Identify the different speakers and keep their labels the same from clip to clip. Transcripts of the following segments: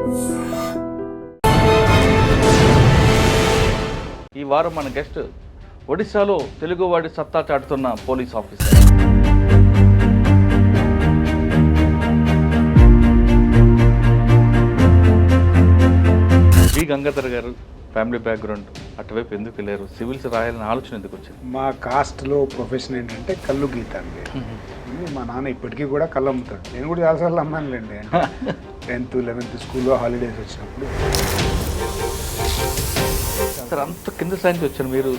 Speaker 1: ఈ వారం మన గెస్ట్ ఒడిశాలో తెలుగువాడి సత్తా చాటుతున్న పోలీస్ ఆఫీసర్. వి గంగాధర్ గారు ఫ్యామిలీ బ్యాక్గ్రౌండ్ అటువైపు ఎందుకు వెళ్ళారు, సివిల్స్ రాయాలని ఆలోచన ఎందుకు వచ్చింది?
Speaker 2: మా కాస్ట్లో ప్రొఫెషన్ ఏంటంటే కళ్ళు గీత అండి. మా నాన్న ఇప్పటికీ కూడా కళ్ళు అమ్ముతాడు. నేను కూడా చాలాసార్లు అమ్మానులేండి. 10th 11th స్కూల్లో హాలిడేస్ వచ్చినప్పుడు.
Speaker 1: సార్ అంత కింద స్థాయి నుంచి వచ్చారు మీరు,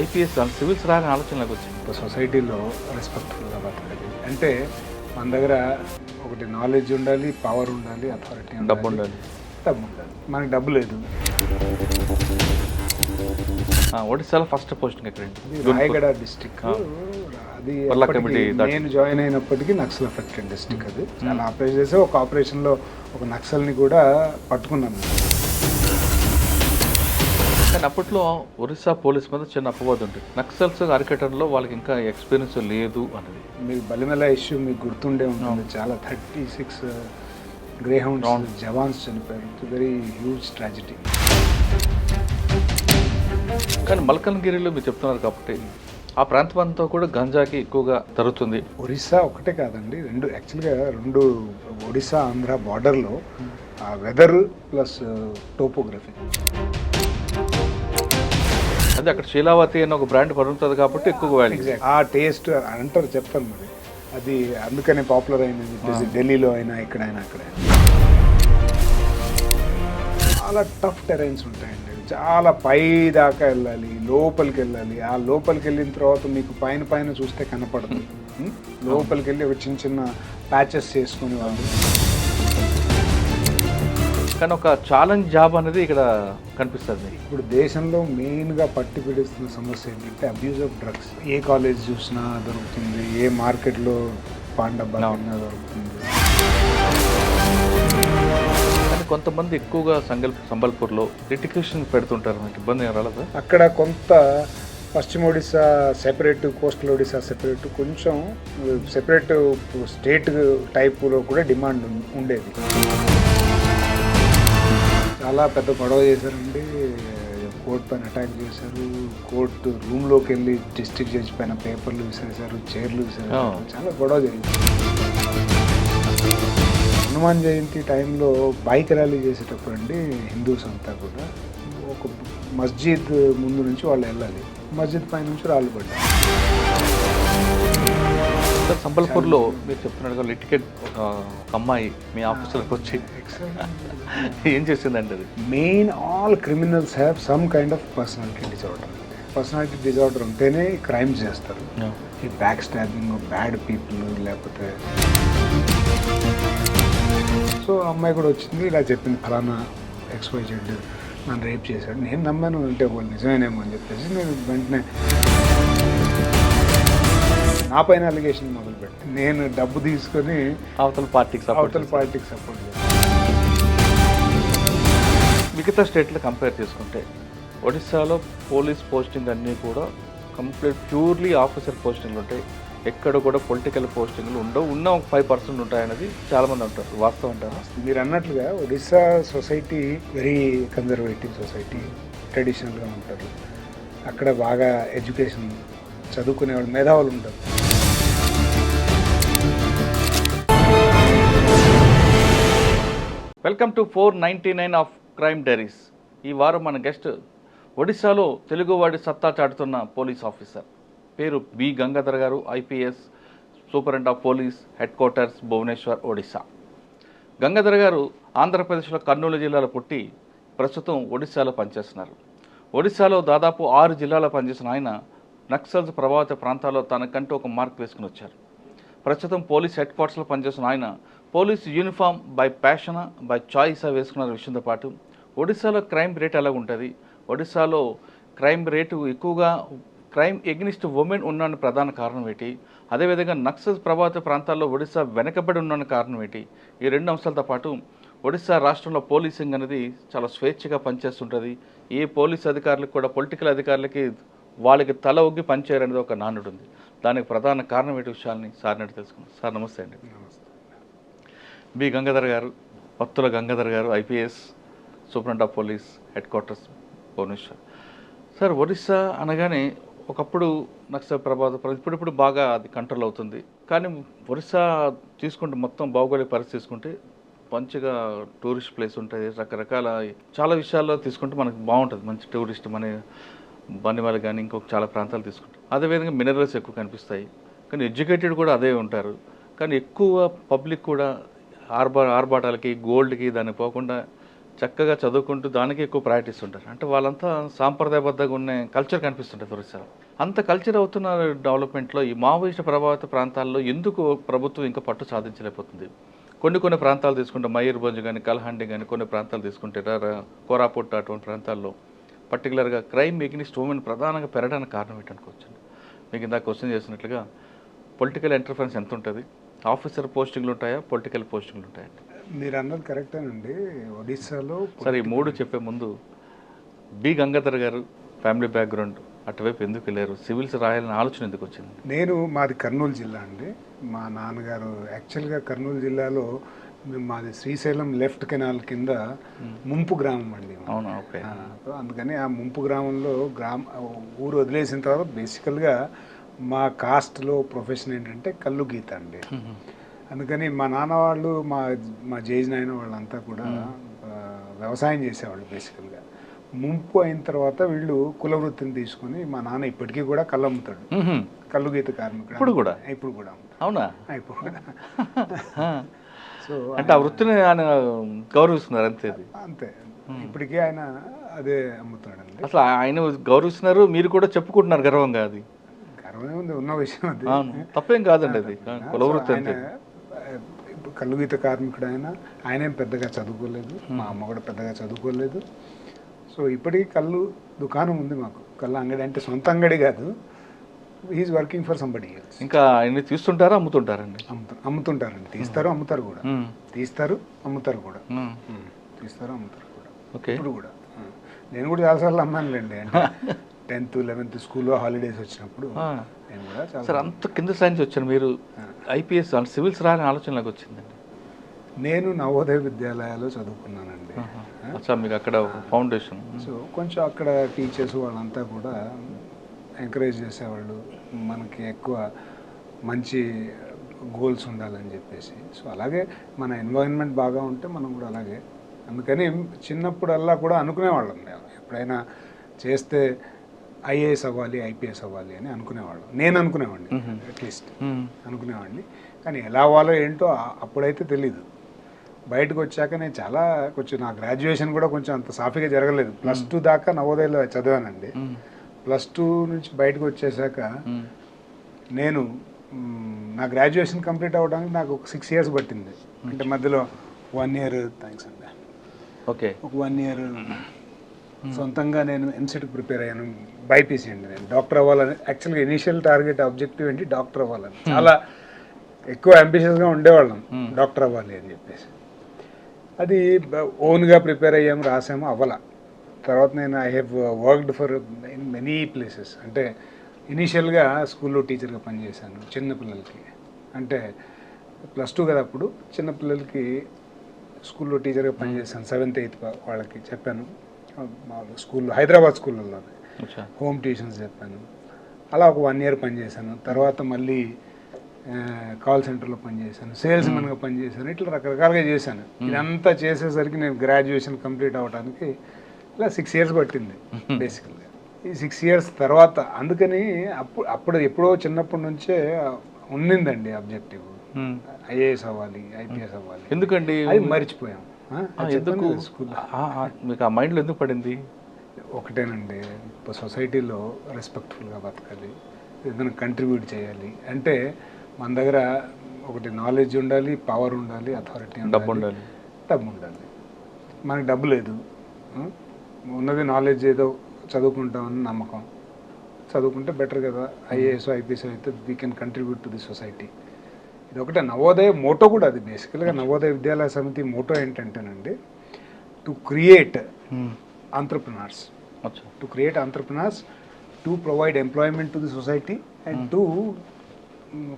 Speaker 1: ఐపీఎస్ సివిల్స్ రాని ఆలోచనలకు వచ్చింది.
Speaker 2: సొసైటీలో రెస్పెక్ట్ఫుల్గా బతకాలి అంటే మన దగ్గర ఒకటి నాలెడ్జ్ ఉండాలి, పవర్ ఉండాలి, అథారిటీ
Speaker 1: డబ్బు ఉండాలి.
Speaker 2: డబ్బు ఉండాలి. మనకి డబ్బు లేదు.
Speaker 1: ఒడిశాలో ఫస్ట్ పోస్టింగ్ ఎక్కడండి?
Speaker 2: రాయగడ డిస్టిక్. అది నేను జాయిన్ అయినప్పటికీ నక్సల్ అఫెక్టెడ్ డిస్టిక్. అది చాలా ఆపరేషన్ చేసి ఒక ఆపరేషన్లో ఒక నక్సల్ని కూడా పట్టుకున్నాను.
Speaker 1: కానీ అప్పట్లో ఒరిస్సా పోలీస్ మీద చిన్న అపవాదం ఉంటుంది, నక్సల్స్ అరికట్టడంలో వాళ్ళకి ఇంకా ఎక్స్పీరియన్స్ లేదు అనేది.
Speaker 2: మీకు బలిమెల ఇష్యూ మీకు గుర్తుండే ఉంటుంది. చాలా 36 గ్రేహౌండ్స్ జవాన్స్ చనిపోయారు. It's very huge tragedy.
Speaker 1: కానీ మల్కన్గిరిలో మీరు చెప్తున్నారు కాబట్టి ఆ ప్రాంతం అంతా కూడా గంజాకి ఎక్కువగా తరుగుతుంది.
Speaker 2: ఒరిస్సా ఒకటే కాదండి, యాక్చువల్గా రెండు ఒడిస్సా ఆంధ్ర బార్డర్లో వెదర్ ప్లస్ టోపోగ్రఫీ.
Speaker 1: అదే అక్కడ శీలావతి అనే ఒక బ్రాండ్ పడుతుంది కాబట్టి ఎక్కువ వాల్యూ.
Speaker 2: ఆ టేస్ట్ అంటారు, చెప్తాను మరి. అది అందుకనే పాపులర్ అయింది ఢిల్లీలో అయినా ఎక్కడైనా అక్కడైనా. చాలా టఫ్ టెరైన్స్ ఉంటాయండి. చాలా పై దాకా వెళ్ళాలి, లోపలికి వెళ్ళాలి. ఆ లోపలికి వెళ్ళిన తర్వాత మీకు పైన చూస్తే కనపడదు. లోపలికి వెళ్ళి ఒక చిన్న ప్యాచెస్ చేసుకునే వాళ్ళు.
Speaker 1: కానీ ఒక ఛాలెంజ్ జాబ్ అనేది ఇక్కడ కనిపిస్తుంది.
Speaker 2: ఇప్పుడు దేశంలో మెయిన్గా పట్టి పీడిస్తున్న సమస్య ఏంటంటే abuse of drugs. A college చూసినా దొరుకుతుంది, ఏ మార్కెట్లో పాన్ డబ్బా దొరుకుతుంది.
Speaker 1: కానీ కొంతమంది ఎక్కువగా సంబల్పూర్లో లిటిగేషన్ పెడుతుంటారు, మనకి ఇబ్బంది రాలేదు.
Speaker 2: అక్కడ కొంత పశ్చిమ Odisha separate, coastal Odisha separate, కొంచెం సెపరేట్ స్టేట్ టైపులో కూడా డిమాండ్ ఉండేది. చాలా పెద్ద గొడవ చేశారండి. కోర్టు పైన అటాక్ చేశారు. కోర్టు రూమ్లోకి వెళ్ళి డిస్ట్రిక్ట్ జడ్జి పైన పేపర్లు విసిరేశారు, చైర్లు విసిరేశారు. చాలా గొడవ జరిగింది. హనుమాన్ జయంతి టైంలో బైక్ ర్యాలీ చేసేటప్పుడు అండి, హిందూస్ అంతా కూడా ఒక మస్జిద్ ముందు నుంచి వాళ్ళు వెళ్ళాలి. మస్జిద్ పై నుంచి రాళ్ళు పడ్డారు.
Speaker 1: సార్ సంబల్పూర్లో మీరు చెప్తున్నట్టుగా లిటికేట్ ఒక అమ్మాయి మీ ఆఫీసులకు వచ్చి ఏం చేసిందండి? అది
Speaker 2: main all criminals have some kind of personality disorder. Personality disorder ఉంటేనే క్రైమ్స్ చేస్తారు. ఈ బ్యాక్ స్టాబింగ్, బ్యాడ్ పీపుల్, లేకపోతే. సో అమ్మాయి కూడా వచ్చింది, ఇలా చెప్పింది, ఫలానా XYZ నన్ను రేప్ చేశాడు. నేను నమ్మాను, అంటే వాళ్ళు నిజమేనేమో అని చెప్పేసి నేను వెంటనే నా పైన అలిగేషన్ మొదలుపెట్టి నేను డబ్బు తీసుకొని
Speaker 1: అవతల పార్టీకి సపోర్ట్
Speaker 2: చేశాను.
Speaker 1: మిగతా స్టేట్లో కంపేర్ చేసుకుంటే ఒడిశాలో పోలీస్ పోస్టింగ్ అన్నీ కూడా కంప్లీట్ ప్యూర్లీ ఆఫీసర్ పోస్టింగ్లు ఉంటాయి. ఎక్కడ కూడా పొలిటికల్ పోస్టింగ్లు ఉండవు. ఉన్న ఒక 5% ఉంటాయనేది చాలామంది అంటారు. వాస్తవం అంటారు.
Speaker 2: మీరు అన్నట్లుగా Odisha society very conservative society, ట్రెడిషనల్గా ఉంటారు. అక్కడ బాగా ఎడ్యుకేషన్ చదువుకునేవాళ్ళు, మేధావులు ఉంటారు.
Speaker 1: Welcome to 499 of crime diaries. ఈ వారం మన గెస్ట్ ఒడిశాలో తెలుగువాడి సత్తా చాటుతున్న పోలీస్ ఆఫీసర్. పేరు B Gangadhar garu, IPS, superintendent of police, headquarters Bhubaneswar, Odisha. Gangadhar garu ఆంధ్రప్రదేశ్లో కర్నూలు జిల్లాలో పుట్టి ప్రస్తుతం ఒడిశాలో పనిచేస్తున్నారు. ఒడిశాలో దాదాపు 6 జిల్లాలో పనిచేసిన ఆయన నక్సల్స్ ప్రభావిత ప్రాంతాల్లో తనకంటూ ఒక మార్క్ వేసుకుని వచ్చారు. ప్రస్తుతం పోలీస్ హెడ్ క్వార్టర్స్లో పనిచేస్తున్న ఆయన police uniform by passion, by choice వేసుకున్న విషయంతో పాటు ఒడిశాలో క్రైమ్ రేట్ ఎలా ఉంటుంది, ఒడిశాలో క్రైమ్ రేటు ఎక్కువగా క్రైమ్ ఎగ్నిస్ట్ ఉమెన్ ఉన్న ప్రధాన కారణం ఏంటి, అదేవిధంగా నక్సల్స్ ప్రభావిత ప్రాంతాల్లో ఒడిశా వెనకబడి ఉన్న కారణం ఏంటి, ఈ 2 అంశాలతో పాటు ఒడిశా రాష్ట్రంలో పోలీసింగ్ అనేది చాలా స్వేచ్ఛగా పనిచేస్తుంటుంది. ఏ పోలీస్ అధికారులకు కూడా పొలిటికల్ అధికారులకి వాళ్ళకి తల ఒగ్గి పనిచేయాలనేది ఒక నానుడు ఉంది. దానికి ప్రధాన కారణం ఏంటి విషయాన్ని సార్ నడి తెలుసుకున్నాం. సార్ నమస్తే అండి. బి గంగాధర్ గారు, Vattula Gangadhar garu, IPS superintendent of police, headquarters Bhubaneswar. Sir, Orissa అనగానే ఒకప్పుడు నక్సల్ ప్రభావిత, ఇప్పుడిప్పుడు బాగా అది కంట్రోల్ అవుతుంది. కానీ ఒరిస్సా తీసుకుంటే మొత్తం భౌగోళిక పరిస్థితి తీసుకుంటే మంచిగా టూరిస్ట్ ప్లేస్ ఉంటుంది, రకరకాల చాలా విషయాల్లో తీసుకుంటే మనకు బాగుంటుంది. మంచి టూరిస్ట్ మన బన్నివాళ్ళు కానీ ఇంకొక చాలా ప్రాంతాలు తీసుకుంటాం. అదేవిధంగా మినరల్స్ ఎక్కువ కనిపిస్తాయి. కానీ ఎడ్యుకేటెడ్ కూడా అదే ఉంటారు. కానీ ఎక్కువ పబ్లిక్ కూడా ఆర్భాటాలకి, గోల్డ్కి దానికి పోకుండా చక్కగా చదువుకుంటూ దానికి ఎక్కువ ప్రాక్టీస్ ఉంటారు. అంటే వాళ్ళంతా సాంప్రదాయబద్ధంగా ఉన్న కల్చర్ కనిపిస్తుంటుంది ఒరిస్సాలో. అంత కల్చర్ అవుతున్న డెవలప్మెంట్లో ఈ మావోయిస్ట్ ప్రభావిత ప్రాంతాల్లో ఎందుకు ప్రభుత్వం ఇంకా పట్టు సాధించలేకపోతుంది? కొన్ని ప్రాంతాలు తీసుకుంటే మయూర్భంజ్ కానీ, కల్హండి కానీ, కొన్ని ప్రాంతాలు తీసుకుంటే కోరాపుట్ అటువంటి ప్రాంతాల్లో పర్టికులర్గా క్రైమ్ ఎగ్నిస్ట్ ఉమెన్ ప్రధానంగా పెరగడానికి కారణం ఏంటనుకోవచ్చు? మీకు ఇందాక క్వశ్చన్ చేసినట్లుగా పొలిటికల్ ఇంటర్ఫరెన్స్ ఎంత ఉంటుంది? ఆఫీసర్ పోస్టింగ్లు ఉంటాయా, పొలిటికల్ పోస్టింగ్లు ఉంటాయండి?
Speaker 2: మీరు అన్నది కరెక్టేనండి. ఒడిస్సాలో
Speaker 1: సరే, ఈ మూడు చెప్పే ముందు బి గంగాధర్ గారు ఫ్యామిలీ బ్యాక్గ్రౌండ్ అటువైపు ఎందుకు వెళ్ళారు? సివిల్స్ రాయాలని ఆలోచన ఎందుకు వచ్చింది?
Speaker 2: మాది కర్నూలు జిల్లా అండి. మా నాన్నగారు యాక్చువల్గా కర్నూలు జిల్లాలో మాది శ్రీశైలం లెఫ్ట్ కెనాల్ కింద ముంపు గ్రామం అండి.
Speaker 1: అవునా, ఓకే.
Speaker 2: అందుకని ఆ ముంపు గ్రామంలో ఊరు వదిలేసిన తర్వాత బేసికల్గా మా కాస్ట్లో ప్రొఫెషన్ ఏంటంటే కల్లు గీత అండి. అందుకని మా నాన్న వాళ్ళు, మా జేజ్ నాయన వాళ్ళంతా కూడా వ్యవసాయం చేసేవాళ్ళు బేసికల్గా. ముంపు అయిన తర్వాత వీళ్ళు కుల వృత్తిని తీసుకుని, మా నాన్న ఇప్పటికీ కూడా కళ్ళు అమ్ముతాడు, కల్లు గీత కార్మికుడు.
Speaker 1: ఇప్పుడు కూడా
Speaker 2: అమ్ముతాడు.
Speaker 1: అవునా?
Speaker 2: ఇప్పుడు కూడా. సో
Speaker 1: అంటే ఆ వృత్తిని ఆయన గౌరవిస్తున్నారు అంతే.
Speaker 2: అంతే, ఇప్పటికీ ఆయన అదే అమ్ముతాడండి.
Speaker 1: అసలు ఆయన గౌరవిస్తున్నారు, మీరు కూడా చెప్పుకుంటున్నారు గర్వంగా. అది
Speaker 2: గర్వమే ఉంది, ఉన్న విషయం అది.
Speaker 1: తప్పేం కాదండి, అది కుల వృత్తి అంతే.
Speaker 2: ఇప్పుడు కల్లు గీత కార్మికుడు ఆయనేం పెద్దగా చదువుకోలేదు, మా అమ్మ కూడా పెద్దగా చదువుకోలేదు. సో ఇప్పటికీ కళ్ళు దుకాణం ఉంది మాకు. కళ్ళు అంగడి అంటే సొంత అంగడి కాదు, he is working for somebody else.
Speaker 1: ఇంకా ఆయన్ని తీస్తుంటారా, అమ్ముతుంటారండి?
Speaker 2: అమ్ముతుంటారండి. తీస్తారు, అమ్ముతారు కూడా. తీస్తారు, అమ్ముతారు కూడా. తీస్తారు, అమ్ముతారు కూడా.
Speaker 1: ఓకే.
Speaker 2: ఇప్పుడు కూడా నేను కూడా చాలాసార్లు అమ్మానులేండి. అంటే 10th, 11th స్కూల్లో హాలిడేస్ వచ్చినప్పుడు నేను కూడా చాలా.
Speaker 1: సార్, అంత కింద సైన్స్ వచ్చాను మీరు, ఐపీఎస్ అంటే సివిల్స్ రాని ఆలోచన నాకు వచ్చిందండి.
Speaker 2: నేను నవోదయ విద్యాలయాల్లో చదువుకున్నానండి.
Speaker 1: మీకు అక్కడ ఫౌండేషన్.
Speaker 2: సో కొంచెం అక్కడ టీచర్స్ వాళ్ళంతా కూడా ఎంకరేజ్ చేసేవాళ్ళు, మనకి ఎక్కువ మంచి గోల్స్ ఉండాలని చెప్పేసి. సో అలాగే మన ఎన్వైరన్మెంట్ బాగా ఉంటే మనం కూడా అలాగే. అందుకని చిన్నప్పుడల్లా కూడా అనుకునేవాళ్ళం, మేము ఎప్పుడైనా చేస్తే ఐఏఎస్ అవ్వాలి, ఐపీఎస్ అవ్వాలి అని అనుకునేవాళ్ళం. నేను అనుకునేవాడిని, అట్లీస్ట్ అనుకునేవాడిని. కానీ ఎలా అవ్వాలో ఏంటో అప్పుడైతే తెలీదు. బయటకు వచ్చాక నేను కొంచెం నా గ్రాడ్యుయేషన్ కూడా కొంచెం అంత సాఫీగా జరగలేదు. +2 దాకా నవోదయలో చదివానండి. +2 నుంచి బయటకు వచ్చేసాక నేను నా గ్రాడ్యుయేషన్ కంప్లీట్ అవ్వడానికి నాకు ఒక 6 years పట్టింది. అంటే మధ్యలో 1 year, థ్యాంక్స్ అండి,
Speaker 1: ఓకే,
Speaker 2: ఒక 1 year సొంతంగా నేను ఎంసెట్కి ప్రిపేర్ అయ్యాను. బైపీసీ అండి. నేను డాక్టర్ అవ్వాలని, యాక్చువల్గా ఇనీషియల్ టార్గెట్ ఆబ్జెక్టివ్ ఏంటి, డాక్టర్ అవ్వాలని. చాలా ఎక్కువ అంబిషియస్గా ఉండేవాళ్ళం, డాక్టర్ అవ్వాలి అని చెప్పేసి. అది ఓన్గా ప్రిపేర్ అయ్యాము, రాసాము, అవ్వాల. తర్వాత నేను I have worked for in many places. అంటే ఇనీషియల్గా స్కూల్లో టీచర్గా పనిచేశాను చిన్నపిల్లలకి. అంటే +2 కదా అప్పుడు, చిన్నపిల్లలకి స్కూల్లో టీచర్గా పనిచేశాను. 7th, 8th వాళ్ళకి చెప్పాను. మామూలుగా స్కూల్లో, హైదరాబాద్ స్కూళ్ళలోనే హోమ్ ట్యూషన్స్ చెప్పాను. అలా ఒక 1 year పనిచేశాను. తర్వాత మళ్ళీ కాల్ సెంటర్లో పనిచేశాను, సేల్స్ మెన్గా పనిచేశాను. ఇట్లా రకరకాలుగా చేశాను. ఇదంతా చేసేసరికి నేను గ్రాడ్యుయేషన్ కంప్లీట్ అవ్వడానికి ఇలా 6 years పట్టింది బేసికల్గా. ఈ 6 years తర్వాత, అందుకని అప్పుడు ఎప్పుడో చిన్నప్పటి నుంచే ఉన్నిందండి ఆబ్జెక్టివ్, ఐఏఎస్ అవ్వాలి, ఐపీఎస్ అవ్వాలి.
Speaker 1: ఎందుకండి
Speaker 2: అది మర్చిపోయాం.
Speaker 1: ఎందుకు మీకు ఆ మైండ్లో ఎందుకు పడింది?
Speaker 2: ఒకటేనండి, సొసైటీలో రెస్పెక్ట్ఫుల్గా బతకాలి, ఏదైనా కంట్రిబ్యూట్ చేయాలి అంటే మన దగ్గర ఒకటి నాలెడ్జ్ ఉండాలి, పవర్ ఉండాలి, అథారిటీ ఉండాలి, డబ్బు ఉండాలి. మనకి డబ్బు లేదు, ఉన్నది నాలెడ్జ్, ఏదో చదువుకుంటామని నమ్మకం. చదువుకుంటే బెటర్ కదా, ఐఏఎస్, ఐపీఎస్ అయితే we can contribute to the society. ఇది ఒకటే నవోదయ మోటో కూడా. అది బేసికల్గా నవోదయ విద్యాలయ సమితి మోటో ఏంటంటేనండి, to create entrepreneurs, to create entrepreneurs, to provide employment to the society and to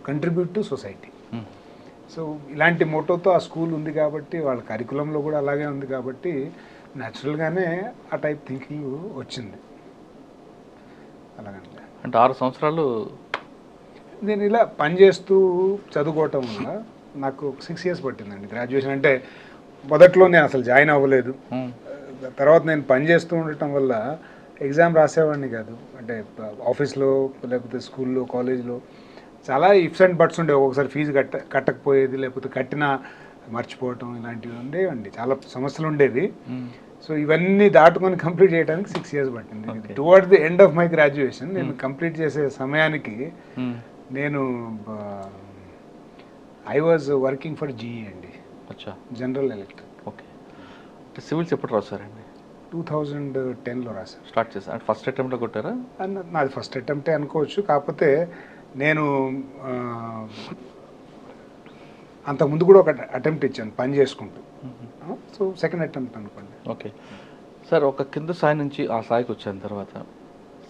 Speaker 2: contribute to society. So ఇలాంటి మోటోతో ఆ స్కూల్ ఉంది కాబట్టి వాళ్ళ కరికులంలో కూడా అలాగే ఉంది కాబట్టి న్యాచురల్గానే ఆ టైప్ థింకింగ్ వచ్చింది. అలాగండి.
Speaker 1: అంటే 6 సంవత్సరాలు
Speaker 2: నేను ఇలా పనిచేస్తూ చదువుకోవటం వల్ల నాకు 6 years పట్టిందండి గ్రాడ్యుయేషన్. అంటే మొదట్లో నేను అసలు జాయిన్ అవ్వలేదు. తర్వాత నేను పనిచేస్తూ ఉండటం వల్ల ఎగ్జామ్ రాసేవాడిని కాదు. అంటే ఆఫీస్లో లేకపోతే స్కూల్లో కాలేజ్లో చాలా ఇఫ్స్ అండ్ బట్స్ ఉండేవి. ఒకసారి ఫీజు కట్టకపోయేది, లేకపోతే కట్టినా మర్చిపోవటం, ఇలాంటివి ఉండేవండి. చాలా సమస్యలు ఉండేది. సో ఇవన్నీ దాటుకొని కంప్లీట్ చేయడానికి 6 years పట్టింది. Towards the end of my graduation నేను కంప్లీట్ చేసే సమయానికి నేను I was working for GE అండి, జనరల్ ఎలక్ట్రిక్.
Speaker 1: ఓకే. అంటే సివిల్స్ ఎప్పుడు రాశారండి?
Speaker 2: 2010లో రాశాను.
Speaker 1: స్టార్ట్ చేశాను. అంటే ఫస్ట్ అటెంప్ట్లో కొట్టారా?
Speaker 2: నాది ఫస్ట్ అటెంప్టే అనుకోవచ్చు. కాకపోతే నేను అంతకుముందు కూడా ఒక అటెంప్ట్ ఇచ్చాను పని చేసుకుంటూ. సో సెకండ్ అటెంప్ట్ అనుకోండి.
Speaker 1: ఓకే సార్, ఒక కింద స్థాయి నుంచి ఆ స్థాయికి వచ్చిన తర్వాత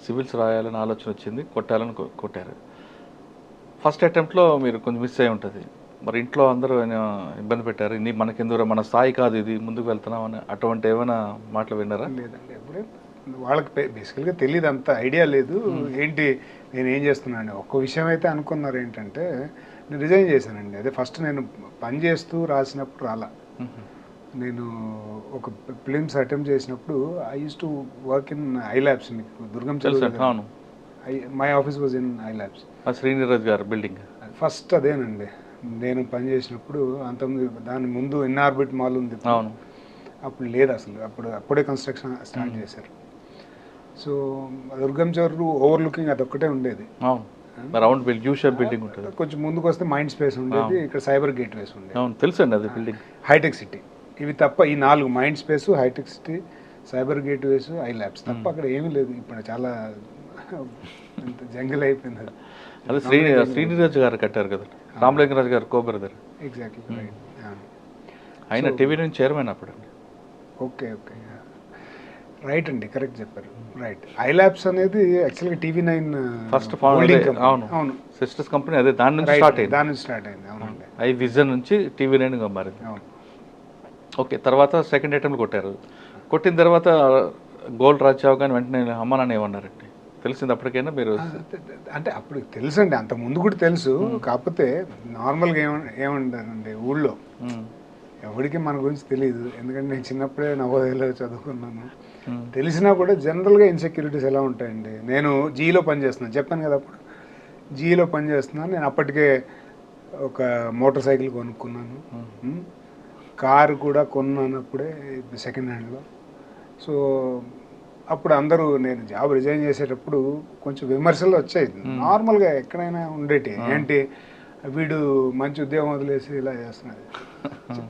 Speaker 1: సివిల్స్ రాయాలని ఆలోచన వచ్చింది, కొట్టాలని కొట్టారు. ఫస్ట్ అటెంప్ట్లో మీరు కొంచెం మిస్ అయి ఉంటుంది. మరి ఇంట్లో అందరూ ఇబ్బంది పెట్టారు, ఇది మనకెందుకు, మన స్థాయి కాదు ఇది, ముందుకు వెళ్తున్నాం అని అటువంటి ఏమైనా మాటలు విన్నారా?
Speaker 2: లేదండి, ఎప్పుడే వాళ్ళకి బేసికల్గా తెలియదు, అంత ఐడియా లేదు ఏంటి నేను ఏం చేస్తున్నాను. ఒక్క విషయం అయితే అనుకున్నారు ఏంటంటే నేను రిజైన్ చేశానండి. అదే ఫస్ట్ నేను పని చేస్తూ రాసినప్పుడు రాలా. నేను ఒక ఫిలిమ్స్ అటెంప్ట్ చేసినప్పుడు I used to work in I Labs. మీకు దుర్గం
Speaker 1: అవును,
Speaker 2: my office was in I Labs,
Speaker 1: Sreeniraj గారు బిల్డింగ్
Speaker 2: ఫస్ట్. అదేనండి నేను పని చేసినప్పుడు. అంతకుముందు దాని ముందు ఇన్ఆర్బిట్ మాల్ ఉంది,
Speaker 1: అవును,
Speaker 2: అప్పుడు లేదు అసలు, అప్పుడే కన్స్ట్రక్షన్ స్టార్ట్ చేశారు. సో దుర్గం చౌరు ఓవర్లుకింగ్ అదొక్కటే ఉండేది.
Speaker 1: రౌండ్ బిల్డింగ్ ఉంటుంది.
Speaker 2: కొంచెం ముందుకు వస్తే మైండ్ స్పేస్ ఉండేది, ఇక్కడ సైబర్ గేట్వేస్ ఉండేది.
Speaker 1: అవును, తెలుసండి అది బిల్డింగ్.
Speaker 2: హైటెక్ సిటీ, ఇవి తప్ప ఈ 4 Mind Space, Hitec City, Cyber Gateways, I Labs తప్ప అక్కడ ఏమీ లేదు. ఇప్పుడు చాలా జంగిల్ అయిపోయింది అది.
Speaker 1: అదే శ్రీనిరాజ్ గారు కట్టారు కదా, రామలింగరాజు గారు కో బ్రదర్.
Speaker 2: Exactly right.
Speaker 1: ఆయన టీవీ నుంచి చైర్మన్ అప్పుడు.
Speaker 2: ఓకే ఓకే రైట్ అండి, కరెక్ట్ చెప్పారు. రైట్, ఐ ల్యాబ్స్ అనేది యాక్చువల్గా TV9
Speaker 1: ఫస్ట్. అవును
Speaker 2: అవును,
Speaker 1: సిస్టర్స్ కంపెనీ అదే, దాని నుంచి స్టార్ట్ అయింది.
Speaker 2: దాని నుంచి స్టార్ట్ అయింది. అవునండి,
Speaker 1: ఐ విజన్ నుంచి TV9గా మారింది.
Speaker 2: అవును.
Speaker 1: ఓకే, తర్వాత సెకండ్ అటెంప్ట్ కొట్టారు. కొట్టిన తర్వాత గోల్డ్ రాజ్ అవగానే వెంటనే అమ్మ నాన్న ఏమన్నారండి? తెలిసింది అప్పటికైనా మీరు?
Speaker 2: అంటే అప్పుడు తెలుసండి, అంత ముందు కూడా తెలుసు. కాకపోతే నార్మల్గా ఏమంటారండి ఊళ్ళో ఎవరికి మన గురించి తెలియదు. ఎందుకంటే నేను చిన్నప్పుడే నవోదయలో చదువుకున్నాను. తెలిసినా కూడా జనరల్గా ఇన్సెక్యూరిటీస్ ఎలా ఉంటాయండి. నేను జీలో పనిచేస్తున్నాను, చెప్పాను కదా అప్పుడు జీలో పనిచేస్తున్నాను. నేను అప్పటికే ఒక మోటార్ సైకిల్ కొనుక్కున్నాను, కారు కూడా కొన్నాను అప్పుడే సెకండ్ హ్యాండ్లో. సో అప్పుడు అందరూ, నేను జాబ్ రిజైన్ చేసేటప్పుడు కొంచెం విమర్శలు వచ్చాయి నార్మల్గా, ఎక్కడైనా ఉండేటి. ఏంటి వీడు మంచి ఉద్యోగం వదిలేసి ఇలా చేస్తున్నది,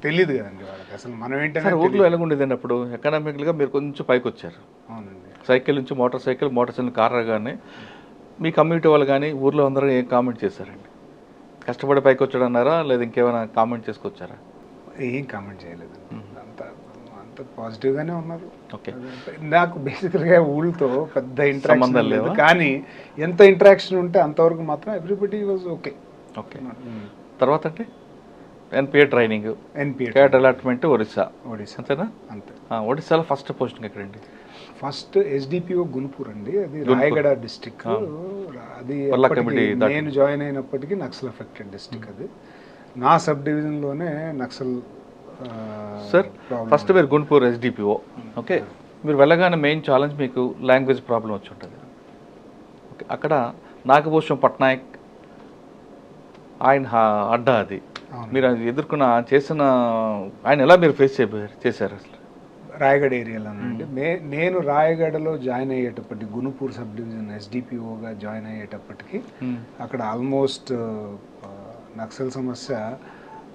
Speaker 2: తెలియదు కదండి వాళ్ళకి అసలు మనం ఏంటంటే.
Speaker 1: ఊర్లో ఎలా ఉండేదండి అప్పుడు? ఎకనామికల్గా మీరు కొంచెం పైకి వచ్చారు.
Speaker 2: అవునండి,
Speaker 1: సైకిల్ నుంచి మోటార్ సైకిల్ కార్ రాగానే మీ కమ్యూనిటీ వాళ్ళు కానీ ఊర్లో అందరూ ఏం కామెంట్ చేశారండి? కష్టపడి పైకి వచ్చాడు అన్నారా, లేదా ఇంకేమైనా కామెంట్ చేసుకొచ్చారా?
Speaker 2: ఏం కామెంట్ చేయలేదు, అంత పాజిటివ్గానే ఉన్నారు.
Speaker 1: ఓకే,
Speaker 2: నాకు బేసికల్గా ఊళ్ళతో పెద్ద ఇంటరాక్షన్ లేదు, కానీ ఎంత ఇంటరాక్షన్ ఉంటే అంతవరకు మాత్రం ఎవ్రీబడి వాజ్ ఓకే.
Speaker 1: ఓకే, తర్వాత అంటే NPA training, cadre allotment, Odisha అంతేనా?
Speaker 2: అంతే.
Speaker 1: ఒడిశాలో ఫస్ట్ పోస్టింగ్ ఎక్కడండి?
Speaker 2: ఫస్ట్ SDPO గునుపూర్ అండి, అది రాయగడ డిస్టిక్. అది నేను జాయిన్ అయినప్పటికీ నక్సల్ ఎఫెక్టెడ్ డిస్టిక్. అది నా సబ్ డివిజన్లోనే నక్సల్.
Speaker 1: సార్ ఫస్ట్ మీరు గుంటూరు SDPO. ఓకే, మీరు వెళ్ళగానే మెయిన్ ఛాలెంజ్ మీకు లాంగ్వేజ్ ప్రాబ్లం వచ్చి ఉంటుంది. ఓకే, అక్కడ నాగభూషణం పట్నాయక్ ఆయన అడ్డా, అది మీరు ఎదుర్కొన్న చేసిన ఆయన ఎలా మీరు ఫేస్ చేశారు అసలు?
Speaker 2: రాయగడ ఏరియాలో అండి. నేను రాయగడలో జాయిన్ అయ్యేటప్పటికి, గునుపూర్ సబ్ డివిజన్ SDPOగా జాయిన్ అయ్యేటప్పటికి అక్కడ ఆల్మోస్ట్ నక్సల్ సమస్య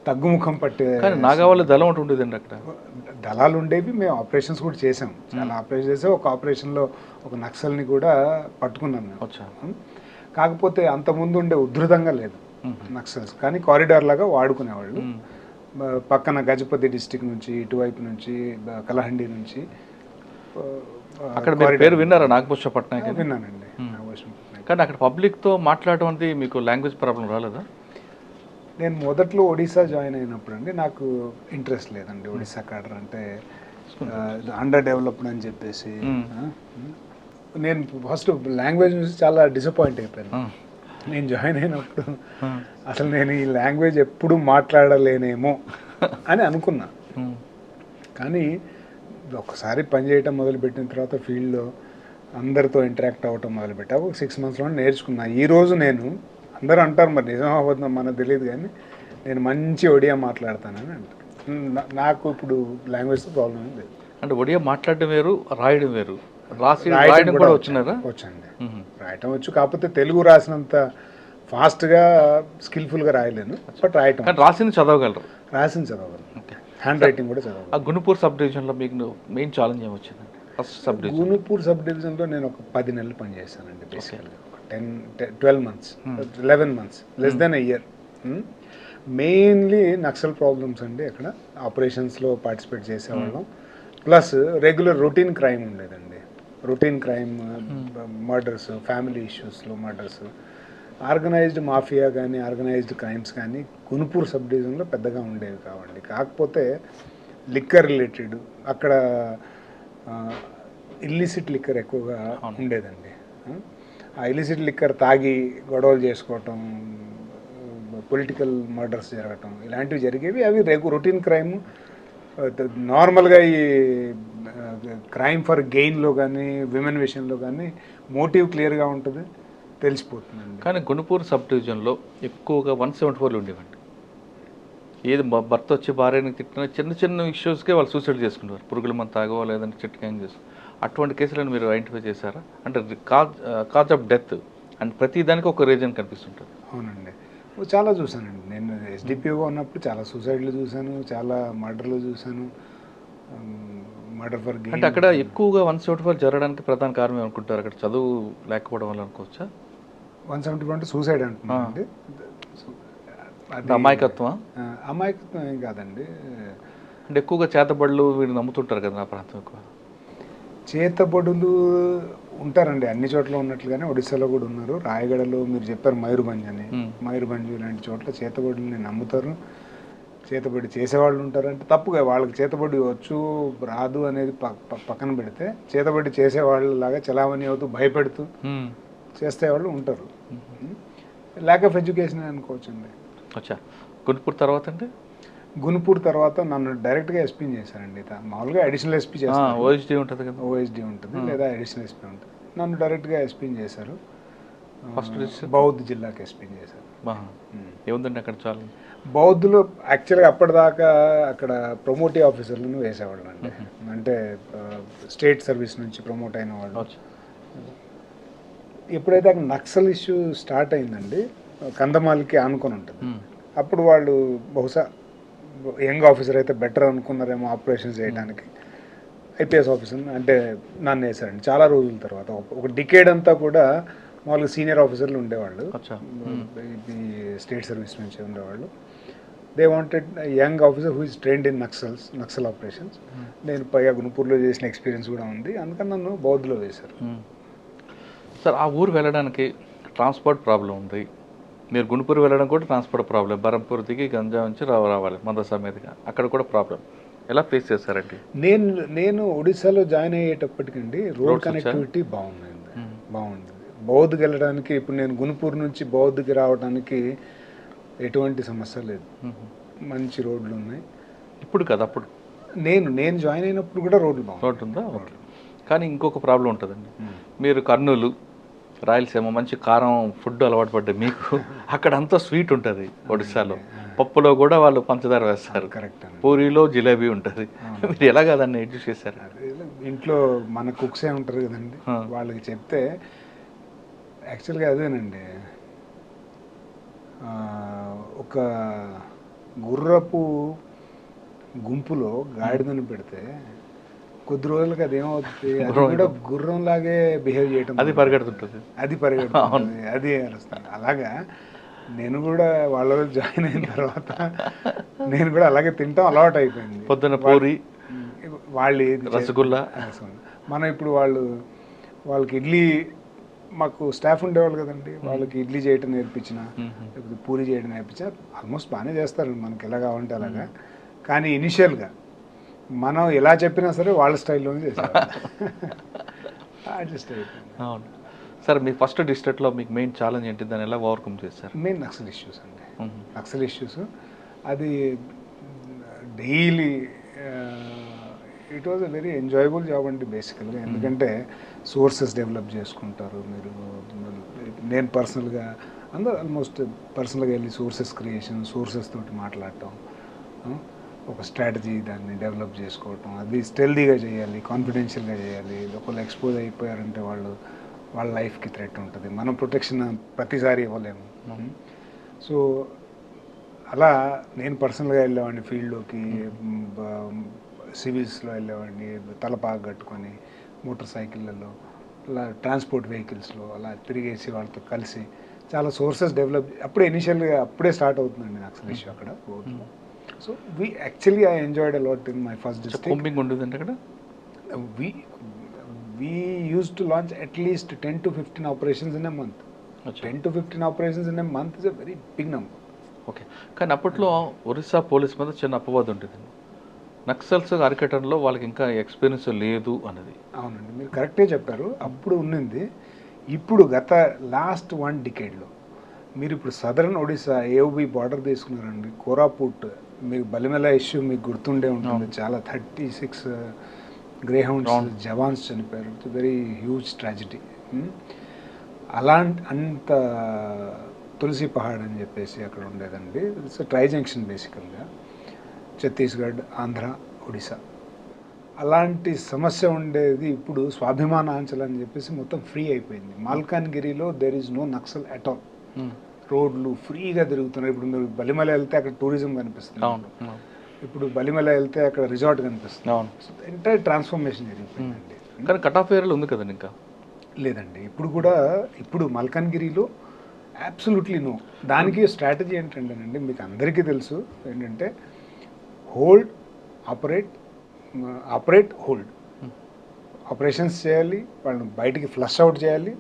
Speaker 2: తగ్గుముఖం పట్టే.
Speaker 1: నాగావళి దళం ఒకటి ఉండేదండి అక్కడ.
Speaker 2: దళాలు ఉండేవి, మేము ఆపరేషన్స్ కూడా చేసాం, చాలా ఆపరేషన్ చేసాం. ఒక ఆపరేషన్లో ఒక నక్సల్ని కూడా పట్టుకున్నాం మేము. కాకపోతే అంతకుముందు ఉండే ఉధృతంగా లేదు నక్సల్స్, కానీ కారిడార్ లాగా వాడుకునేవాళ్ళు. పక్కన గజపతి డిస్టిక్ నుంచి, ఇటువైపు నుంచి, కలహండి నుంచి.
Speaker 1: అక్కడ పేరు విన్నారా నాగభూషణ పట్నాయక్?
Speaker 2: విన్నానండి.
Speaker 1: కానీ అక్కడ పబ్లిక్తో మాట్లాడడం అనేది మీకు లాంగ్వేజ్ ప్రాబ్లం రాలేదా?
Speaker 2: నేను మొదట్లో ఒడిశా జాయిన్ అయినప్పుడు అండి నాకు ఇంట్రెస్ట్ లేదండి ఒడిశా కాడర్ అంటే అండర్ డెవలప్డ్ అని చెప్పేసి నేను ఫస్ట్ లాంగ్వేజ్ చూసి చాలా డిసప్పాయింట్ అయిపోయాను. నేను జాయిన్ అయినప్పుడు అసలు నేను ఈ లాంగ్వేజ్ ఎప్పుడు మాట్లాడలేనేమో అని అనుకున్నా. కానీ ఒకసారి పని చేయటం మొదలుపెట్టిన తర్వాత ఫీల్డ్లో అందరితో ఇంటరాక్ట్ అవ్వటం మొదలుపెట్టా. ఒక 6 monthsలో నేర్చుకున్నా. ఈరోజు నేను అందరూ అంటారు మరి నిజం అవ్వద్దాం మనకు తెలియదు, కానీ నేను మంచి ఒడియా మాట్లాడతానని అంటారు. నాకు ఇప్పుడు లాంగ్వేజ్తో ప్రాబ్లం లేదు.
Speaker 1: అంటే ఒడియా మాట్లాడడం వేరు, రాయడం వేరు. రాయడం కూడా వచ్చినారా?
Speaker 2: వచ్చండి, రాయటం వచ్చు. కాకపోతే తెలుగు రాసినంత ఫాస్ట్గా స్కిల్ఫుల్గా రాయలేను, బట్ రాయటం.
Speaker 1: రాసింది చదవగలరు? రాసింది
Speaker 2: చదవగలరు, హ్యాండ్ రైటింగ్ కూడా చదవగలరు.
Speaker 1: ఆ గుణపూర్ సబ్ డివిజన్లో మీకు మెయిన్ ఛాలెంజ్ ఏమొచ్చిందండి? First sub division
Speaker 2: Gunupur sub డివిజన్లో నేను ఒక 10 నెలలు పనిచేశానండి. బేసికల్గా 12 months, 11 months, less than a year. Mainly Naxal problems అండి. అక్కడ ఆపరేషన్స్లో పార్టిసిపేట్ చేసేవాళ్ళం. ప్లస్ రెగ్యులర్ రొటీన్ క్రైమ్ ఉండేదండి. రొటీన్ క్రైమ్, మర్డర్స్, ఫ్యామిలీ ఇష్యూస్లో మర్డర్స్, ఆర్గనైజ్డ్ మాఫియా కానీ ఆర్గనైజ్డ్ క్రైమ్స్ కానీ గుణపూర్ సబ్ డివిజన్లో పెద్దగా ఉండేవి కావండి. కాకపోతే లిక్కర్ రిలేటెడ్ అక్కడ ఇల్లిసిట్ లిక్కర్ ఎక్కువగా ఉండేదండి. ఆ ఇల్లిసిట్ లిక్కర్ తాగి గొడవలు చేసుకోవటం, పొలిటికల్ మర్డర్స్ జరగటం ఇలాంటివి జరిగేవి. అవి రొటీన్ క్రైమ్. నార్మల్గా ఈ క్రైమ్ ఫర్ గెయిన్లో కానీ విమెన్ విషయంలో కానీ మోటివ్ క్లియర్గా ఉంటుంది, తెలిసిపోతుందండి.
Speaker 1: కానీ గుణపూర్ సబ్ డివిజన్లో ఎక్కువగా 174 ఉండేవండి. ఏది భర్త వచ్చి భార్యని తిట్టిన చిన్న చిన్న ఇష్యూస్కే వాళ్ళు సూసైడ్ చేసుకునేవారు. పురుగుల మంది తాగో లేదంటే చిట్ గ్యాంగ్ చేస్తారు. అటువంటి కేసులను మీరు ఐడెంటిఫై చేశారా? అంటే కాజ్ ఆఫ్ డెత్ అండ్ ప్రతి దానికి ఒక రీజన్ కనిపిస్తుంటుంది.
Speaker 2: అవునండి, చాలా చూశానండి. నేను ఎస్డిపిఓగా ఉన్నప్పుడు చాలా సూసైడ్లు చూశాను, చాలా మర్డర్లు చూశాను. మర్డర్ ఫర్ గెయిన్
Speaker 1: అంటే అక్కడ ఎక్కువగా 174 జరగడానికి ప్రధాన కారణం అనుకుంటారు? అక్కడ చదువు లేకపోవడం వల్ల అనుకోవచ్చా?
Speaker 2: 174 అంటే సూసైడ్ అంటున్నానండి.
Speaker 1: అమాయకత్వం?
Speaker 2: అమాయకత్వం ఏం కాదండి.
Speaker 1: అంటే ఎక్కువగా చేతబడులు వీళ్ళు నమ్ముతుంటారు కదా నా ప్రాంతం. ఎక్కువ
Speaker 2: చేతబడులు ఉంటారండి అన్ని చోట్ల ఉన్నట్లుగానే ఒడిశాలో కూడా ఉన్నారు. రాయగడలో మీరు చెప్పారు మయూర్భంజ్ అని, మయూర్భంజ్ ఇలాంటి చోట్ల చేతబడుల్ని నమ్ముతారు. చేతబడి చేసేవాళ్ళు ఉంటారు. అంటే తప్పుగా వాళ్ళకి చేతబడి వచ్చు రాదు అనేది పక్కన పెడితే చేతబడి చేసేవాళ్ళలాగా చలామణి అవుతూ భయపెడుతూ చేసేవాళ్ళు ఉంటారు. ల్యాక్ ఆఫ్ ఎడ్యుకేషన్ అనుకోవచ్చండి.
Speaker 1: అచ్చా, గుణపూర్ తర్వాత అంటే
Speaker 2: గుణపూర్ తర్వాత నన్ను డైరెక్ట్గా ఎస్పీ చేశారండి. మామూలుగా అడిషనల్ ఎస్పీ చేస్తారు,
Speaker 1: ఓఎస్డీ ఉంటుంది కదా,
Speaker 2: ఓఎస్డీ ఉంటుంది లేదా అడిషనల్ ఎస్పీ ఉంటుంది. నన్ను డైరెక్ట్గా ఎస్పీ చేశారు.
Speaker 1: ఫస్ట్
Speaker 2: బౌద్ధ్ జిల్లాకి ఎస్పీ చేశారు.
Speaker 1: ఏముందండి అక్కడ? చాలా
Speaker 2: బౌద్ధలో యాక్చువల్గా అప్పటిదాకా అక్కడ ప్రమోటివ్ ఆఫీసర్లను వేసేవాళ్ళు అండి. అంటే స్టేట్ సర్వీస్ నుంచి ప్రమోట్ అయిన వాళ్ళు. ఎప్పుడైతే అక్కడ నక్సల్ ఇష్యూ స్టార్ట్ అయిందండి, కందమాల్కి ఆనుకొని ఉంటుంది. అప్పుడు వాళ్ళు బహుశా యంగ్ ఆఫీసర్ అయితే బెటర్ అనుకున్నారేమో ఆపరేషన్స్ చేయడానికి. ఐపీఎస్ ఆఫీసర్ అంటే నన్ను వేశారండి. చాలా రోజుల తర్వాత ఒక డికేడ్ అంతా కూడా మామూలుగా సీనియర్ ఆఫీసర్లు ఉండేవాళ్ళు, ఈ స్టేట్ సర్వీస్ నుంచి ఉండేవాళ్ళు. They wanted young officer who is trained in Naxal operations. నేను పైగా గుణపూర్లో చేసిన ఎక్స్పీరియన్స్ కూడా ఉంది, అందుకని నన్ను బౌద్ధ్లో వేశారు.
Speaker 1: సార్, ఆ ఊరు వెళ్ళడానికి ట్రాన్స్పోర్ట్ ప్రాబ్లం ఉంది. మీరు గుణపూర్ వెళ్ళడం కూడా ట్రాన్స్పోర్ట్ ప్రాబ్లం. బరంపూర్ దిగి గంజా నుంచి రావాలి మదర్సా మీదుగా, అక్కడ కూడా ప్రాబ్లం. ఎలా ఫేస్ చేశారండి?
Speaker 2: నేను ఒడిశాలో జాయిన్ అయ్యేటప్పటికండి రోడ్ కనెక్టివిటీ బాగుంది. బౌద్ధ్కి వెళ్ళడానికి ఇప్పుడు నేను గుణపూర్ నుంచి బౌద్ధ్కి రావడానికి ఎటువంటి సమస్య లేదు, మంచి రోడ్లు ఉన్నాయి.
Speaker 1: ఇప్పుడు కదా, అప్పుడు
Speaker 2: నేను జాయిన్ అయినప్పుడు కూడా రోడ్లు బాగుంది.
Speaker 1: రోడ్డు ఉందా? ఓకే. కానీ ఇంకొక ప్రాబ్లం ఉంటుందండి. మీరు కర్నూలు, రాయలసీమ మంచి కారం ఫుడ్ అలవాటు పడ్డాయి మీకు. అక్కడ అంతా స్వీట్ ఉంటుంది. ఒడిశాలో పప్పులో కూడా వాళ్ళు పంచదార వేస్తారు.
Speaker 2: కరెక్ట్.
Speaker 1: పూరీలో జిలేబీ ఉంటుంది. మీరు ఎలాగా దాన్ని అడ్జస్ట్ చేశారు?
Speaker 2: ఇంట్లో మన కుక్సే ఉంటారు కదండి, వాళ్ళకి చెప్తే యాక్చువల్గా అదేనండి. ఒక గుర్రపు గుంపులో గాడిదని పెడితే కొద్ది రోజులకి అది ఏమవుతుంది, అది కూడా గుర్రంలాగే బిహేవ్ చేయటం,
Speaker 1: అది పరిగెడుతుంటుంది,
Speaker 2: అది అరుస్తుంది. అలాగా నేను కూడా వాళ్ళలో జాయిన్ అయిన తర్వాత నేను కూడా అలాగే తింటాం అలవాటు అయిపోయింది.
Speaker 1: పొద్దున్న పూరి,
Speaker 2: వాళ్ళు
Speaker 1: రసగుల్లా.
Speaker 2: మనం ఇప్పుడు వాళ్ళకి ఇడ్లీ మాకు స్టాఫ్ ఉండేవాళ్ళు కదండి, వాళ్ళకి ఇడ్లీ చేయటం నేర్పించిన, లేకపోతే పూరి చేయడం నేర్పించిన, ఆల్మోస్ట్ బాగానే చేస్తారు మనకి ఎలా కావాలంటే అలాగా. కానీ ఇనిషియల్గా మనం ఎలా చెప్పినా సరే వాళ్ళ స్టైల్లోనే చేస్తారు. అడ్జస్ట్ అయిపోయింది.
Speaker 1: అవును సార్. మీ ఫస్ట్ డిస్ట్రిక్ట్లో మీకు మెయిన్ ఛాలెంజ్ ఏంటి, దాన్ని ఎలా ఓవర్కమ్ చేశారు?
Speaker 2: మెయిన్ నక్సల్ ఇష్యూస్ అండి. నక్సల్ ఇష్యూస్ అది daily it was a very enjoyable job అండి బేసికల్గా. ఎందుకంటే సోర్సెస్ డెవలప్ చేసుకుంటారు మీరు. నేను పర్సనల్గా అందరూ ఆల్మోస్ట్ పర్సనల్గా వెళ్ళి సోర్సెస్ క్రియేషన్, సోర్సెస్ తోటి మాట్లాడటం, ఒక స్ట్రాటజీ దాన్ని డెవలప్ చేసుకోవటం, అది స్టెల్దీగా చేయాలి, కాన్ఫిడెన్షియల్గా చేయాలి. ఒకళ్ళు ఎక్స్పోజ్ అయిపోయారంటే వాళ్ళ లైఫ్కి థ్రెట్ ఉంటుంది. మనం ప్రొటెక్షన్ ప్రతిసారి ఇవ్వలేము. సో అలా నేను పర్సనల్గా వెళ్ళేవాడిని ఫీల్డ్లోకి, సివిల్స్లో వెళ్ళేవాడిని, తలపాగా కట్టుకొని మోటార్ సైకిళ్ళలో, అలా ట్రాన్స్పోర్ట్ వెహికల్స్లో అలా తిరిగేసి వాళ్ళతో కలిసి చాలా సోర్సెస్ డెవలప్. అప్పుడే స్టార్ట్ అవుతుందండి నక్సల్ ఇష్యూ అక్కడ. So actually I enjoyed a lot in my first district.
Speaker 1: ఉండేదంటే అక్కడ
Speaker 2: we used to launch at least 10 to 15 operations in a month. 10 to 15 operations in a month is a very big number.
Speaker 1: Okay. కానీ అప్పట్లో Orissa police మీద చిన్న అపవాదం ఉంటుంది, నక్సల్స్ అరికట్టడంలో వాళ్ళకి ఇంకా ఎక్స్పీరియన్స్ లేదు అన్నది.
Speaker 2: అవునండి, మీరు కరెక్టే చెప్పారు. అప్పుడు ఉన్నది. ఇప్పుడు గత లాస్ట్ 1 డికేడ్లో మీరు ఇప్పుడు సదరన్ ఒడిశా ఏఓబి బార్డర్ తీసుకున్నారండి, కోరాపుట్, మీకు బలిమెల ఇష్యూ మీకు గుర్తుండే ఉంటుంది. చాలా 36 గ్రేహౌండ్స్ జవాన్స్ చనిపోయారు. It's very huge tragedy. అంత తులసి పహాడ్ అని చెప్పేసి అక్కడ ఉండేదండి. ఇట్స్ ట్రై జంక్షన్ బేసికల్గా, ఛత్తీస్గఢ్, ఆంధ్ర, ఒడిశా. అలాంటి సమస్య ఉండేది ఇప్పుడు స్వాభిమాన ఆంచల్ అని చెప్పేసి మొత్తం ఫ్రీ అయిపోయింది. మాల్కాన్గిరిలో there is no Naxal at all. రోడ్లు ఫ్రీగా తిరుగుతున్నారు. ఇప్పుడు మీరు బలిమల వెళ్తే అక్కడ టూరిజం కనిపిస్తుంది, ఇప్పుడు బలిమల వెళ్తే అక్కడ రిసార్ట్ కనిపిస్తుంది. ఎంటైర్ ట్రాన్స్ఫర్మేషన్ జరిగిపోయిందండి.
Speaker 1: కానీ కట్ ఆఫ్ ఏరియాలో ఉంది కదండి ఇంకా?
Speaker 2: లేదండి, ఇప్పుడు మల్కాన్గిరిలో అబ్సల్యూట్లీ నో. దానికి స్ట్రాటజీ ఏంటంటేనండి, మీకు అందరికీ తెలుసు ఏంటంటే హోల్డ్, ఆపరేట్, హోల్డ్. ఆపరేషన్స్ చేయాలి, వాళ్ళని బయటికి ఫ్లష్ అవుట్ చేయాలి,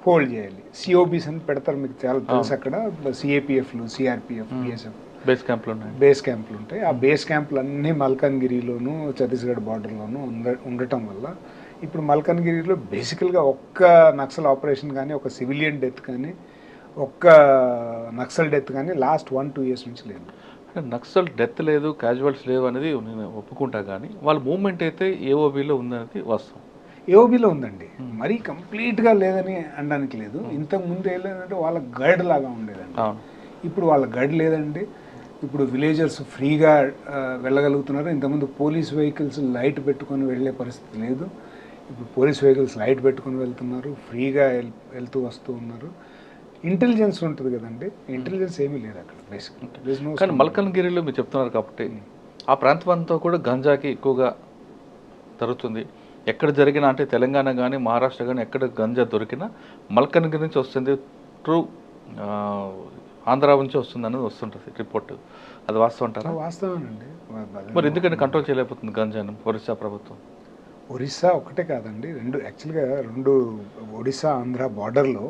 Speaker 2: హోల్డ్ చేయాలి. సిఓబీస్ అని పెడతారు, మీకు చాలా తెలుసు. అక్కడ సిఏపిఎఫ్లు, సిఆర్పిఎఫ్, బిఎస్ఎఫ్ బేస్ క్యాంపులు ఉంటాయి. ఆ బేస్ క్యాంపులు అన్నీ మల్కాన్గిరిలోను, ఛత్తీస్గఢ్ బార్డర్లోను ఉండటం వల్ల ఇప్పుడు మల్కాన్గిరిలో బేసికల్గా ఒక్క నక్సల్ ఆపరేషన్ కానీ, ఒక సివిలియన్ డెత్ కానీ, ఒక్క నక్సల్ డెత్ కానీ లాస్ట్ 1-2 years నుంచి లేదు.
Speaker 1: నక్సల్ డెత్ లేదు, క్యాజువల్స్ లేవు అనేది నేను ఒప్పుకుంటా. కానీ వాళ్ళ మూవ్మెంట్ అయితే ఏఓబీలో ఉందనేది వాస్తవం.
Speaker 2: ఏఓబీలో ఉందండి, మరీ కంప్లీట్గా లేదని అనడానికి లేదు. ఇంతకు ముందు ఏంటంటే వాళ్ళ గైడ్ లాగా ఉండేదండి. ఇప్పుడు వాళ్ళ గైడ్ లేదండి. ఇప్పుడు విలేజర్స్ ఫ్రీగా వెళ్ళగలుగుతున్నారు. ఇంతకుముందు పోలీస్ వెహికల్స్ లైట్ పెట్టుకొని వెళ్ళే పరిస్థితి లేదు. ఇప్పుడు పోలీస్ వెహికల్స్ లైట్ పెట్టుకొని వెళ్తున్నారు, ఫ్రీగా వెళ్తూ వస్తూ ఉన్నారు. ఇంటెలిజెన్స్ ఉంటుంది కదండి, ఇంటెలిజెన్స్ ఏమీ లేదు అక్కడ బేసిక్గా.
Speaker 1: కానీ మల్కన్గిరిలో మీరు చెప్తున్నారు కాబట్టి ఆ ప్రాంతం అంతా కూడా గంజాకి ఎక్కువగా జరుగుతుంది. ఎక్కడ జరిగినా అంటే తెలంగాణ కానీ మహారాష్ట్ర కానీ ఎక్కడ గంజా దొరికినా మల్కన్గిరి నుంచి వస్తుంది, ట్రూ ఆంధ్ర నుంచి వస్తుంది అనేది వస్తుంటుంది రిపోర్ట్. అది వాస్తవం అంటారా?
Speaker 2: వాస్తవేనండి.
Speaker 1: మరి ఎందుకంటే కంట్రోల్ చేయలేకపోతుంది గంజాను ఒరిస్సా ప్రభుత్వం?
Speaker 2: ఒరిస్సా ఒకటే కాదండి, యాక్చువల్గా రెండు ఒడిశా ఆంధ్ర బార్డర్లో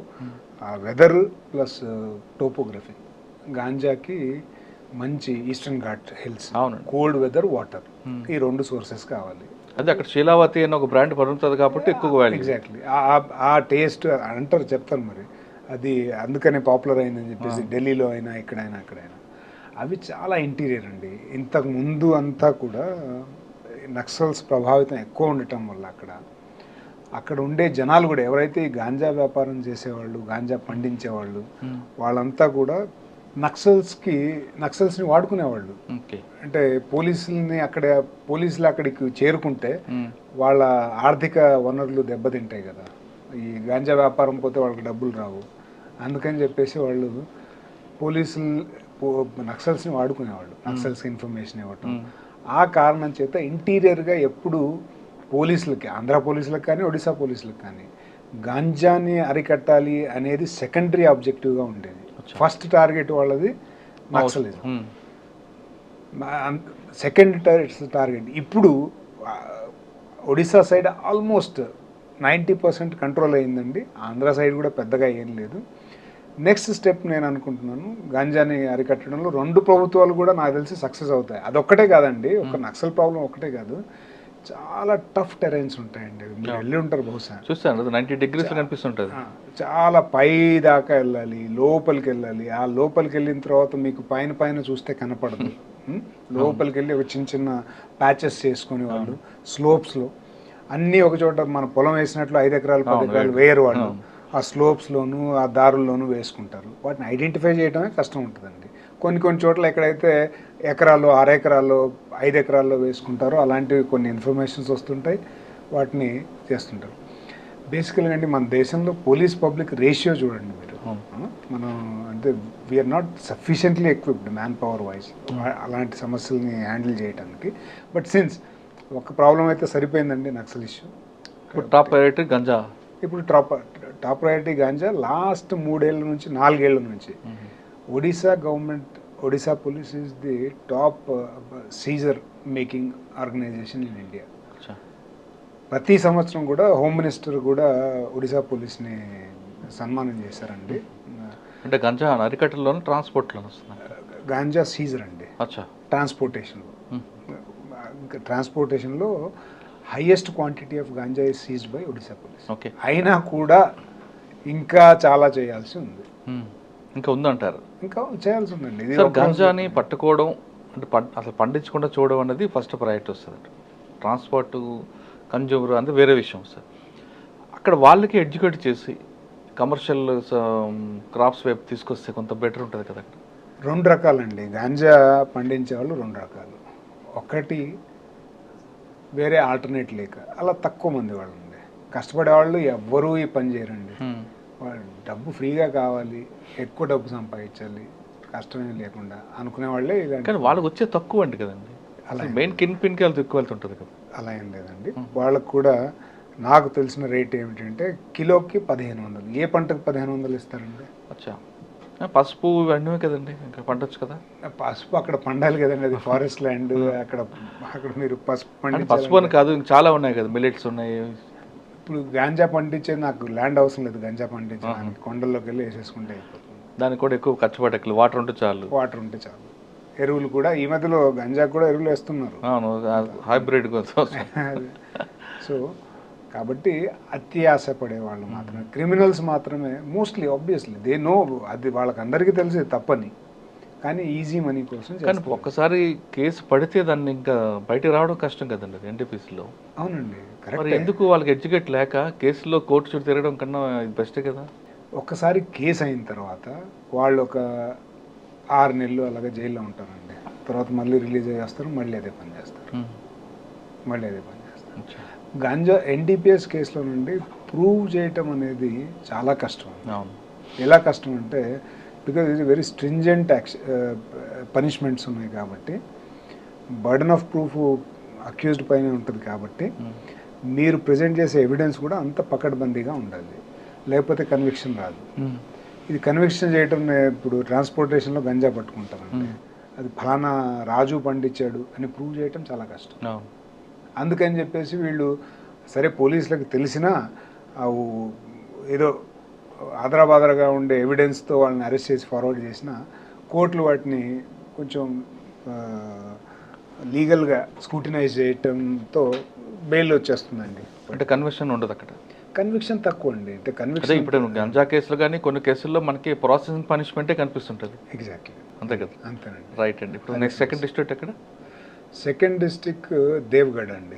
Speaker 2: వెదర్ ప్లస్ టోపోగ్రఫీ. గాంజాకి మంచి Eastern Ghat hills, cold weather, water, ఈ 2 సోర్సెస్ కావాలి.
Speaker 1: అదే అక్కడ శీలావతి అని ఒక బ్రాండ్ పడుతుంది కాబట్టి ఎక్కువ వాల్యూ.
Speaker 2: ఎగ్జాక్ట్లీ ఆ టేస్ట్ అంటారు, చెప్తారు మరి. అది అందుకనే పాపులర్ అయిందని చెప్పేసి ఢిల్లీలో అయినా ఎక్కడైనా అక్కడైనా. అవి చాలా ఇంటీరియర్ అండి. ఇంతకు ముందు అంతా కూడా నక్సల్స్ ప్రభావితం ఎక్కువ ఉండటం వల్ల అక్కడ ఉండే జనాలు కూడా ఎవరైతే ఈ గాంజా వ్యాపారం చేసేవాళ్ళు, గాంజా పండించేవాళ్ళు, వాళ్ళంతా కూడా నక్సల్స్ని వాడుకునేవాళ్ళు. అంటే పోలీసులు అక్కడికి చేరుకుంటే వాళ్ళ ఆర్థిక వనరులు దెబ్బతింటాయి కదా, ఈ గాంజా వ్యాపారం పోతే వాళ్ళకి డబ్బులు రావు. అందుకని చెప్పేసి వాళ్ళు నక్సల్స్ని వాడుకునేవాళ్ళు, నక్సల్స్కి ఇన్ఫర్మేషన్ ఇవ్వటం. ఆ కారణం చేత ఇంటీరియర్గా ఎప్పుడు పోలీసులకి, ఆంధ్ర పోలీసులకు కానీ ఒడిశా పోలీసులకు కానీ గాంజాని అరికట్టాలి అనేది సెకండరీ ఆబ్జెక్టివ్గా ఉండేది. ఫస్ట్ టార్గెట్ వాళ్ళది నక్సలిజం, సెకండ్ టార్గెట్. ఇప్పుడు ఒడిశా సైడ్ ఆల్మోస్ట్ 90% కంట్రోల్ అయ్యిందండి. ఆంధ్ర సైడ్ కూడా పెద్దగా ఏం లేదు. నెక్స్ట్ స్టెప్ నేను అనుకుంటున్నాను, గాంజాని అరికట్టడంలో 2 ప్రభుత్వాలు కూడా నాకు తెలిసి సక్సెస్ అవుతాయి. అదొక్కటే కాదండి, ఒక నక్సల్ ప్రాబ్లం ఒక్కటే కాదు, చాలా టఫ్ టెరైన్స్ ఉంటాయండి. మీరు వెళ్ళి ఉంటారు బహుశా,
Speaker 1: చూస్తాను 90 degrees కనిపిస్తుంటుంది.
Speaker 2: చాలా పై దాకా వెళ్ళాలి, లోపలికి వెళ్ళాలి. ఆ లోపలికి వెళ్ళిన తర్వాత మీకు పైన పైన చూస్తే కనపడదు. లోపలికి వెళ్ళి ఒక చిన్న చిన్న ప్యాచెస్ చేసుకునే వాళ్ళు స్లోప్స్లో, అన్నీ ఒక చోట మన పొలం వేసినట్లు 5 ఎకరాలు 10 ఎకరాలు వేయరు వాళ్ళు. ఆ స్లోప్స్లోను ఆ దారుల్లోనూ వేసుకుంటారు. వాటిని ఐడెంటిఫై చేయడమే కష్టం ఉంటుందండి. కొన్ని చోట్ల ఎక్కడైతే ఎకరాల్లో 6 ఎకరాల్లో 5 ఎకరాల్లో వేసుకుంటారో అలాంటివి కొన్ని ఇన్ఫర్మేషన్స్ వస్తుంటాయి, వాటిని చేస్తుంటారు. బేసికల్గా అండి మన దేశంలో పోలీస్ పబ్లిక్ రేషియో చూడండి మీరు. మనం అంటే we are not sufficiently equipped manpower wise అలాంటి సమస్యల్ని హ్యాండిల్ చేయడానికి. బట్ సిన్స్ ఒక ప్రాబ్లం అయితే సరిపోయిందండి, Naxal issue.
Speaker 1: Top priority ganja.
Speaker 2: ఇప్పుడు టాప్ ప్రయారిటీ గాంజా లాస్ట్ 3 ఏళ్ళ నుంచి 4 ఏళ్ళ నుంచి Odisha government, Odisha police is the top seizure making organisation in India. ప్రతి సంవత్సరం కూడా హోమ్ మినిస్టర్ కూడా ఒడిశా పోలీస్ని సన్మానం చేశారండి.
Speaker 1: అంటే గంజా అరికట్టలోనే ట్రాన్స్పోర్ట్లో వస్తుంది.
Speaker 2: గాంజా సీజర్ అండి, ట్రాన్స్పోర్టేషన్లో highest quantity of ganja is seized by Odisha police.
Speaker 1: Okay,
Speaker 2: అయినా కూడా ఇంకా చాలా చేయాల్సి ఉంది.
Speaker 1: ఇంకా ఉందంటారు?
Speaker 2: ఇంకా చేయాల్సి ఉందండి. ఇది
Speaker 1: గంజాని పట్టుకోవడం అంటే అసలు పండించకుండా చూడడం అనేది ఫస్ట్ ప్రయారిటీ వస్తుంది. ట్రాన్స్పోర్ట్ కన్జ్యూమర్ అంటే వేరే విషయం సార్. అక్కడ వాళ్ళకి ఎడ్యుకేట్ చేసి కమర్షియల్ క్రాప్స్ వైపు తీసుకొస్తే కొంత బెటర్ ఉంటుంది కదా. అక్కడ
Speaker 2: 2 రకాలండి గాంజా పండించే వాళ్ళు, 2 రకాలు. ఒకటి వేరే ఆల్టర్నేట్ లేక అలా తక్కువ మంది వాళ్ళు ఉండే కష్టపడే వాళ్ళు ఎవ్వరూ ఈ పని చేయరండి. వాళ్ళు డబ్బు ఫ్రీగా కావాలి, ఎక్కువ డబ్బు సంపాదించాలి, కష్టమేం లేకుండా అనుకునే వాళ్ళే.
Speaker 1: కానీ వాళ్ళకి వచ్చే తక్కువ అండి కదండి, అలా మెయిన్ కిన్ పిన్కి వెళ్తే ఎక్కువ వెళ్తుంటుంది కదా.
Speaker 2: అలా ఏం లేదండి, వాళ్ళకు కూడా నాకు తెలిసిన రేట్ ఏమిటంటే కిలోకి 1500. ఏ పంటకు 1500 ఇస్తారండి?
Speaker 1: అచ్చా, పసుపు ఇవన్నీ కదండి, ఇంకా పండొచ్చు కదా.
Speaker 2: పసుపు అక్కడ పండాలి కదండి, అది ఫారెస్ట్ ల్యాండ్. అక్కడ మీరు పసుపు
Speaker 1: పసుపు అని కాదు, చాలా ఉన్నాయి కదా, మిల్లెట్స్ ఉన్నాయి.
Speaker 2: ఇప్పుడు గాంజా పండించేది నాకు ల్యాండ్ అవసరం లేదు, గంజా పండించడానికి కొండల్లోకి వెళ్ళి వేసేసుకుంటే అయిపోతుంది.
Speaker 1: దానికి కూడా ఎక్కువ ఖర్చు పడక్కలు, వాటర్ ఉంటే చాలు.
Speaker 2: ఎరువులు కూడా ఈ మధ్యలో గంజా కూడా ఎరువులు వేస్తున్నారు,
Speaker 1: హైబ్రిడ్.
Speaker 2: సో కాబట్టి అత్యాశ పడే వాళ్ళు మాత్రమే, క్రిమినల్స్ మాత్రమే మోస్ట్లీ, ఆబ్వియస్లీ దే నో, అది వాళ్ళకి అందరికీ తెలిసి తప్పని, కానీ ఈజీ మనీ కోసం.
Speaker 1: కానీ ఒక్కసారి కేసు పడితే దాన్ని ఇంకా బయటకు రావడం కష్టం కదండి అది ఎన్టీపీసీలో.
Speaker 2: అవునండి,
Speaker 1: మరి ఎందుకు వాళ్ళకి ఎడ్యుకేట్ లేక కేసులో కోర్టు చుట్టూ తిరగడం కన్నా బెస్టే కదా.
Speaker 2: ఒక్కసారి కేసు అయిన తర్వాత వాళ్ళు ఒక 6 నెలలు అలాగే జైల్లో ఉంటారండి. తర్వాత మళ్ళీ రిలీజ్ అయ్యేస్తారు, మళ్ళీ అదే పని చేస్తారు. గాంజా ఎన్డీపీఎస్ కేసులో నుండి ప్రూవ్ చేయటం అనేది చాలా కష్టం. ఎలా కష్టం అంటే బికాజ్ ఇది వెరీ స్ట్రింజెంట్ పనిష్మెంట్స్ ఉన్నాయి కాబట్టి, బర్డన్ ఆఫ్ ప్రూఫ్ అక్యూజ్డ్ పైన ఉంటుంది కాబట్టి, మీరు ప్రజెంట్ చేసే ఎవిడెన్స్ కూడా అంత పకడ్బందీగా ఉండాలి, లేకపోతే కన్విక్షన్ రాదు. ఇది కన్విక్షన్ చేయటం, ఇప్పుడు ట్రాన్స్పోర్టేషన్లో గంజా పట్టుకుంటారంటే అది ఫలానా రాజు పండించాడు అని ప్రూవ్ చేయటం చాలా కష్టం. అందుకని చెప్పేసి వీళ్ళు సరే పోలీసులకు తెలిసినా ఏదో ఆదరాబాదరగా ఉండే ఎవిడెన్స్తో వాళ్ళని అరెస్ట్ చేసి ఫార్వర్డ్ చేసినా కోర్టులు వాటిని కొంచెం లీగల్గా స్క్రూటినైజ్ చేయటంతో బెయిల్ వచ్చేస్తుందండి.
Speaker 1: అంటే కన్విక్షన్ ఉండదు అక్కడ,
Speaker 2: కన్విక్షన్ తక్కువ అండి. అంటే కన్విక్షన్
Speaker 1: ఇప్పుడు గంజా కేసులు కానీ కొన్ని కేసుల్లో మనకి ప్రాసెసింగ్ పనిష్మెంటే కనిపిస్తుంటుంది.
Speaker 2: ఎగ్జాక్ట్లీ
Speaker 1: అంతే కదా.
Speaker 2: అంతేనండి,
Speaker 1: రైట్ అండి. ఇప్పుడు నెక్స్ట్ సెకండ్ డిస్ట్రిక్ట్ ఎక్కడ?
Speaker 2: సెకండ్ డిస్ట్రిక్ట్ దేవ్గఢ్ అండి.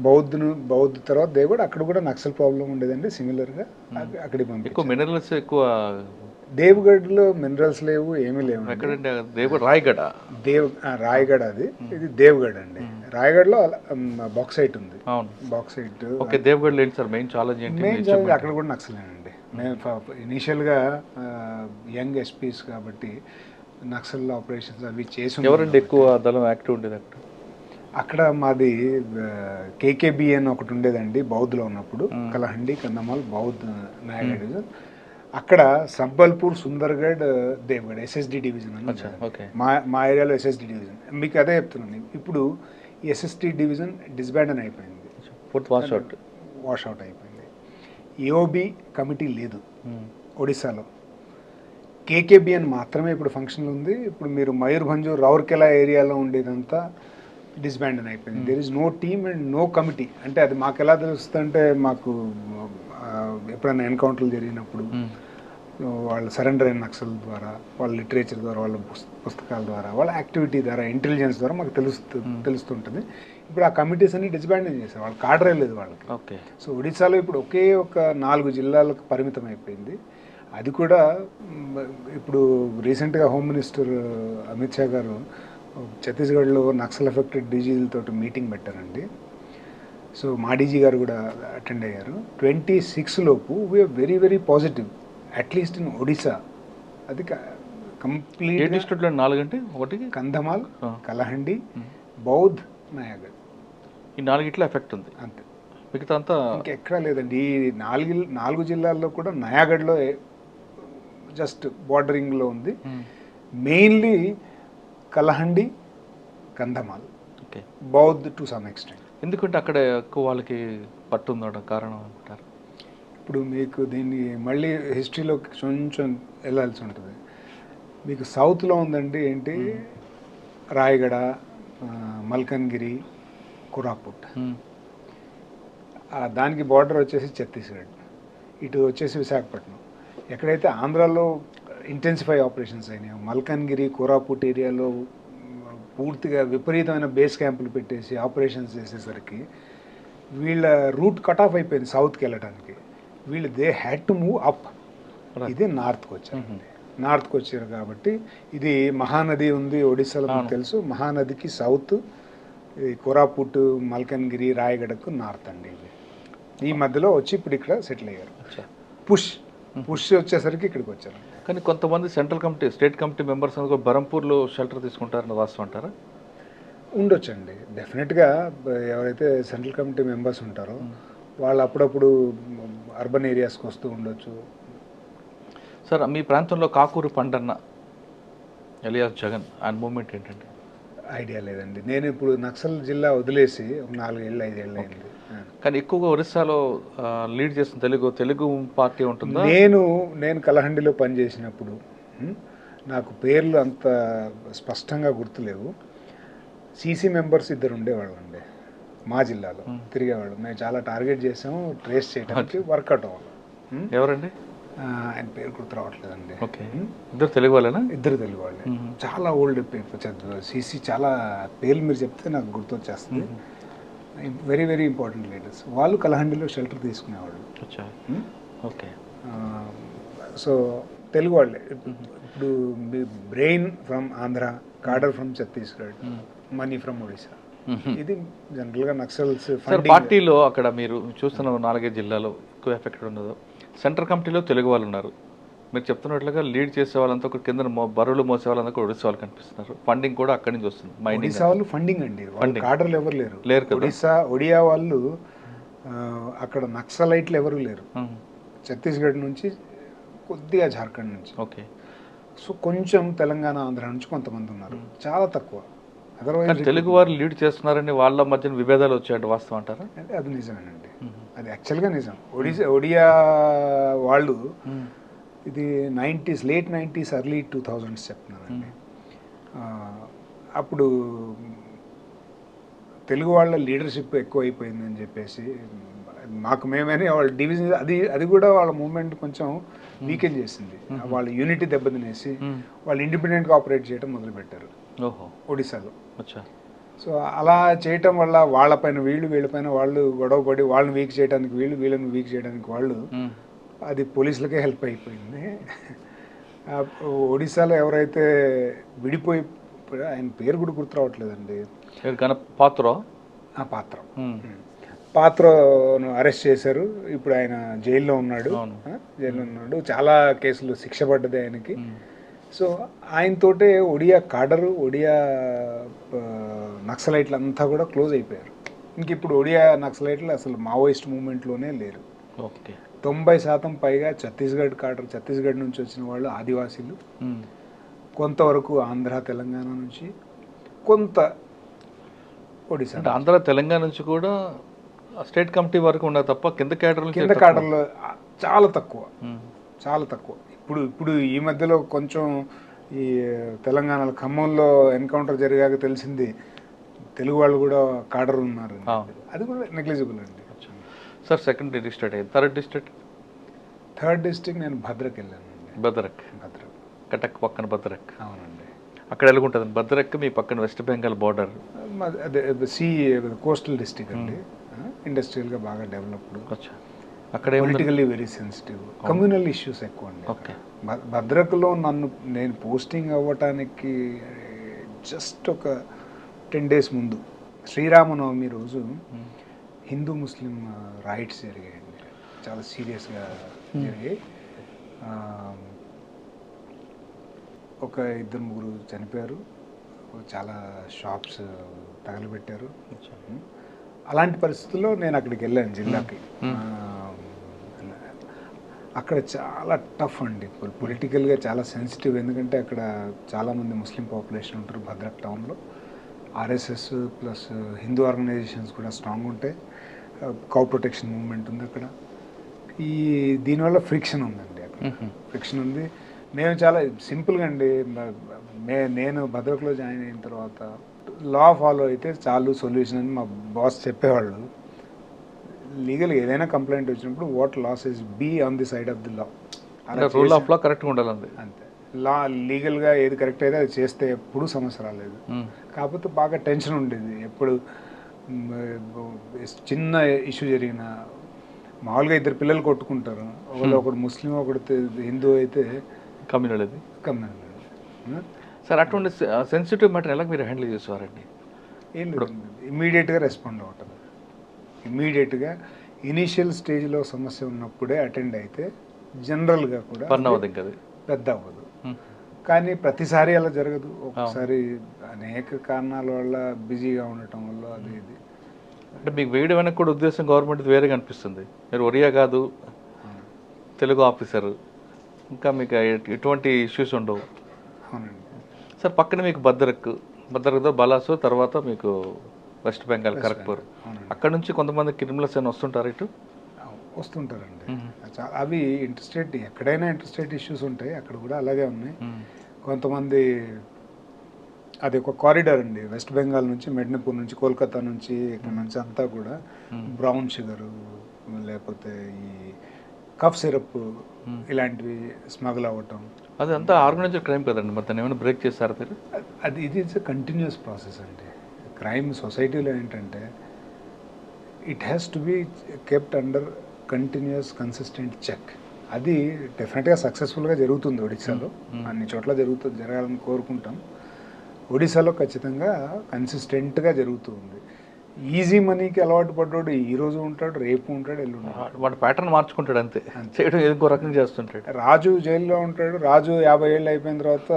Speaker 2: బౌద్ధ్ తర్వాత దేవ్గఢ్, అక్కడ కూడా నక్సల్ ప్రాబ్లం ఉండేదండి సిమిలర్గా. అక్కడికి పంపి
Speaker 1: ఎక్కువ మినరల్స్ ఎక్కువ.
Speaker 2: దేవ్గఢ్లో మినరల్స్ లేవు, ఏమీ లేవు.
Speaker 1: ఎక్కడండి దేవ్గఢ్?
Speaker 2: రాయగఢ్ అది, ఇది దేవ్గఢ్ అండి. రాయగఢ్లో బాక్సైట్ ఉంది. బాక్సైట్.
Speaker 1: ఓకే, దేవ్గఢ్ ఏంటి సార్ మెయిన్ ఛాలెంజ్ ఏంటి?
Speaker 2: మెయిన్ ఛాలెంజ్ అక్కడ కూడా నక్సలేనండి. మేము ఇనీషియల్గా యంగ్ ఎస్పీస్ కాబట్టి నక్సల్ ఆపరేషన్స్ అవి చేసి.
Speaker 1: ఎవరండి ఎక్కువ దళం యాక్టివ్ ఉండేది అక్కడ?
Speaker 2: అక్కడ మాది కేకేబి అని ఒకటి ఉండేదండి బౌద్ధ్లో ఉన్నప్పుడు, కలహండి, కందమాల్, బౌద్ధ్, నాయగఢ్ డివిజన్. అక్కడ సంబల్పూర్, సుందర్గఢ్, దేవ్గఢ్ ఎస్ఎస్డి డివిజన్ అని మా ఏరియాలో ఎస్ఎస్డి డివిజన్. మీకు అదే చెప్తున్నాను, ఇప్పుడు ఎస్ఎస్డి డివిజన్ డిస్బాండన్ అయిపోయింది, వాషౌట్ అయిపోయింది. ఏఓబి కమిటీ లేదు ఒడిశాలో. కేకేబిఎన్ మాత్రమే ఇప్పుడు ఫంక్షన్లో ఉంది. ఇప్పుడు మీరు మయూర్భంజ్, రౌర్కెలా ఏరియాలో ఉండేదంతా డిస్బాండన్ అయిపోయింది. There is no team and no committee. అంటే అది మాకు ఎలా తెలుస్తుందంటే, మాకు ఎప్పుడైనా ఎన్కౌంటర్లు జరిగినప్పుడు వాళ్ళ సరెండర్ అయిన నక్సల్ ద్వారా, వాళ్ళ లిటరేచర్ ద్వారా, వాళ్ళ పుస్తకాల ద్వారా, వాళ్ళ యాక్టివిటీ ద్వారా, ఇంటెలిజెన్స్ ద్వారా మాకు తెలుస్తుంటుంది. ఇప్పుడు ఆ కమిటీస్ అన్ని డిస్బాండన్ చేశారు. వాళ్ళకి ఆర్డరే లేదు వాళ్ళకి.
Speaker 1: ఓకే.
Speaker 2: సో ఒడిశాలో ఇప్పుడు ఒకే ఒక 4 జిల్లాలకు పరిమితం అయిపోయింది. అది కూడా ఇప్పుడు రీసెంట్గా హోమ్ మినిస్టర్ అమిత్ షా గారు ఛత్తీస్గఢ్లో నక్సల్ ఎఫెక్టెడ్ డీజీలతో మీటింగ్ పెట్టారండి. సో మా డీజీ గారు కూడా అటెండ్ అయ్యారు. 26 లోపు we are very very positive, at least in Odisha. అది కంప్లీట్
Speaker 1: డిస్ట్రిక్ట్లో 4 అంటే ఒకటి
Speaker 2: కంధమాల్, కలహండి, బౌద్ధ్, నయాగఢ్.
Speaker 1: ఈ 4 ఎఫెక్ట్ ఉంది
Speaker 2: అంతే,
Speaker 1: మిగతా అంతా
Speaker 2: ఇంకెక్కడా లేదండి. ఈ 4 జిల్లాల్లో కూడా నయాగఢ్లో జస్ట్ బార్డరింగ్లో ఉంది. Mainly Kalahandi, Kandhamal,
Speaker 1: okay,
Speaker 2: Boudh to some extent.
Speaker 1: ఎందుకంటే అక్కడ ఎక్కువ వాళ్ళకి పట్టు ఉండడం కారణం అనుకుంటారు.
Speaker 2: ఇప్పుడు మీకు దీన్ని మళ్ళీ హిస్టరీలో కొంచెం వెళ్ళాల్సి ఉంటుంది. మీకు సౌత్లో ఉందండి ఏంటి, రాయగడ, మల్కన్గిరి, కోరాపుట్. దానికి బార్డర్ వచ్చేసి ఛత్తీస్గఢ్, ఇటు వచ్చేసి విశాఖపట్నం. ఎక్కడైతే ఆంధ్రాలో ఇంటెన్సిఫై ఆపరేషన్స్ అయినాయో, మల్కన్గిరి, కోరాపుట్ ఏరియాలో పూర్తిగా విపరీతమైన బేస్ క్యాంపులు పెట్టేసి ఆపరేషన్స్ చేసేసరికి వీళ్ళ రూట్ కట్ ఆఫ్ అయిపోయింది సౌత్కి వెళ్ళడానికి. వీళ్ళు they had to move up. ఇది నార్త్కి వచ్చారు. నార్త్కి వచ్చారు కాబట్టి ఇది మహానది ఉంది ఒడిశాలో, మీకు తెలుసు. మహానదికి సౌత్, కోరాపుట్, మల్కన్గిరి, రాయగడకు నార్త్ అండి. ఈ మధ్యలో వచ్చి ఇప్పుడు ఇక్కడ సెటిల్ అయ్యారు. పుష్ వచ్చేసరికి ఇక్కడికి వచ్చారు.
Speaker 1: కానీ కొంతమంది central committee, state committee members కూడా బరంపూర్లో షెల్టర్ తీసుకుంటారని వాస్తవం అంటారా?
Speaker 2: ఉండొచ్చండి, డెఫినెట్గా. ఎవరైతే సెంట్రల్ కమిటీ మెంబర్స్ ఉంటారో వాళ్ళు అప్పుడప్పుడు అర్బన్ ఏరియాస్కి వస్తూ ఉండొచ్చు.
Speaker 1: సార్, మీ ప్రాంతంలో కాకూరు పండన్న ఎలియాస్ జగన్ ఆయన మూమెంట్ ఏంటంటే?
Speaker 2: ఐడియా లేదండి. నేను ఇప్పుడు నక్సల్ జిల్లా వదిలేసి 4 ఏళ్ళు 5 ఏళ్ళు అయింది.
Speaker 1: కానీ ఎక్కువగా ఒరిస్సాలో లీడ్ చేసిన తెలుగు పార్టీ ఉంటుందా?
Speaker 2: నేను కలహండిలో పనిచేసినప్పుడు నాకు పేర్లు అంత స్పష్టంగా గుర్తులేవు. సీసీ మెంబర్స్ 2 ఉండేవాళ్ళు అండి మా జిల్లాలో, తిరిగేవాళ్ళు. మేము చాలా టార్గెట్ చేసాము, ట్రేస్ చేయడానికి వర్కౌట్ అవ్వాలి.
Speaker 1: ఎవరండి?
Speaker 2: ఆయన పేరు గుర్తు రావట్లేదండి.
Speaker 1: ఓకే, ఇద్దరు తెలుగు వాళ్ళేనా?
Speaker 2: ఇద్దరు తెలుగు వాళ్ళే. చాలా ఓల్డ్ పేరు చదువు సీసీ. చాలా పేర్లు మీరు చెప్తే నాకు గుర్తొచ్చేస్తుంది. Very very important leaders. వాళ్ళు కలహండిలో షెల్టర్ తీసుకునేవాళ్ళు.
Speaker 1: ఓకే.
Speaker 2: సో తెలుగు వాళ్ళే. ఇప్పుడు మీ brain from Andhra, cadre from Chhattisgarh, money from Odisha. ఇది జనరల్గా నక్సల్స్
Speaker 1: పార్టీలో. అక్కడ మీరు చూస్తున్న 4 జిల్లాలో ఎక్కువ ఎఫెక్ట్ ఉండదు. సెంట్రల్ కమిటీలో తెలుగు వాళ్ళు ఉన్నారు. మీరు చెప్తున్నట్లుగా లీడ్ చేసే వాళ్ళంతా ఒక కింద బరువులు మోసే వాళ్ళంతా కూడా ఒడిశా వాళ్ళు కనిపిస్తున్నారు. ఫండింగ్ కూడా అక్కడి నుంచి వస్తుంది.
Speaker 2: ఒడిశా వాళ్ళు ఫండింగ్ అండి, కాడర్లు ఎవరు లేరు.
Speaker 1: కదా.
Speaker 2: ఒడియా వాళ్ళు అక్కడ నక్సలైట్లు ఎవరు లేరు. ఛత్తీస్గఢ్ నుంచి కొద్దిగా, జార్ఖండ్ నుంచి.
Speaker 1: ఓకే.
Speaker 2: సో కొంచెం తెలంగాణ, ఆంధ్ర నుంచి కొంతమంది ఉన్నారు, చాలా తక్కువ. అదర్వైజ్
Speaker 1: తెలుగు వారు లీడ్ చేస్తున్నారని వాళ్ళ మధ్యన విభేదాలు వచ్చాయంటే వాస్తవం అంటారా?
Speaker 2: అది నిజమేనండి. అది యాక్చువల్గా నిజం. ఒడియా వాళ్ళు ఇది 90s, late 90s, early 2000s చెప్తున్నానండి. అప్పుడు తెలుగు వాళ్ళ లీడర్షిప్ ఎక్కువ అయిపోయిందని చెప్పేసి మాకు మేమని వాళ్ళ డివిజన్, అది కూడా వాళ్ళ మూవ్మెంట్ కొంచెం వీకెన్ చేసింది. వాళ్ళ యూనిటీ దెబ్బతినేసి వాళ్ళు ఇండిపెండెంట్గా ఆపరేట్ చేయడం మొదలుపెట్టారు ఒడిశాలో. సో అలా చేయటం వల్ల వాళ్ళపైన వీళ్ళపైన వాళ్ళు గొడవపడి వాళ్ళని వీక్ చేయడానికి వీళ్ళని వీక్ చేయడానికి వాళ్ళు, అది పోలీసులకే హెల్ప్ అయిపోయింది. ఒడిశాలో ఎవరైతే విడిపోయి, ఆయన పేరు కూడా గుర్తు రావట్లేదండి, పాత్రను అరెస్ట్ చేశారు. ఇప్పుడు ఆయన జైల్లో ఉన్నాడు. చాలా కేసులు శిక్ష పడ్డది ఆయనకి. సో ఆయనతోటే ఒడియా కాడరు, ఒడియా నక్సలైట్లు అంతా కూడా క్లోజ్ అయిపోయారు. ఇంక ఇప్పుడు ఒడియా నక్సలైట్లు అసలు మావోయిస్ట్ మూవ్మెంట్లోనే లేరు. 90% పైగా ఛత్తీస్గఢ్ కాడర్, ఛత్తీస్గఢ్ నుంచి వచ్చిన వాళ్ళు ఆదివాసీలు, కొంతవరకు ఆంధ్ర తెలంగాణ నుంచి, కొంత ఒడిశా.
Speaker 1: ఆంధ్ర తెలంగాణ నుంచి కూడా స్టేట్ కమిటీ వరకు ఉండదు తప్ప కింద క్యాడర్లు
Speaker 2: కింద కాడర్లో చాలా తక్కువ, చాలా తక్కువ. ఇప్పుడు ఈ మధ్యలో కొంచెం ఈ తెలంగాణలో ఖమ్మంలో ఎన్కౌంటర్ జరిగాక తెలిసింది తెలుగు వాళ్ళు కూడా కాడర్ ఉన్నారు, అది కూడా నెగ్లిజిబుల్ అండి.
Speaker 1: సార్ సెకండ్ డిస్ట్రిక్ట్ అయ్యింది, థర్డ్ డిస్ట్రిక్ట్
Speaker 2: నేను భద్రక్ వెళ్ళానండి.
Speaker 1: భద్రక్ కటక్ పక్కన భద్రక్.
Speaker 2: అవునండి.
Speaker 1: అక్కడ ఎలాగుంటుంది భద్రక్? మీ పక్కన వెస్ట్ బెంగాల్ బార్డర్,
Speaker 2: అదే కోస్టల్ డిస్ట్రిక్ట్ అండి, ఇండస్ట్రియల్గా బాగా డెవలప్డ్,
Speaker 1: అక్కడ
Speaker 2: politically very sensitive, communal issues ఎక్కువ అండి.
Speaker 1: ఓకే.
Speaker 2: భద్రక్లో నేను పోస్టింగ్ అవ్వటానికి జస్ట్ ఒక 10 days ముందు శ్రీరామనవమి రోజు హిందూ ముస్లిం రైట్స్ జరిగాయండి, చాలా సీరియస్గా జరిగాయి. ఒక 2-3 చనిపోయారు, చాలా షాప్స్ తగలబెట్టారు. అలాంటి పరిస్థితుల్లో నేను అక్కడికి వెళ్ళాను జిల్లాకి. అక్కడ చాలా టఫ్ అండి, పొలిటికల్గా చాలా సెన్సిటివ్, ఎందుకంటే అక్కడ చాలామంది ముస్లిం పాపులేషన్ ఉంటారు భద్రక్ టౌన్లో. ఆర్ఎస్ఎస్ ప్లస్ హిందూ ఆర్గనైజేషన్స్ కూడా స్ట్రాంగ్ ఉంటాయి, కౌ ప్రొటెక్షన్ మూవ్మెంట్ ఉంది అక్కడ. దీనివల్ల ఫ్రిక్షన్ ఉందండి, అక్కడ ఫ్రిక్షన్ ఉంది. మేము చాలా సింపుల్గా అండి, నేను భద్రక్లో జాయిన్ అయిన తర్వాత లా ఫాలో అయితే చాలు సొల్యూషన్ అని మా బాస్ చెప్పేవాళ్ళు. లీగల్ ఏదైనా కంప్లైంట్ వచ్చినప్పుడు what laws is be on the side of the law,
Speaker 1: rule of law కరెక్ట్గా ఉండాలి
Speaker 2: అంతే. లా లీగల్గా ఏది కరెక్ట్ అయితే అది చేస్తే ఎప్పుడు సమస్య రాలేదు. కాకపోతే బాగా టెన్షన్ ఉండేది, ఎప్పుడు చిన్న ఇష్యూ జరిగిన, మామూలుగా 2 పిల్లలు కొట్టుకుంటారు, ఒకడు ముస్లిం ఒకడు హిందూ అయితే
Speaker 1: కమ్యూనల్ సార్. అటువంటి సెన్సిటివ్ మ్యాటర్ ఎలా మీరు హ్యాండిల్ చేసేవారండి?
Speaker 2: ఏం లేదు, ఇమ్మీడియట్గా రెస్పాండ్ అవ్వటం, ఇమ్మీడియట్గా ఇనీషియల్ స్టేజ్లో సమస్య ఉన్నప్పుడే అటెండ్ అయితే జనరల్గా కూడా పెద్ద అవ్వదు. కానీ ప్రతిసారి అలా జరగదు, ఒకసారి అనేక కారణాల వల్ల బిజీగా ఉండటం వల్ల అది ఇది.
Speaker 1: అంటే మీకు వేయడం వెనక కూడా ఉద్దేశం గవర్నమెంట్ వేరేగా అనిపిస్తుంది. మీరు ఒరియా కాదు, తెలుగు ఆఫీసర్, ఇంకా మీకు ఎటువంటి ఇష్యూస్ ఉండవు.
Speaker 2: అవునండి
Speaker 1: సార్. పక్కన మీకు భద్రక్తో బలాసు, తర్వాత మీకు వెస్ట్ బెంగాల్ ఖరగ్పూర్. అక్కడ నుంచి కొంతమంది క్రిమినల్స్ అయినా వస్తుంటారు ఇటు?
Speaker 2: వస్తుంటారండి. అవి ఇంటర్స్టేట్, ఎక్కడైనా ఇంటర్స్టేట్ ఇష్యూస్ ఉంటాయి, అక్కడ కూడా అలాగే ఉన్నాయి. కొంతమంది అది ఒక కారిడార్ అండి, వెస్ట్ బెంగాల్ నుంచి మెడ్నపూర్ నుంచి కోల్కతా నుంచి ఇక్కడ నుంచి అంతా కూడా బ్రౌన్ షుగరు లేకపోతే ఈ కఫ్ సిరప్ ఇలాంటివి స్మగుల్ అవ్వటం.
Speaker 1: అది అంతా ఆర్గనైజ్డ్ క్రైమ్ కదండి, మొత్తం ఏమైనా బ్రేక్ చేస్తారా మీరు?
Speaker 2: ఇది ఇట్స్ కంటిన్యూస్ ప్రాసెస్ అండి. క్రైమ్ సొసైటీలో ఏంటంటే it has to be kept under continuous consistent check. అది డెఫినెట్గా సక్సెస్ఫుల్గా జరుగుతుంది ఒడిశాలో, అన్ని చోట్ల జరగాలని కోరుకుంటాం. ఒడిశాలో ఖచ్చితంగా కన్సిస్టెంట్గా జరుగుతుంది. ఈజీ మనీకి అలవాటు పడ్డాడు, ఈ రోజు ఉంటాడు, రేపు ఉంటాడు, ఎల్లుండి
Speaker 1: వాడు ప్యాటర్న్ మార్చుకుంటాడు, అంతే చేయడం ఇంకో రకంగా చేస్తుంటాడు.
Speaker 2: రాజు జైల్లో ఉంటాడు, రాజు 50 ఏళ్ళు అయిపోయిన తర్వాత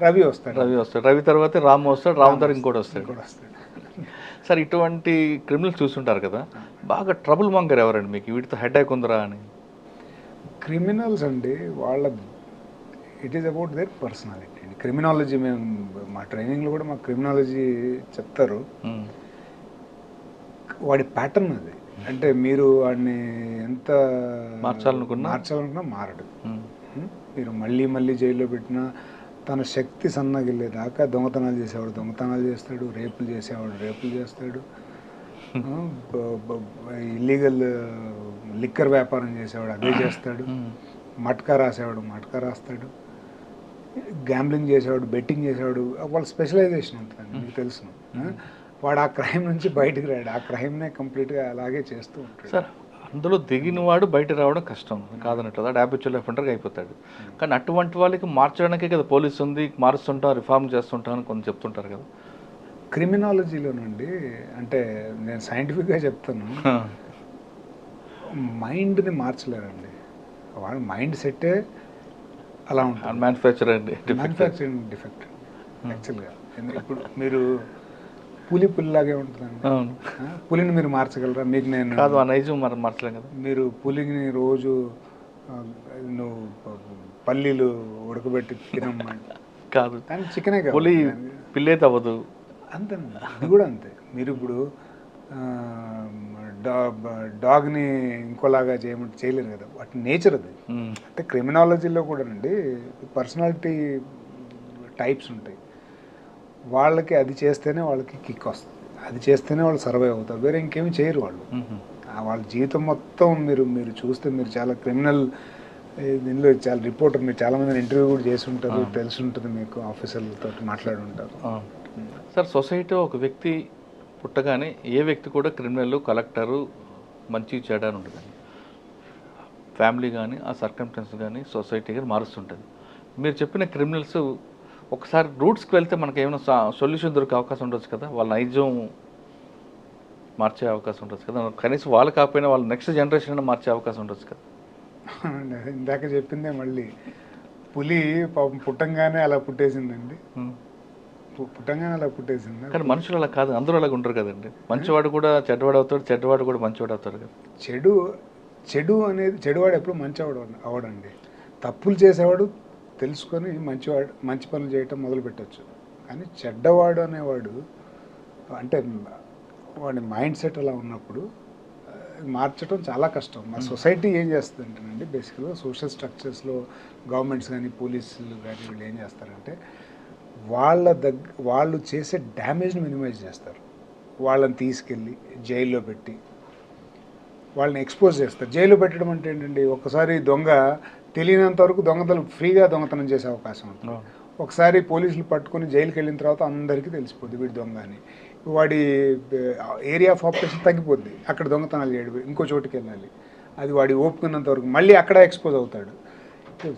Speaker 2: రవి వస్తాడు,
Speaker 1: రవి తర్వాత రామ్ వస్తాడు, రామ్ తర్వాత ఇంకోటి వస్తాడు. సార్, ఇటువంటి క్రిమినల్స్ చూస్తుంటారు కదా, బాగా ట్రబుల్ మాంగర్ ఎవరండి మీకు? వీటితో హెడేక్ ఉందిరా అని.
Speaker 2: క్రిమినల్స్ అండి, వాళ్ళ it is about their personality అండి. క్రిమినాలజీ మేము మా ట్రైనింగ్లో కూడా మాకు క్రిమినాలజీ చెప్తారు. వాడి ప్యాటర్న్ అది, అంటే మీరు వాడిని ఎంత మార్చాలనుకున్నా మారడు. మీరు మళ్ళీ జైల్లో పెట్టినా తన శక్తి సన్నగిల్లేదాకా దొంగతనాలు చేసేవాడు దొంగతనాలు చేస్తాడు, రేపులు చేసేవాడు రేపులు చేస్తాడు, ఇల్లీగల్ లిక్కర్ వ్యాపారం చేసేవాడు అదే చేస్తాడు, మట్కా రాసేవాడు మట్కా రాస్తాడు, గ్యాంబ్లింగ్ చేసేవాడు బెట్టింగ్ చేసేవాడు. వాళ్ళ స్పెషలైజేషన్ ఉంటుందండి, మీకు తెలుసు. వాడు ఆ క్రైమ్ నుంచి బయటకు రాడు, ఆ క్రైమ్నే కంప్లీట్గా అలాగే చేస్తూ ఉంటాడు.
Speaker 1: సార్, అందులో దిగిన వాడు బయట రావడం కష్టం కాదన్నట్టు, అది హ్యాబిచువల్ ఎఫెండర్గా అయిపోతాడు. కానీ అటువంటి వాళ్ళకి మార్చడానికే కదా పోలీసు ఉంది, మారుస్తుంటాం రిఫార్మ్ చేస్తుంటాం అని కొంచెం చెప్తుంటారు కదా.
Speaker 2: క్రిమినాలజీలోనండి, అంటే నేను సైంటిఫిక్గా చెప్తాను, మైండ్ని మార్చలేరండి. వాడు మైండ్ సెట్టే అలా ఉంటుంది. మ్యానుఫ్యాక్చరింగ్ డిఫెక్ట్ యాక్చువల్గా. ఇప్పుడు మీరు పులిలాగే ఉంటుందండి, పులిని మీరు మార్చగలరా? మీకు నేను
Speaker 1: మార్చలేం కదా.
Speaker 2: మీరు పులిని రోజు నువ్వు పల్లీలు ఉడకబెట్టి తినమ్మంటే
Speaker 1: కాదు,
Speaker 2: కానీ చికెనే కాదు,
Speaker 1: పులి పిల్లే తవ్వదు.
Speaker 2: అంతేనండి, ఇది కూడా అంతే. మీరు ఇప్పుడు డాగ్ని ఇంకోలాగా చేయమంటే చేయలేరు కదా, వాటి నేచర్ అది. అంటే క్రిమినాలజీలో కూడానండి పర్సనాలిటీ టైప్స్ ఉంటాయి. వాళ్ళకి అది చేస్తేనే వాళ్ళకి కిక్ వస్తుంది, అది చేస్తేనే వాళ్ళు సర్వైవ్ అవుతారు, వేరే ఇంకేమి చేయరు వాళ్ళు. వాళ్ళ జీవితం మొత్తం మీరు చూస్తే మీరు చాలా క్రిమినల్ దీనిలో చాలా రిపోర్టర్, మీరు చాలామంది ఇంటర్వ్యూ కూడా చేసి ఉంటారు, తెలిసి ఉంటుంది మీకు, ఆఫీసర్లతో మాట్లాడి ఉంటారు.
Speaker 1: సార్, సొసైటీలో ఒక వ్యక్తి పుట్టగానే ఏ వ్యక్తి కూడా క్రిమినల్, కలెక్టరు, మంచి చెడ్డ అని ఉంటుంది. ఫ్యామిలీ కానీ ఆ సర్కమ్స్టెన్స్ కానీ సొసైటీ కానీ మారుస్తుంటుంది. మీరు చెప్పిన క్రిమినల్స్ ఒకసారి రూట్స్కి వెళ్తే మనకి ఏమైనా సొల్యూషన్ దొరికే అవకాశం ఉండొచ్చు కదా, వాళ్ళ నైజం మార్చే అవకాశం ఉండొచ్చు కదా, కనీసం వాళ్ళు కాకపోయినా వాళ్ళ నెక్స్ట్ జనరేషన్ మార్చే అవకాశం ఉండొచ్చు కదా.
Speaker 2: ఇందాక చెప్పిందే మళ్ళీ, పులి పాపం పుట్టంగానే అలా పుట్టేసిందండి, పుట్టంగానే అలా పుట్టేసింది.
Speaker 1: కానీ మనుషులు అలా కాదు, అందరూ అలాగ ఉంటారు కదండి. మంచివాడు కూడా చెడ్డవాడు అవుతాడు, చెడ్డవాడు కూడా మంచివాడు అవుతాడు కదా. చెడువాడు ఎప్పుడు మంచివాడు అవడండి. తప్పులు చేసేవాడు తెలుసుకొని మంచి పనులు చేయటం మొదలు పెట్టచ్చు. కానీ చెడ్డవాడు అనేవాడు అంటే వాడి మైండ్ సెట్ అలా ఉన్నప్పుడు మార్చడం చాలా కష్టం. మా సొసైటీ ఏం చేస్తుంది అంటేనండి, బేసిక్గా సోషల్ స్ట్రక్చర్స్లో గవర్నమెంట్స్ కానీ పోలీసులు కానీ వీళ్ళు ఏం చేస్తారంటే వాళ్ళు చేసే డ్యామేజ్ని మినిమైజ్ చేస్తారు. వాళ్ళని తీసుకెళ్ళి జైల్లో పెట్టి వాళ్ళని ఎక్స్పోజ్ చేస్తారు. జైల్లో పెట్టడం అంటే ఏంటండి, ఒకసారి దొంగ తెలియనంత వరకు ఫ్రీగా దొంగతనం చేసే అవకాశం ఉంటుంది. ఒకసారి పోలీసులు పట్టుకొని జైలుకి వెళ్ళిన తర్వాత అందరికీ తెలిసిపోద్ది వీడి దొంగ అని. వాడి ఏరియా ఆఫ్ ఆపరేషన్ తగ్గిపోద్ది, అక్కడ దొంగతనాలు చేయడం, ఇంకో చోటుకి వెళ్ళాలి, అది వాడి ఓపుకున్నంత వరకు మళ్ళీ అక్కడ ఎక్స్పోజ్ అవుతాడు.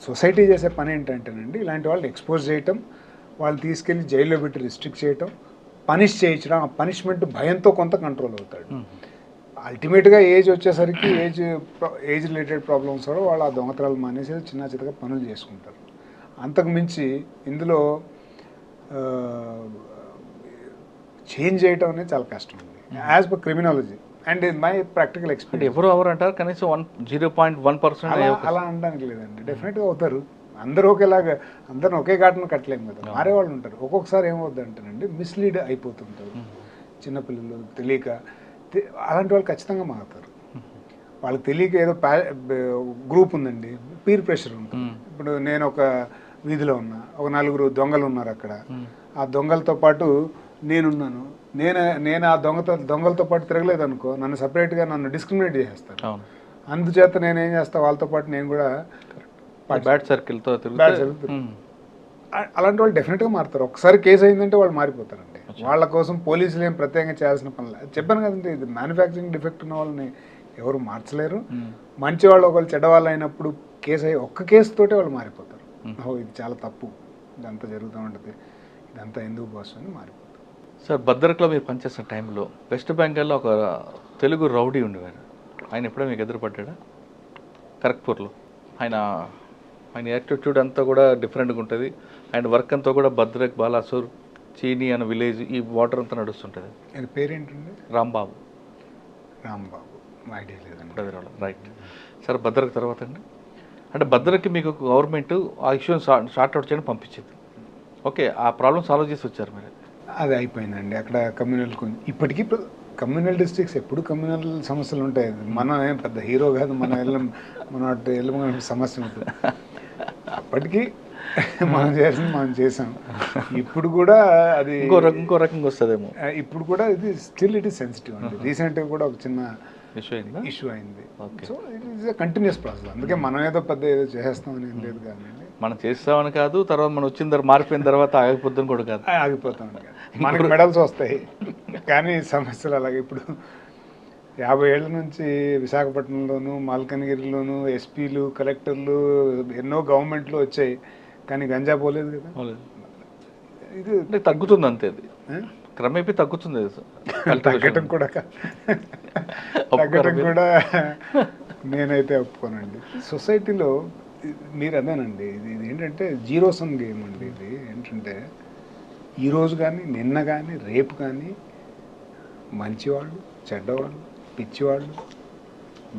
Speaker 1: సొసైటీ చేసే పని ఏంటంటేనండి, ఇలాంటి వాళ్ళని ఎక్స్పోజ్ చేయటం, వాళ్ళు తీసుకెళ్ళి జైల్లో పెట్టి రిస్ట్రిక్ట్ చేయటం, పనిష్ చేయించడం, ఆ పనిష్మెంట్ భయంతో కొంత కంట్రోల్ అవుతాడు. అల్టిమేట్గా ఏజ్ వచ్చేసరికి ఏజ్ రిలేటెడ్ ప్రాబ్లమ్స్ కూడా వాళ్ళు ఆ దొంగతనాలు మానేసి చిన్న చిన్నగా పనులు చేసుకుంటారు. అంతకు మించి ఇందులో చేంజ్ చేయటం అనేది చాలా కష్టం ఉంది as per criminology and my practical experience. ఎవరు అంటారు కనీసం 0.1%
Speaker 2: అలా అనడానికి లేదండి, డెఫినెట్గా అవుతారు. అందరూ ఒకేలాగా అందరిని ఒకే ఘాటను కట్టలేము కదా, మారే వాళ్ళు ఉంటారు. ఒక్కొక్కసారి ఏమవుద్ది అంటేనండి, మిస్లీడ్ అయిపోతుంటారు చిన్నపిల్లలు, తెలియక. అలాంటి వాళ్ళు ఖచ్చితంగా మారుతారు. వాళ్ళకి తెలియక ఏదో గ్రూప్ ఉందండి, పీర్ ప్రెషర్ ఉంటుంది. ఇప్పుడు నేను ఒక వీధిలో ఉన్నా, ఒక 4 దొంగలు ఉన్నారు అక్కడ, ఆ దొంగలతో పాటు నేనున్నాను, నేను ఆ దొంగలతో పాటు తిరగలేదు అనుకో, నన్ను సపరేట్గా నన్ను డిస్క్రిమినేట్ చేసేస్తాను. అందుచేత నేను ఏం చేస్తాను, వాళ్ళతో పాటు నేను కూడా
Speaker 1: బ్యాడ్ సర్కిల్తో
Speaker 2: అలాంటి వాళ్ళు డెఫినెట్గా మారుతారు. ఒకసారి కేసు అయిందంటే వాళ్ళు మారిపోతారండి. వాళ్ళ కోసం పోలీసులు ఏం ప్రత్యేకంగా చేయాల్సిన పనులు. చెప్పాను కదండి, ఇది మ్యానుఫ్యాక్చరింగ్ డిఫెక్ట్ ఉన్న వాళ్ళని ఎవరు మార్చలేరు. మంచి వాళ్ళు ఒకళ్ళు చెడ్డవాళ్ళు అయినప్పుడు ఒక్క కేసుతోటే వాళ్ళు మారిపోతారు. ఇది చాలా తప్పు, ఇదంతా జరుగుతూ ఉంటుంది, ఇదంతా ఎందుకు కోసం అని మారిపోతారు.
Speaker 1: సార్, భద్రకలో మీరు పనిచేసిన టైంలో వెస్ట్ బెంగాల్లో ఒక తెలుగు రౌడీ ఉండేవారు. ఆయన ఎప్పుడో మీకు ఎదురుపడ్డా? ఖరగ్పూర్లో ఆయన యాటిట్యూడ్ అంతా కూడా డిఫరెంట్గా ఉంటుంది. ఆయన వర్క్ అంతా కూడా భద్రక్, బాలాసూర్, చీనీ అనే విలేజ్, ఈ వాటర్ అంతా నడుస్తుంటుంది.
Speaker 2: ఆయన పేరేంటండి?
Speaker 1: రాంబాబు.
Speaker 2: ఐడియా లేదండి.
Speaker 1: Right sir. భద్రక్ తర్వాత అండి, అంటే భద్రకి మీకు గవర్నమెంట్ ఆ ఇష్యూని షార్ట్అవుట్ చేయడం పంపించింది. ఓకే, ఆ ప్రాబ్లమ్ సాల్వ్ చేసి వచ్చారు మీరు.
Speaker 2: అది అయిపోయిందండి అక్కడ. కమ్యూనల్ ఇప్పటికీ కమ్యూనల్ డిస్ట్రిక్ట్స్ ఎప్పుడు కమ్యూనల్ సమస్యలు ఉంటాయి. మనం ఏం పెద్ద హీరో కాదు, మన వెళ్ళ సమస్య ఉంటుంది. అప్పటికీ మనం చేసింది మనం చేసాం. ఇప్పుడు కూడా అది
Speaker 1: ఇంకో రకంగా వస్తుందేమో.
Speaker 2: ఇప్పుడు కూడా ఇది స్టిల్ ఇట్ ఈస్ సెన్సిటివ్ అండి. రీసెంట్గా కూడా ఒక చిన్న ఇష్యూ అయింది. So it is a continuous process. అందుకే మనం ఏదో చేస్తామని ఏం లేదు కానీ,
Speaker 1: మనం చేస్తామని కాదు, తర్వాత మనం వచ్చిన తర్వాత మారిపోయిన తర్వాత ఆగిపోతాం కూడా కాదు,
Speaker 2: ఆగిపోతామని కాదు. మనకి మెడల్స్ వస్తాయి కానీ సమస్యలు అలాగే. ఇప్పుడు 50 ఏళ్ల నుంచి విశాఖపట్నంలోను, మాల్కనగిరిలోను ఎస్పీలు, కలెక్టర్లు, ఎన్నో గవర్నమెంట్లు వచ్చాయి, కానీ గంజా పోలేదు కదా.
Speaker 1: ఇది తగ్గుతుంది అంతే, అది క్రమేపీ తగ్గుతుంది.
Speaker 2: తగ్గటం కూడా నేనైతే ఒప్పుకోనండి. సొసైటీలో మీరు అదేనండి, ఇది ఏంటంటే జీరో సమ్ గేమ్ అండి. ఇది ఏంటంటే ఈరోజు కానీ, నిన్న కానీ, రేపు కానీ మంచివాళ్ళు, చెడ్డవాళ్ళు, పిచ్చివాళ్ళు,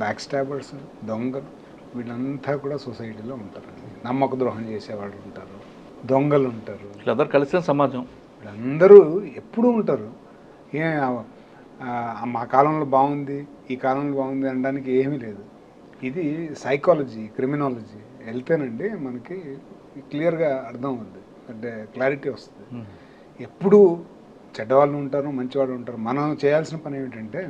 Speaker 2: బ్యాక్ స్టాబర్స్, దొంగలు, వీళ్ళంతా కూడా సొసైటీలో ఉంటారండి. నమ్మక ద్రోహం చేసేవాళ్ళు ఉంటారు, దొంగలు ఉంటారు,
Speaker 1: వీళ్ళందరూ కలిసిన సమాజం.
Speaker 2: వీళ్ళందరూ ఎప్పుడూ ఉంటారు. మా కాలంలో బాగుంది, ఈ కాలంలో బాగుంది అనడానికి ఏమీ లేదు. ఇది సైకాలజీ, క్రిమినాలజీ వెళ్తేనండి మనకి క్లియర్గా అర్థం అవుద్ది, అంటే క్లారిటీ వస్తుంది. ఎప్పుడు చెడ్డవాళ్ళు ఉంటారు, మంచివాళ్ళు ఉంటారు. మనం చేయాల్సిన పని ఏమిటంటే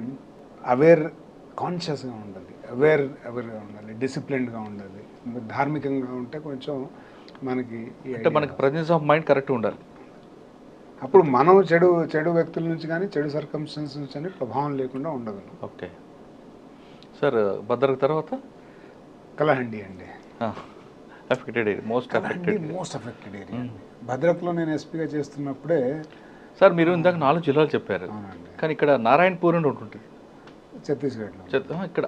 Speaker 2: కాన్షియస్గా ఉండాలి, అవేర్గా ఉండాలి, డిసిప్లిన్డ్గా ఉండాలి, ధార్మికంగా ఉంటే కొంచెం మనకి
Speaker 1: అంటే మనకి ప్రజెన్స్ ఆఫ్ మైండ్ కరెక్ట్ ఉండాలి.
Speaker 2: అప్పుడు మనం చెడు వ్యక్తుల నుంచి కానీ చెడు సర్కమ్స్టెన్స్ నుంచి కానీ ప్రభావం లేకుండా ఉండగలం.
Speaker 1: ఓకే సార్, భద్రక తర్వాత
Speaker 2: కలహండి అండి.
Speaker 1: Affected area, most
Speaker 2: affected area. భద్రకలో నేను ఎస్పీగా చేస్తున్నప్పుడే.
Speaker 1: సార్ మీరు ఇందాక 4 జిల్లాలు చెప్పారు,
Speaker 2: అవునండి,
Speaker 1: కానీ ఇక్కడ నారాయణపూర్ నుండి ఉంటుంది
Speaker 2: ఛత్తీస్గఢ్లో.
Speaker 1: ఇక్కడ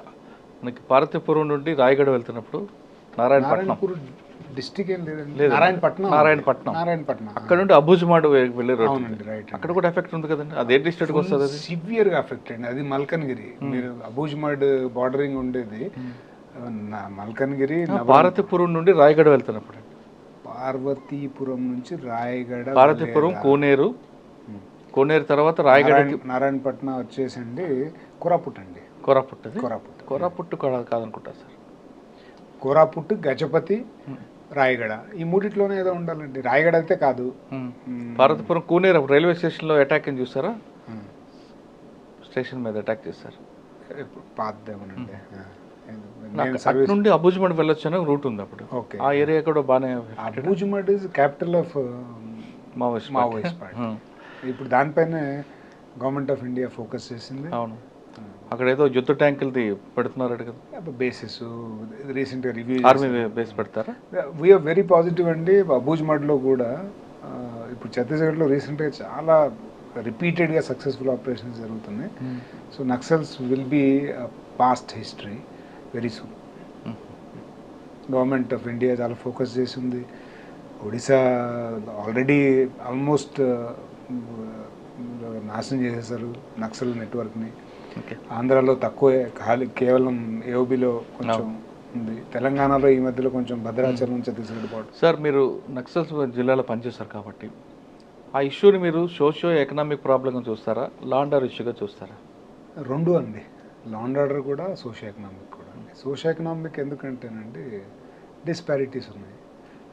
Speaker 1: మనకి పార్వతీపురం నుండి రాయగఢ వెళ్తున్నప్పుడు నారాయణపట్నం
Speaker 2: డిస్టిక్ ఏం లేదండి,
Speaker 1: లేదు,
Speaker 2: నారాయణపట్నం.
Speaker 1: అక్కడ నుండి అబూజ్మాడ్ వెళ్ళే రోడ్.
Speaker 2: అవునండి, రైట్.
Speaker 1: అక్కడ కూడా ఎఫెక్ట్ ఉంది కదండి, అది ఏ డిస్ట్రిక్ట్కి వస్తుంది? అది
Speaker 2: సివియర్గా ఎఫెక్ట్ అండి. అది మల్కన్గిరి. మీరు అబూజ్మాడ్ బార్డరింగ్ ఉండేది మల్కన్గిరి.
Speaker 1: పార్వతీపురం నుండి రాయగఢ వెళ్తున్నప్పుడు,
Speaker 2: పార్వతీపురం నుంచి రాయగఢ,
Speaker 1: పార్వతీపురం, కోనేరు తర్వాత రాయగఢ,
Speaker 2: నారాయణపట్నం వచ్చేసండి కోరాపుట్ అండి.
Speaker 1: కోరాపుట్టు కాదనుకుంటా సార్.
Speaker 2: కోరాపుట్, గజపతి, రాయగఢ, ఈ మూడిట్లోనే ఏదో ఉండాలండి. రాయగఢ అయితే కాదు.
Speaker 1: పార్వతీపురం, కోనేరు రైల్వే స్టేషన్లో అటాక్ అని చూసారా? స్టేషన్ మీద అటాక్ చేశారు.
Speaker 2: పాతదేమోనండి.
Speaker 1: అటు నుండి అబూజ్మడ్ వెళ్ళొచ్చు అనే రూట్ ఉంది అప్పుడు. ఆ ఏరియా కూడా బాగానే.
Speaker 2: Abujhmarh is capital of Maoist party. ఇప్పుడు దానిపైన గవర్నమెంట్ ఆఫ్ ఇండియా ఫోకస్ చేసింది.
Speaker 1: అవును, అక్కడ ఏదో యుద్ధ ట్యాంకులది పెడుతున్నారు కదా
Speaker 2: బేసెస్. రీసెంట్గా రివ్యూ,
Speaker 1: ఆర్మీ బేస్ పెడతారా?
Speaker 2: వీఆర్ వెరీ పాజిటివ్ అండి. అబూజ్మడ్లో కూడా ఇప్పుడు ఛత్తీస్గఢ్లో రీసెంట్గా చాలా రిపీటెడ్గా సక్సెస్ఫుల్ ఆపరేషన్స్ జరుగుతున్నాయి. So Naxals will be past history very soon. Government of India చాలా ఫోకస్ చేసింది. ఒడిశా ఆల్రెడీ ఆల్మోస్ట్ నాశనం చేసేసారు నక్సల్ నెట్వర్క్ని. ఆంధ్రాలో తక్కువే, కేవలం ఏఓబిలో కొంచెం ఉంది. తెలంగాణలో ఈ మధ్యలో కొంచెం భద్రాచలం, ఛత్తీస్గఢ్ పాటు.
Speaker 1: సార్ మీరు నక్సల్స్ జిల్లాలో పనిచేస్తారు కాబట్టి ఆ ఇష్యూని మీరు సోషియో ఎకనామిక్ ప్రాబ్లంగా చూస్తారా, లా అండ్ ఆర్డర్ ఇష్యూగా చూస్తారా?
Speaker 2: రెండు అండి, లా అండ్ ఆర్డర్ కూడా, సోషియో ఎకనామిక్ కూడా అండి. సోషియో ఎకనామిక్ ఎందుకంటేనండి డిస్పారిటీస్ ఉన్నాయి.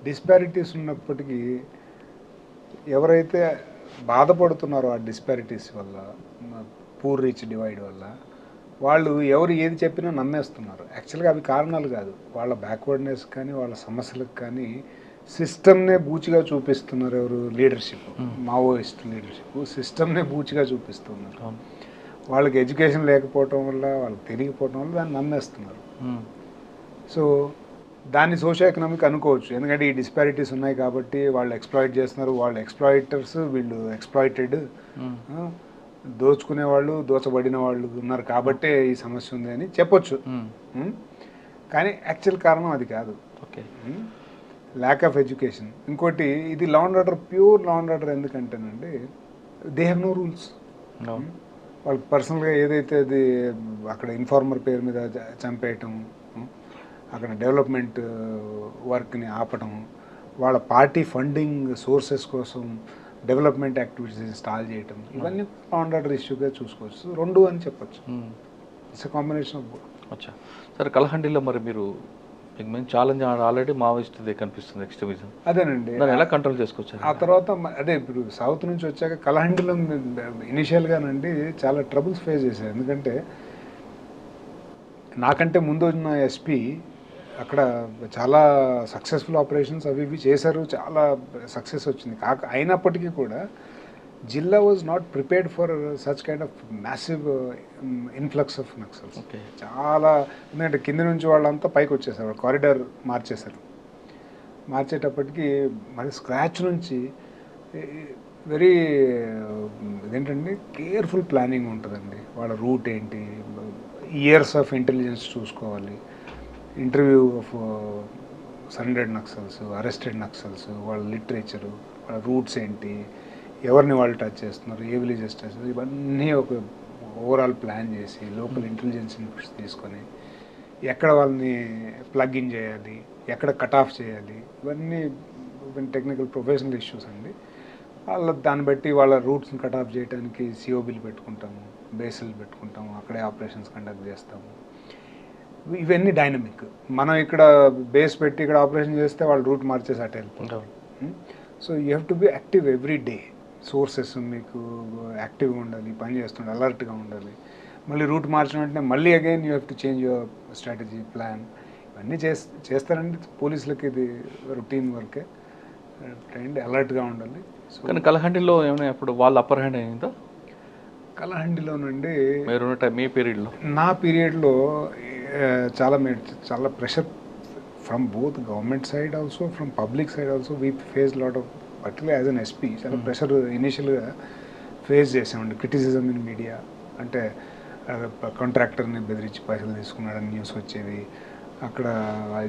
Speaker 2: డిస్పారిటీస్ ఉన్నప్పటికీ ఎవరైతే బాధపడుతున్నారో ఆ డిస్పారిటీస్ వల్ల, పూర్ రిచ్ డివైడ్ వల్ల, వాళ్ళు ఎవరు ఏది చెప్పినా నమ్మేస్తున్నారు. యాక్చువల్గా అవి కారణాలు కాదు, వాళ్ళ బ్యాక్వర్డ్నెస్ కానీ వాళ్ళ సమస్యలకు కానీ సిస్టమ్నే బూచిగా చూపిస్తున్నారు. ఎవరు? లీడర్షిప్, మావోయిస్ట్ లీడర్షిప్ సిస్టమ్నే బూచిగా చూపిస్తున్నారు. వాళ్ళకి ఎడ్యుకేషన్ లేకపోవటం వల్ల, వాళ్ళకి తెలియకపోవటం వల్ల దాన్ని నమ్మేస్తున్నారు. సో దాన్ని సోషియో ఎకనామిక్ అనుకోవచ్చు, ఎందుకంటే ఈ డిస్పారిటీస్ ఉన్నాయి కాబట్టి వాళ్ళు ఎక్స్ప్లాయిట్ చేస్తున్నారు. వాళ్ళు ఎక్స్ప్లాయిటర్స్, వీళ్ళు ఎక్స్ప్లాయిటెడ్. దోచుకునే వాళ్ళు, దోచబడిన వాళ్ళు ఉన్నారు కాబట్టే ఈ సమస్య ఉంది అని చెప్పొచ్చు. కానీ యాక్చువల్ కారణం అది కాదు.
Speaker 1: Okay,
Speaker 2: lack of education. ఇంకోటి, ఇది law and order, pure law and order ఎందుకంటేనండి దే హ్యావ్ నో రూల్స్. వాళ్ళకి పర్సనల్గా ఏదైతే అది అక్కడ ఇన్ఫార్మర్ పేరు మీద చంపేయటం, అక్కడ డెవలప్మెంట్ వర్క్ని ఆపటం, వాళ్ళ పార్టీ ఫండింగ్ సోర్సెస్ కోసం డెవలప్మెంట్ యాక్టివిటీస్ స్టాల్ చేయటం, ఇవన్నీ లా అండ్ ఆర్డర్ ఇష్యూగా చూసుకోవచ్చు. రెండు అని చెప్పచ్చు. It's a combination of both.
Speaker 1: అచ్చా సరే, కలహండిలో మరి మీరు మేము ఛాలెంజ్ ఆల్రెడీ మావోయిస్ట్దే కనిపిస్తుంది, ఎక్స్ట్రీమిజం.
Speaker 2: అదేనండి,
Speaker 1: దాన్ని ఎలా కంట్రోల్ చేసుకోవచ్చు?
Speaker 2: ఆ తర్వాత అదే ఇప్పుడు సౌత్ నుంచి వచ్చాక కలహండిలో ఇనిషియల్గానండి చాలా ట్రబుల్స్ ఫేస్ చేశారు. ఎందుకంటే నాకంటే ముందు ఉన్న ఎస్పీ అక్కడ చాలా సక్సెస్ఫుల్ ఆపరేషన్స్ అవి ఇవి చేశారు, చాలా సక్సెస్ వచ్చింది. అయినప్పటికీ కూడా జిల్లా was not prepared for such kind of massive influx of Naxals. చాలా, ఎందుకంటే కింద నుంచి వాళ్ళంతా పైకి వచ్చేసారు, కారిడార్ మార్చేటప్పటికి మరి స్క్రాచ్ నుంచి వెరీ ఇదేంటండి కేర్ఫుల్ ప్లానింగ్ ఉంటుందండి. వాళ్ళ రూట్ ఏంటి, ఇయర్స్ ఆఫ్ ఇంటెలిజెన్స్ చూసుకోవాలి, interview of surrendered Naxals, arrested Naxals, వాళ్ళ లిటరేచరు, వాళ్ళ రూట్స్ ఏంటి, ఎవరిని వాళ్ళు టచ్ చేస్తున్నారు, ఏ విలేజెస్ టచ్ చేస్తున్నారు, ఇవన్నీ ఒక ఓవరాల్ ప్లాన్ చేసి లోకల్ ఇంటెలిజెన్స్ ఇన్పుట్స్ తీసుకొని ఎక్కడ వాళ్ళని ప్లగ్ ఇన్ చేయాలి, ఎక్కడ కట్ ఆఫ్ చేయాలి, ఇవన్నీ టెక్నికల్ ప్రొఫెషనల్ ఇష్యూస్ అండి. దాన్ని బట్టి వాళ్ళ రూట్స్ని కట్ ఆఫ్ చేయడానికి సిఓబిలు పెట్టుకుంటాము, బేసులు పెట్టుకుంటాము, అక్కడే ఆపరేషన్స్ కండక్ట్ చేస్తాము. ఇవన్నీ డైనమిక్. మనం ఇక్కడ బేస్ పెట్టి ఇక్కడ ఆపరేషన్ చేస్తే వాళ్ళు రూట్ మార్చేసి అటు వెళ్ళిపోతాం. So you have to be active every day. Sources మీకు యాక్టివ్గా ఉండాలి, పని చేస్తుండాలి, అలర్ట్గా ఉండాలి. మళ్ళీ రూట్ మార్చిన వెంటనే మళ్ళీ again you have to change your strategy plan. ఇవన్నీ చేస్తారండి పోలీసులకి. ఇది రొటీన్ వర్కే. ట్రైన్డ్ అలర్ట్గా ఉండాలి. సో
Speaker 1: కానీ కలహండిలో ఏమైనా ఇప్పుడు వాళ్ళ అప్పర్ హ్యాండ్ అయిందా?
Speaker 2: కలహండిలోనండి
Speaker 1: మీరు మీ పీరియడ్లో?
Speaker 2: నా పీరియడ్లో చాలా pressure from both government side also, from public side also. We face lot of, particular as an SP చాలా ప్రెషర్ ఇనీషియల్గా ఫేస్ చేసామండి. క్రిటిసిజం ఇన్ మీడియా, అంటే కాంట్రాక్టర్ని బెదిరించి పైసలు తీసుకున్నాడని న్యూస్ వచ్చేవి. అక్కడ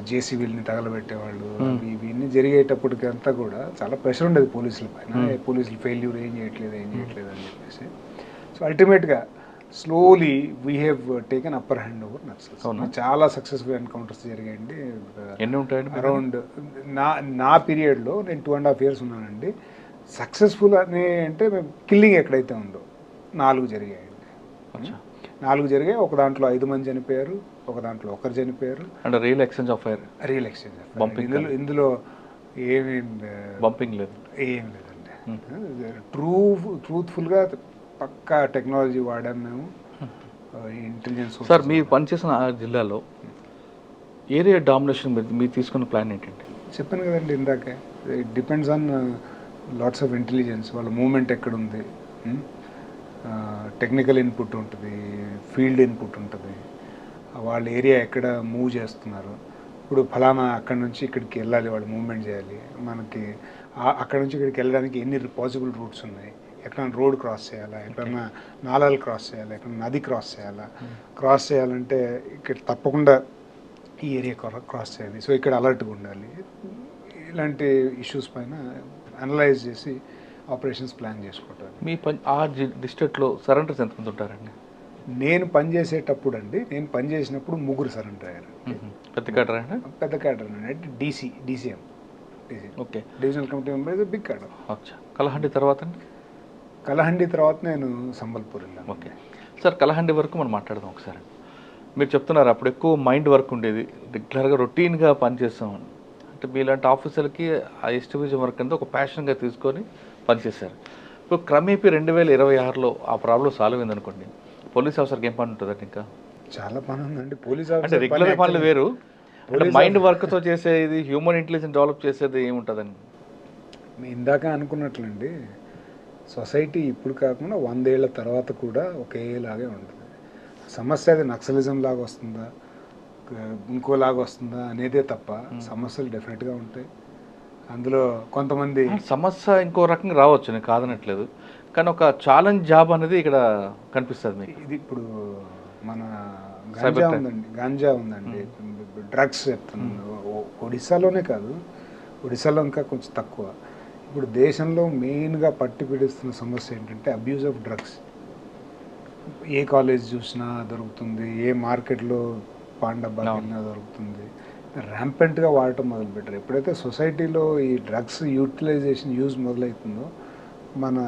Speaker 2: జేసీబీలని తగలబెట్టేవాళ్ళు. ఇవన్నీ జరిగేటప్పటికి అంతా కూడా చాలా ప్రెషర్ ఉండేది పోలీసుల పైన. పోలీసులు ఫెయిల్యూర్, ఏం చేయట్లేదు అని చెప్పేసి. సో అల్టిమేట్గా slowly we have taken upper hand over Naxals. చాలా సక్సెస్ఫుల్ ఎన్కౌంటర్స్ జరిగాయండి.
Speaker 1: ఎన్ని ఉంటాయండి
Speaker 2: అరౌండ్ నా పీరియడ్లో నేను 2.5 years ఉన్నానండి. సక్సెస్ఫుల్ అని అంటే కిల్లింగ్ ఎక్కడైతే ఉందో 4 జరిగాయండి. 4 జరిగాయి. ఒక దాంట్లో 5 మంది చనిపోయారు, ఒక దాంట్లో 1 చనిపోయారు.
Speaker 1: అంటే real exchange of fire.
Speaker 2: Real exchange of fire. ఇందులో ఏమి
Speaker 1: బంపింగ్ లేదు,
Speaker 2: ఏం లేదండి. ట్రూత్ఫుల్గా పక్కా టెక్నాలజీ వాడాం మేము. ఇంటెలిజెన్స్.
Speaker 1: సార్ మీరు పనిచేసిన ఆ జిల్లాలో ఏరియా డామినేషన్ మీరు తీసుకున్న ప్లాన్ ఏంటంటే?
Speaker 2: చెప్పాను కదండి ఇందాకే, it depends on lots of intelligence. వాళ్ళ మూమెంట్ ఎక్కడుంది, టెక్నికల్ ఇన్పుట్ ఉంటుంది, ఫీల్డ్ ఇన్పుట్ ఉంటుంది, వాళ్ళ ఏరియా ఎక్కడ మూవ్ చేస్తున్నారు. ఇప్పుడు ఫలానా అక్కడి నుంచి ఇక్కడికి వెళ్ళాలి, వాళ్ళు మూవ్మెంట్ చేయాలి. మనకి అక్కడ నుంచి ఇక్కడికి వెళ్ళడానికి ఎన్ని పాసిబుల్ రూట్స్ ఉన్నాయి, ఎక్కడైనా రోడ్ క్రాస్ చేయాలా, ఎక్కడైనా నాలాలు క్రాస్ చేయాలా, ఎక్కడైనా నది క్రాస్ చేయాలా. క్రాస్ చేయాలంటే ఇక్కడ తప్పకుండా ఈ ఏరియా క్రాస్ చేయాలి. సో ఇక్కడ అలర్ట్గా ఉండాలి. ఇలాంటి ఇష్యూస్ పైన అనలైజ్ చేసి ఆపరేషన్స్ ప్లాన్ చేసుకోవటానికి.
Speaker 1: మీ ఆ డిస్ట్రిక్ట్లో సరెండర్స్ ఎంతమంది ఉంటారండి?
Speaker 2: నేను పనిచేసేటప్పుడు అండి, నేను పనిచేసినప్పుడు 3 సరెండర్ అయ్యారు.
Speaker 1: పెద్ద క్యాడర్ అండి?
Speaker 2: పెద్ద క్యాడర్ అంటే DCM.
Speaker 1: Okay.
Speaker 2: Divisional committee member is big cadre.
Speaker 1: అచ్చా. కలహండి తర్వాత అండి?
Speaker 2: కలహండి తర్వాత నేను సంబల్పూర్ వెళ్ళాను.
Speaker 1: ఓకే సార్, కలహండి వరకు మనం మాట్లాడదాం ఒకసారి. మీరు చెప్తున్నారు అప్పుడు ఎక్కువ మైండ్ వర్క్ ఉండేది, రెగ్యులర్గా రొటీన్గా పనిచేస్తామని. అంటే మీలాంటి ఆఫీసర్లకి ఆ ఎస్టివిజన్ వర్క్ అనేది ఒక ప్యాషన్గా తీసుకొని పనిచేశారు. ఇప్పుడు క్రమేపీ 2026లో ఆ ప్రాబ్లం సాల్వ్ అయింది అనుకోండి, పోలీస్ ఆఫీసర్కి ఏం పని ఉంటుందండి? ఇంకా
Speaker 2: చాలా పని ఉందండి. పోలీస్
Speaker 1: అంటే రెగ్యులర్ పనులు వేరు, మైండ్ వర్క్తో చేసేది, హ్యూమన్ ఇంటెలిజెన్స్ డెవలప్ చేసేది ఏముంటుందండి?
Speaker 2: మీ ఇందాక అనుకున్నట్లండి, సొసైటీ ఇప్పుడు కాకుండా 100 ఏళ్ల తర్వాత కూడా ఒకేలాగే ఉంటుంది. సమస్య అది నక్సలిజం లాగా వస్తుందా, ఇంకోలాగా వస్తుందా అనేదే తప్ప సమస్యలు డెఫినెట్గా ఉంటాయి. అందులో కొంతమంది
Speaker 1: సమస్య ఇంకో రకంగా రావచ్చు, నేను కాదనట్లేదు, కానీ ఒక ఛాలెంజ్ జాబ్ అనేది ఇక్కడ కనిపిస్తుంది మీకు.
Speaker 2: ఇది ఇప్పుడు మన గాంజా ఉందండి, డ్రగ్స్ చెప్తున్నాను. ఒడిశాలోనే కాదు, ఒడిశాలో ఇంకా కొంచెం తక్కువ. ఇప్పుడు దేశంలో మెయిన్గా పట్టి పీడిస్తున్న సమస్య ఏంటంటే abuse of drugs. A college చూసినా దొరుకుతుంది, ఏ మార్కెట్లో పాండబ్బా వెళ్ళినా దొరుకుతుంది. ర్యాంపెంట్గా వాడటం మొదలుపెట్టారు. ఎప్పుడైతే సొసైటీలో ఈ డ్రగ్స్ యూజ్ మొదలవుతుందో మన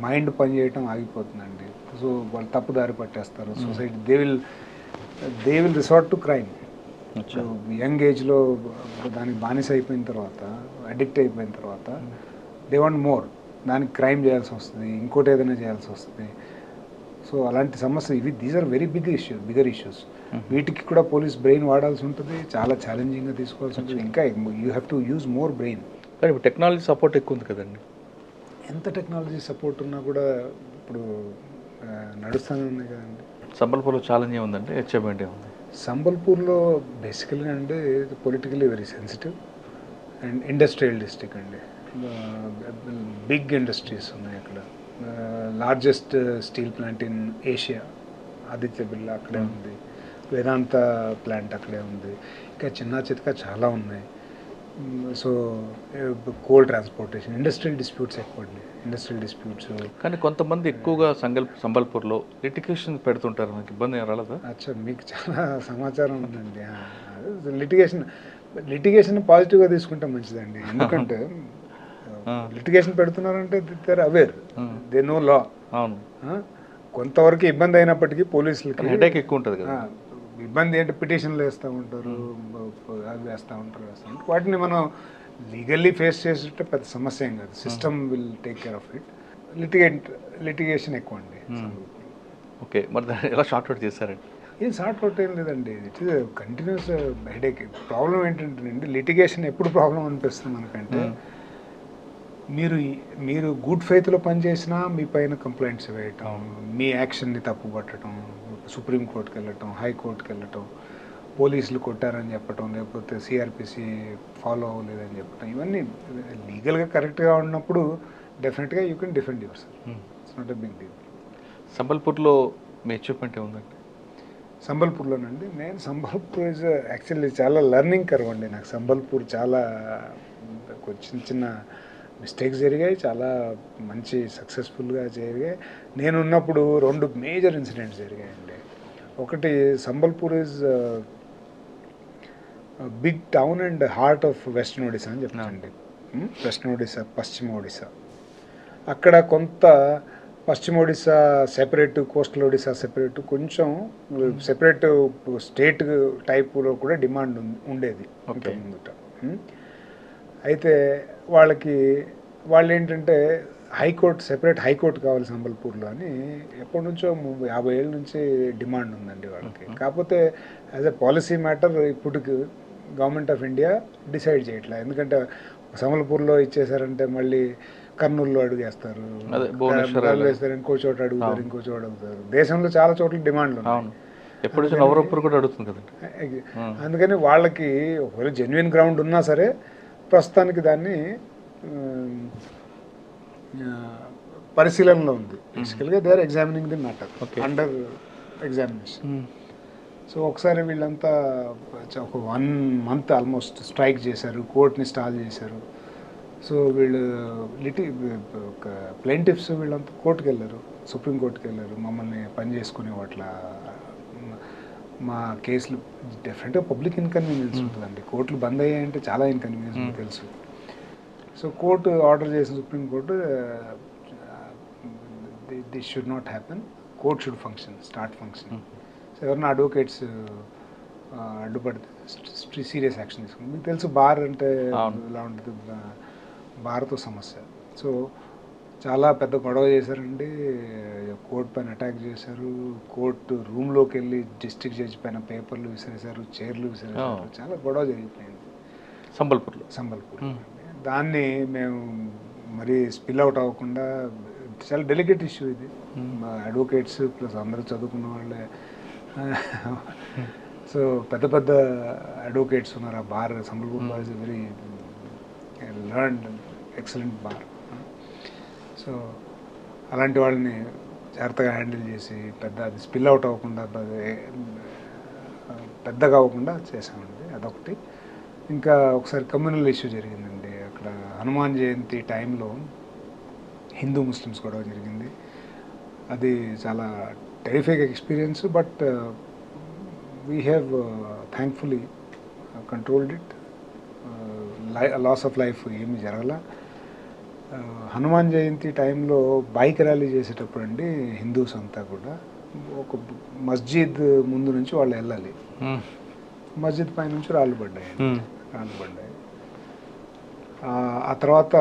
Speaker 2: మైండ్ పనిచేయటం ఆగిపోతుందండి. సో వాళ్ళు తప్పుదారి పట్టేస్తారు. Society they will resort to crime. Young ఏజ్లో దానికి బానిస అయిపోయిన తర్వాత, అడిక్ట్ అయిపోయిన తర్వాత దే వాంట్ మోర్. దానికి క్రైమ్ చేయాల్సి వస్తుంది, ఇంకోటి ఏదైనా చేయాల్సి వస్తుంది. సో అలాంటి సమస్య ఇవి. These are very bigger issues. వీటికి కూడా పోలీస్ బ్రెయిన్ వాడాల్సి ఉంటుంది, చాలా ఛాలెంజింగ్గా తీసుకోవాల్సి ఉంటుంది. ఇంకా you have to use more brain.
Speaker 1: కానీ ఇప్పుడు టెక్నాలజీ సపోర్ట్ ఎక్కువ ఉంది కదండి.
Speaker 2: ఎంత టెక్నాలజీ సపోర్ట్ ఉన్నా కూడా ఇప్పుడు నడుస్తూనే ఉన్నాయి కదండి.
Speaker 1: సంబల్పూర్లో ఛాలెంజ్ ఏముందంటే హెచ్ఎండి ఉంది.
Speaker 2: సంబల్పూర్లో బేసికల్గా అంటే politically very sensitive and industrial district అండి. బిగ్ ఇండస్ట్రీస్ ఉన్నాయి అక్కడ. Largest steel plant in Asia Aditya Birla అక్కడే ఉంది, వేదాంత ప్లాంట్ అక్కడే ఉంది, ఇంకా చిన్న చితక చాలా ఉన్నాయి. So coal transportation, industrial disputes ఎక్కువ అండి. Industrial disputes.
Speaker 1: కానీ కొంతమంది ఎక్కువగా సంబల్పూర్లో లిటిగేషన్ పెడుతుంటారు, మనకి ఇబ్బంది ఏం రాలేదా?
Speaker 2: అచ్చా, మీకు చాలా సమాచారం ఉందండి. లిటిగేషన్ పాజిటివ్గా తీసుకుంటే మంచిదండి. ఎందుకంటే లిటిగేషన్ పెడుతున్నారంటే they are aware, they know law.
Speaker 1: అవును.
Speaker 2: కొంతవరకు ఇబ్బంది అయినప్పటికీ పోలీసులకి
Speaker 1: హెడేక్ ఎక్కువ ఉంటుంది కదా.
Speaker 2: ఇబ్బంది ఏంటి, పిటిషన్లు వేస్తూ ఉంటారు, అవి వేస్తూ ఉంటారు. వాటిని మనం లీగల్లీ ఫేస్ చేసేట పెద్ద సమస్య ఏం కాదు. System will take care of it. Litigation ఎక్కువ అండి.
Speaker 1: ఓకే, మరి దాన్ని ఎలా షార్ట్ అవుట్ చేశారండి?
Speaker 2: ఏం షార్ట్ అవుట్ ఏం లేదండి. It is continuous headache. Problem ఏంటంటే లిటిగేషన్ ఎప్పుడు ప్రాబ్లం అనిపిస్తుంది మనకంటే, మీరు గుడ్ ఫెయిత్లో పనిచేసినా మీ పైన కంప్లైంట్స్ వేయటం, మీ యాక్షన్ని తప్పు పట్టడం, సుప్రీంకోర్టుకి వెళ్ళటం, హైకోర్టుకి వెళ్ళటం, పోలీసులు కొట్టారని చెప్పటం, లేకపోతే సిఆర్పిసి ఫాలో అవ్వలేదని చెప్పటం, ఇవన్నీ లీగల్గా కరెక్ట్గా ఉన్నప్పుడు డెఫినెట్గా you can defend yourself. It's not a big deal.
Speaker 1: సంబల్పూర్లో మీ అచీవ్మెంట్ ఏముందండి?
Speaker 2: సంబల్పూర్లోనండి, నేను సంబల్పూర్ ఇస్ యాక్చువల్లీ చాలా లెర్నింగ్ కర్వ్ అండి. నాకు సంబల్పూర్ చాలా చిన్న చిన్న మిస్టేక్స్ జరిగాయి, చాలా మంచి సక్సెస్ఫుల్గా జరిగాయి. నేను ఉన్నప్పుడు 2 మేజర్ ఇన్సిడెంట్స్ జరిగాయండి. ఒకటి, Sambalpur is big town and heart of western Odisha అని చెప్తానండి. వెస్టర్న్ ఒడిశా, పశ్చిమ ఒడిశా. అక్కడ కొంత పశ్చిమ Odisha separate, coastal Odisha separate, కొంచెం సెపరేట్ స్టేట్ టైపులో కూడా డిమాండ్ ఉండేది ముందుట. అయితే వాళ్ళు ఏంటంటే హైకోర్టు, సెపరేట్ హైకోర్టు కావాలి సంబల్పూర్లో అని ఎప్పటి నుంచో 50 ఏళ్ళ నుంచి డిమాండ్ ఉందండి వాళ్ళకి. కాకపోతే యాజ్ ఎ పాలసీ మ్యాటర్ ఇప్పటికి గవర్నమెంట్ ఆఫ్ ఇండియా డిసైడ్ చేయట్లేదు. ఎందుకంటే సంబల్పూర్లో ఇచ్చేసారంటే మళ్ళీ కర్నూలులో అడుగేస్తారు, వేస్తారు, ఇంకో చోట అడుగుతారు. దేశంలో చాలా చోట్ల డిమాండ్లు ఉన్నాయి.
Speaker 1: కూడా అడుగుతుంది కదండి.
Speaker 2: అందుకని వాళ్ళకి ఒకవేళ జెన్యున్ గ్రౌండ్ ఉన్నా సరే ప్రస్తుతానికి దాన్ని పరిశీలనలో ఉంది. బేసికల్గా they are examining the matter, under examination. So ఒకసారి వీళ్ళంతా ఒక 1 month ఆల్మోస్ట్ స్ట్రైక్ చేశారు, కోర్టుని స్టాల్ చేశారు. సో వీళ్ళు ప్లెయింటిఫ్స్ వీళ్ళంతా కోర్టుకు వెళ్ళారు, సుప్రీంకోర్టుకి వెళ్ళారు. మమ్మల్ని పని చేసుకునే వాట్ల మా కేసులు డెఫినెట్గా పబ్లిక్ ఇన్కన్వీనియన్స్ ఉంటుందండి. కోర్టులు బంద్ అయ్యాయంటే చాలా ఇన్కన్వీనియన్స్ మీకు తెలుసు. సో కోర్టు ఆర్డర్ చేసిన supreme court, this should not happen, court should function, start function. So ఎవరైనా అడ్వకేట్స్ అడ్డుపడితే సీరియస్ యాక్షన్ తీసుకుంది. మీకు తెలుసు బార్ అంటే ఇలా ఉంటుంది, బార్తో సమస్య. సో చాలా పెద్ద గొడవ చేశారండి. కోర్టు పైన అటాక్ చేశారు, కోర్టు రూమ్లోకి వెళ్ళి డిస్ట్రిక్ట్ జడ్జి పైన పేపర్లు విసిరేశారు, చైర్లు విసిరేశారు. చాలా గొడవ జరిగిపోయింది సంబల్పూర్. దాన్ని మేము మరీ స్పిల్ అవుట్ అవ్వకుండా, చాలా డెలికేట్ ఇష్యూ ఇది. అడ్వకేట్స్ ప్లస్ అందరూ చదువుకున్న వాళ్ళే. సో పెద్ద పెద్ద అడ్వకేట్స్ ఉన్నారు ఆ bar. Sambalpur bar is very learned excellent bar. So అలాంటి వాళ్ళని జాగ్రత్తగా హ్యాండిల్ చేసి అది స్పిల్ అవుట్ అవ్వకుండా, పెద్దగా అవ్వకుండా చేసామండి. అదొకటి. ఇంకా ఒకసారి కమ్యూనల్ ఇష్యూ జరిగిందండి. అక్కడ హనుమాన్ జయంతి టైంలో హిందూ ముస్లిమ్స్ గొడవ జరిగింది. అది చాలా terrific experience. But we have thankfully controlled it. Loss of life ఏమీ జరగల. హనుమాన్ జయంతి టైంలో బైక్ ర్యాలీ చేసేటప్పుడు అండి, హిందూస్ అంతా కూడా ఒక మస్జిద్ ముందు నుంచి వాళ్ళు వెళ్ళాలి. మస్జిద్ పై నుంచి రాళ్ళు పడ్డాయి. ఆ తర్వాత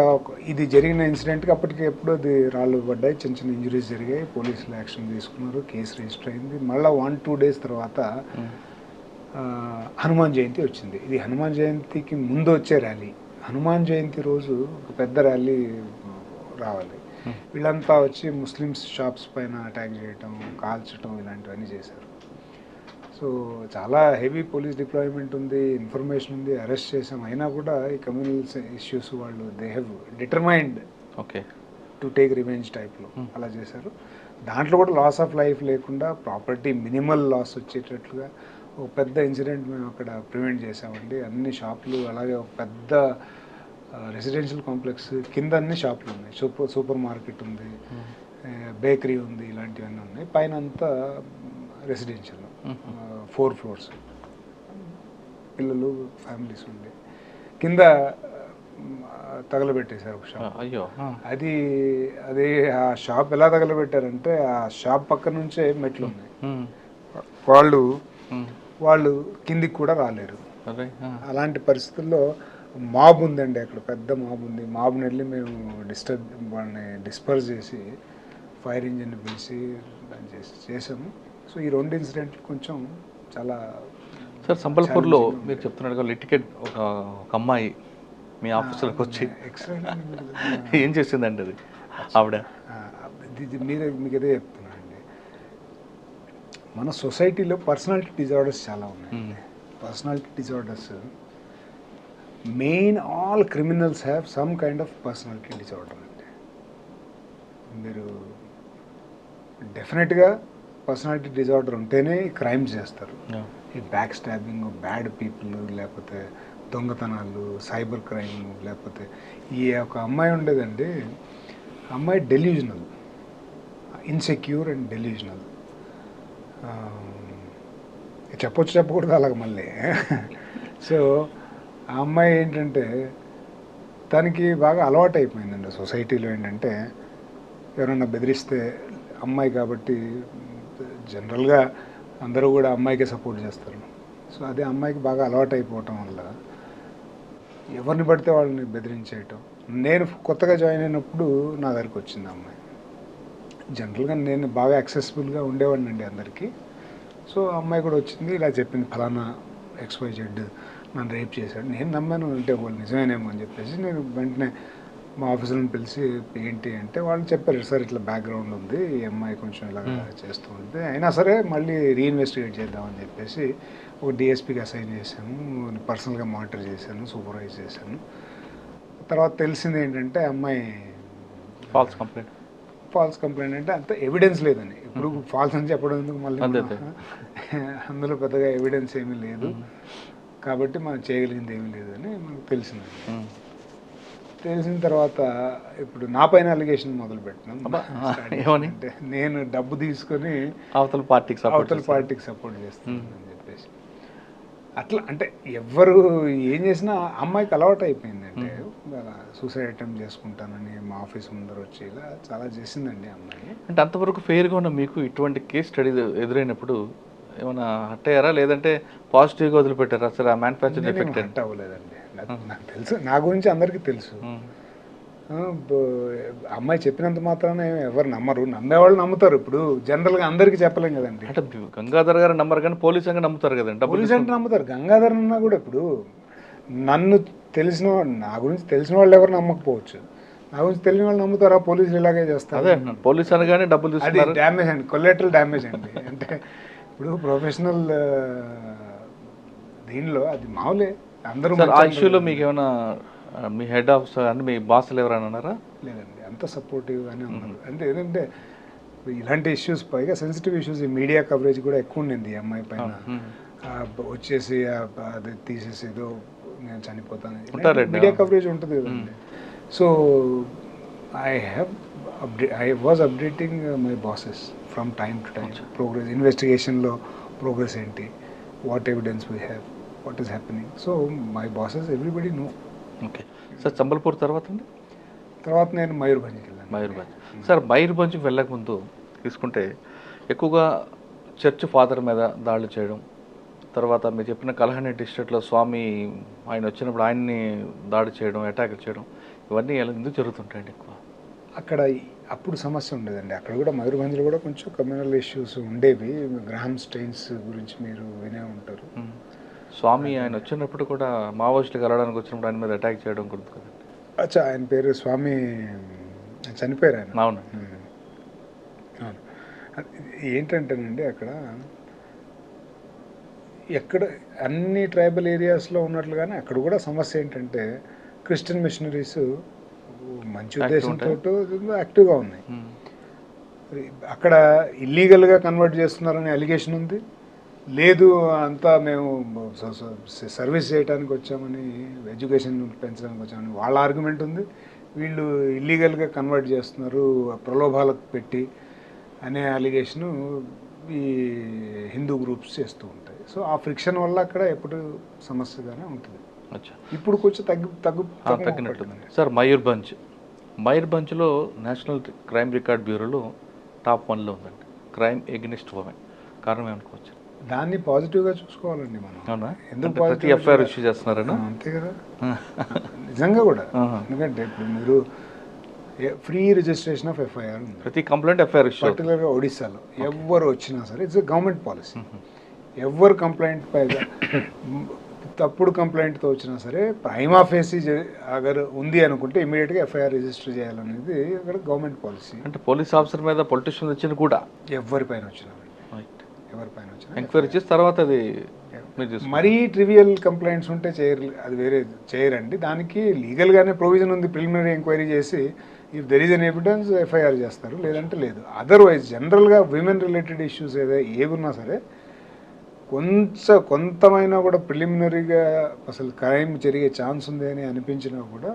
Speaker 2: ఇది జరిగిన ఇన్సిడెంట్కి అప్పటికి ఎప్పుడో అది రాళ్ళు పడ్డాయి, చిన్న చిన్న ఇంజరీస్ జరిగాయి. పోలీసులు యాక్షన్ తీసుకున్నారు, కేసు రిజిస్టర్ అయింది. మళ్ళీ 1-2 days తర్వాత హనుమాన్ జయంతి వచ్చింది. ఇది హనుమాన్ జయంతికి ముందు వచ్చే ర్యాలీ. హనుమాన్ జయంతి రోజు ఒక పెద్ద ర్యాలీ రావాలి. వీళ్ళంతా వచ్చి ముస్లిమ్స్ షాప్స్ పైన అటాక్ చేయటం, కాల్చడం, ఇలాంటివన్నీ చేశారు. సో చాలా హెవీ పోలీస్ డిప్లాయ్మెంట్ ఉంది, ఇన్ఫర్మేషన్ ఉంది, అరెస్ట్ చేసాం. అయినా కూడా ఈ కమ్యూనల్ ఇష్యూస్ వాళ్ళు they have determined to take revenge టైప్లో అలా చేశారు. దాంట్లో కూడా లాస్ ఆఫ్ లైఫ్ లేకుండా ప్రాపర్టీ మినిమల్ లాస్ వచ్చేటట్లుగా ఒక పెద్ద ఇన్సిడెంట్ మేము అక్కడ ప్రివెంట్ చేసామండి. అన్ని షాపులు, అలాగే ఒక పెద్ద రెసిడెన్షియల్ కాంప్లెక్స్ కింద అన్ని షాపులు ఉన్నాయి. సూపర్ మార్కెట్ ఉంది, బేకరీ ఉంది, ఇలాంటివన్నీ ఉన్నాయి. పైన అంతా రెసిడెన్షియల్, 4 floors, పిల్లలు, ఫ్యామిలీస్ ఉండే. కింద తగలబెట్టేశారు ఒక షాప్.
Speaker 1: అయ్యో.
Speaker 2: అది అది ఆ షాప్ ఎలా తగలబెట్టారంటే ఆ షాప్ పక్క నుంచే మెట్లు ఉన్నాయి. వాళ్ళు వాళ్ళు కిందికి కూడా రాలేరు. అలాంటి పరిస్థితుల్లో మాబ్ ఉందండి అక్కడ, పెద్ద మాబ్ ఉంది. మాబ్ని వెళ్ళి మేము వాళ్ళని డిస్పర్స్ చేసి ఫైర్ ఇంజిన్ పిలిచి దాన్ని చేసాము. సో ఈ 2 ఇన్సిడెంట్లు కొంచెం చాలా.
Speaker 1: సార్, సంబల్పూర్లో మీరు చెప్తున్నట్టుగా లిటికేట్ ఒక అమ్మాయి మీ ఆఫీసులోకి వచ్చి ఏం చేసిందండి అది ఆవిడ?
Speaker 2: మీకు అదే చెప్తున్నానండి, మన సొసైటీలో పర్సనాలిటీ డిజార్డర్స్ చాలా ఉన్నాయి. Personality disorders main all criminals have some kind of personality disorder అండి. మీరు డెఫినెట్గా పర్సనాలిటీ డిజార్డర్ ఉంటేనే క్రైమ్స్ చేస్తారు. ఈ బ్యాక్ స్టాబింగ్, బ్యాడ్ పీపుల్, లేకపోతే దొంగతనాలు, సైబర్ క్రైమ్, లేకపోతే ఈ ఒక అమ్మాయి ఉండేదండి. అమ్మాయి డెల్యూజనల్, ఇన్సెక్యూర్ అండ్ డెల్యూజనల్. చెప్పకూడదు అలాగ మళ్ళీ. సో ఆ అమ్మాయి ఏంటంటే తనకి బాగా అలవాటు అయిపోయిందండి సొసైటీలో. ఏంటంటే ఎవరైనా బెదిరిస్తే, అమ్మాయి కాబట్టి జనరల్గా అందరూ కూడా అమ్మాయికే సపోర్ట్ చేస్తారు. సో అదే అమ్మాయికి బాగా అలవాటు అయిపోవటం వల్ల ఎవరిని పడితే వాళ్ళని బెదిరించేయటం. నేను కొత్తగా జాయిన్ అయినప్పుడు నా దగ్గరికి వచ్చింది అమ్మాయి. జనరల్గా నేను బాగా యాక్సెసిబుల్గా ఉండేవాడిని అండి అందరికీ. సో అమ్మాయి కూడా వచ్చింది, ఇలా చెప్పింది, ఫలానా XYZ నన్ను రేప్ చేశాడు. నేను నమ్మాను, అంటే వాళ్ళు నిజమేనేమో అని చెప్పేసి నేను వెంటనే మా ఆఫీసులను పిలిచి ఏంటి అంటే వాళ్ళు చెప్పారు, సార్ ఇట్లా బ్యాక్గ్రౌండ్ ఉంది, ఈ అమ్మాయి కొంచెం ఇలా చేస్తూ ఉంది, అయినా సరే మళ్ళీ రీఇన్వెస్టిగేట్ చేద్దామని చెప్పేసి ఒక డిఎస్పీకి అసైన్ చేశాను, పర్సనల్గా మానిటర్ చేశాను, సూపర్వైజ్ చేశాను. తర్వాత తెలిసింది ఏంటంటే అమ్మాయి ఫాల్స్ కంప్లైంట్ అంటే అంత ఎవిడెన్స్ లేదని. ఇప్పుడు ఫాల్స్ అని చెప్పడం ఎందుకు మళ్ళీ, అందులో పెద్దగా ఎవిడెన్స్ ఏమీ లేదు కాబట్టి మనం చేయగలిగింది ఏమీ లేదని మనకు తెలిసింది. తెలిసిన తర్వాత ఇప్పుడు నా పైన అలిగేషన్ మొదలు పెట్టినాను. అంటే నేను డబ్బు తీసుకొని
Speaker 1: అవతల పార్టీకి
Speaker 2: సపోర్ట్ చేస్తున్నాను అని చెప్పేసి. అట్లా అంటే ఎవరు ఏం చేసినా అమ్మాయికి అలవాటు అయిపోయింది. అంటే సూసైడ్ అటెంప్ట్ చేసుకుంటానని మా ఆఫీస్ ముందర వచ్చి ఇలా చాలా చేసిందండి అమ్మాయి.
Speaker 1: అంటే అంతవరకు ఫెయిర్గా ఉన్న మీకు ఇటువంటి కేస్ స్టడీ ఎదురైనప్పుడు ఏమైనా హట్ అయ్యారా, లేదంటే పాజిటివ్గా వదిలిపెట్టారా? అసలు ఆ మ్యానుఫ్యాక్చర్ ఎఫెక్ట్
Speaker 2: హట్ అవ్వలేదండి. నాకు తెలుసు, నా గురించి అందరికీ తెలుసు. అమ్మాయి చెప్పినంత మాత్రాన ఎవరు నమ్మరు, నమ్మేవాళ్ళు నమ్ముతారు. ఇప్పుడు జనరల్గా అందరికీ చెప్పలేం కదండి.
Speaker 1: అంటే గంగాధర్ గారు నమ్మరు కానీ పోలీసు సంఘం నమ్ముతారు కదండి.
Speaker 2: పోలీసు అంటే నమ్ముతారు. గంగాధర్ అన్నా కూడా ఇప్పుడు నన్ను నా గురించి తెలిసిన వాళ్ళు ఎవరు నమ్మకపోవచ్చు, నా గురించి తెలియని వాళ్ళు నమ్ముతారా? పోలీసులు ఇలాగే చేస్తారు.
Speaker 1: అదే పోలీసు అనగానే డబ్బులు తీసుకుంటారు.
Speaker 2: అది డ్యామేజ్ అండి, కొలెటరల్ డ్యామేజ్ అండి. అంటే ఇప్పుడు ప్రొఫెషనల్ దీనిలో అది మామూలే. అందరూ
Speaker 1: ఆ ఇష్యూలో మీకు ఏమైనా మీ హెడ్ ఆఫ్ అంటే మీ బాస్లు ఎవరైనా అన్నారా?
Speaker 2: లేదండి, అంత సపోర్టివ్గానే ఉన్నారు. అంటే ఏంటంటే ఇలాంటి ఇష్యూస్, పైగా సెన్సిటివ్ ఇష్యూస్, ఈ మీడియా కవరేజ్ కూడా ఎక్కువ ఉండింది ఈ అమ్మాయి పైన. వచ్చేసి అది తీసేసి ఏదో నేను చనిపోతాను, మీడియా కవరేజ్ ఉంటుంది కదండి. So I was updating my bosses from time to time. Progress, ఇన్వెస్టిగేషన్లో ప్రోగ్రెస్ ఏంటి, what evidence we have, what is happening. So my bosses everybody know.
Speaker 1: Okay sir, Sambalpur తర్వాత
Speaker 2: నేను మయూర్భంజ్కి వెళ్ళాను.
Speaker 1: మయూర్భంజ్. సార్, మయూర్భంజ్కి వెళ్ళకముందు తీసుకుంటే ఎక్కువగా చర్చ్ ఫాదర్ మీద దాడులు చేయడం, తర్వాత మీరు చెప్పిన కలహండి డిస్ట్రిక్ట్లో స్వామి ఆయన వచ్చినప్పుడు ఆయన్ని దాడి చేయడం, అటాక్ చేయడం, ఇవన్నీ ఎందుకు జరుగుతుంటాయండి ఎక్కువ?
Speaker 2: అక్కడ అప్పుడు సమస్య ఉండేదండి. అక్కడ కూడా మయూర్భంజ్లో కూడా కొంచెం కమ్యూనల్ ఇష్యూస్ ఉండేవి. గ్రాహం స్టెయిన్స్ గురించి మీరు వినే ఉంటారు.
Speaker 1: స్వామి ఆయన వచ్చినప్పుడు కూడా మావోయిస్టులు కలవడానికి వచ్చినప్పుడు ఆయన మీద అటాక్ చేయడం గుర్తు కదండి.
Speaker 2: అచ్చా, ఆయన పేరు స్వామి, చనిపోయారు ఆయన.
Speaker 1: అవును.
Speaker 2: అవును. ఏంటంటేనండి ఎక్కడ అన్ని ట్రైబల్ ఏరియాస్లో ఉన్నట్లుగానే అక్కడ కూడా సమస్య ఏంటంటే క్రిస్టియన్ మిషనరీస్ మంచి ఉద్దేశంతో యాక్టివ్గా ఉన్నాయి. అక్కడ ఇల్లీగల్గా కన్వర్ట్ చేస్తున్నారనే అలిగేషన్ ఉంది. లేదు, అంతా మేము సర్వీస్ చేయడానికి వచ్చామని, ఎడ్యుకేషన్ పెంచడానికి వచ్చామని వాళ్ళ ఆర్గ్యుమెంట్ ఉంది. వీళ్ళు ఇల్లీగల్గా కన్వర్ట్ చేస్తున్నారు ప్రలోభాలకు పెట్టి అనే అలిగేషను ఈ హిందూ గ్రూప్స్ చేస్తూ ఉంటాయి. సో ఆ ఫ్రిక్షన్ వల్ల అక్కడ ఎప్పుడు సమస్యగానే ఉంటుంది.
Speaker 1: అచ్చా.
Speaker 2: ఇప్పుడు కొంచెం
Speaker 1: తగ్గినట్టుంది సార్. మయూర్భంజ్లో నేషనల్ క్రైమ్ రికార్డ్ బ్యూరోలో టాప్ 1లో ఉందండి క్రైమ్ ఎగ్నెస్ట్ ఉమెన్. కారణం ఏమనుకోవచ్చు?
Speaker 2: దాన్ని పాజిటివ్గా చూసుకోవాలండి మనం.
Speaker 1: అవునా?
Speaker 2: ఎందుకు
Speaker 1: ప్రతి
Speaker 2: positive
Speaker 1: ఎఫ్ఐఆర్ ఇష్యూ చేస్తున్నారనా?
Speaker 2: అంతే కదా, నిజంగా కూడా. ఎందుకంటే ఇప్పుడు మీరు ఫ్రీ రిజిస్ట్రేషన్ ఆఫ్ ఎఫ్ఐఆర్ ఉంది
Speaker 1: ప్రతి కంప్లైంట్ ఎఫ్ఐఆర్ ఇష్యూ.
Speaker 2: పర్టికులర్గా ఒడిశాలో. ఎవరు వచ్చినా సరే ఇట్స్ గవర్నమెంట్ పాలసీ. ఎవరు కంప్లైంట్ పైగా తప్పుడు కంప్లైంట్తో వచ్చినా సరే ప్రైమా ఫేసి అగర్ ఉంది అనుకుంటే ఇమీడియట్గా ఎఫ్ఐఆర్ రిజిస్టర్ చేయాలనేది అక్కడ గవర్నమెంట్ పాలసీ.
Speaker 1: అంటే పోలీస్ ఆఫీసర్ మీద పొలిటీషియన్ వచ్చిన కూడా
Speaker 2: ఎవరిపైన వచ్చినా
Speaker 1: ఎంక్వైరీ చేసి తర్వాత అది
Speaker 2: మరీ ట్రివియల్ కంప్లైంట్స్ ఉంటే అది వేరే చేయరండి. దానికి లీగల్గానే ప్రొవిజన్ ఉంది, ప్రిలిమినరీ ఎంక్వైరీ చేసి if there is an evidence FIR చేస్తారు, లేదంటే లేదు. అదర్వైజ్ జనరల్గా విమెన్ రిలేటెడ్ ఇష్యూస్ ఏవి ఉన్నా సరే కొంతమైనా కూడా ప్రిలిమినరీగా అసలు క్రైమ్ జరిగే ఛాన్స్ ఉంది అని అనిపించినా కూడా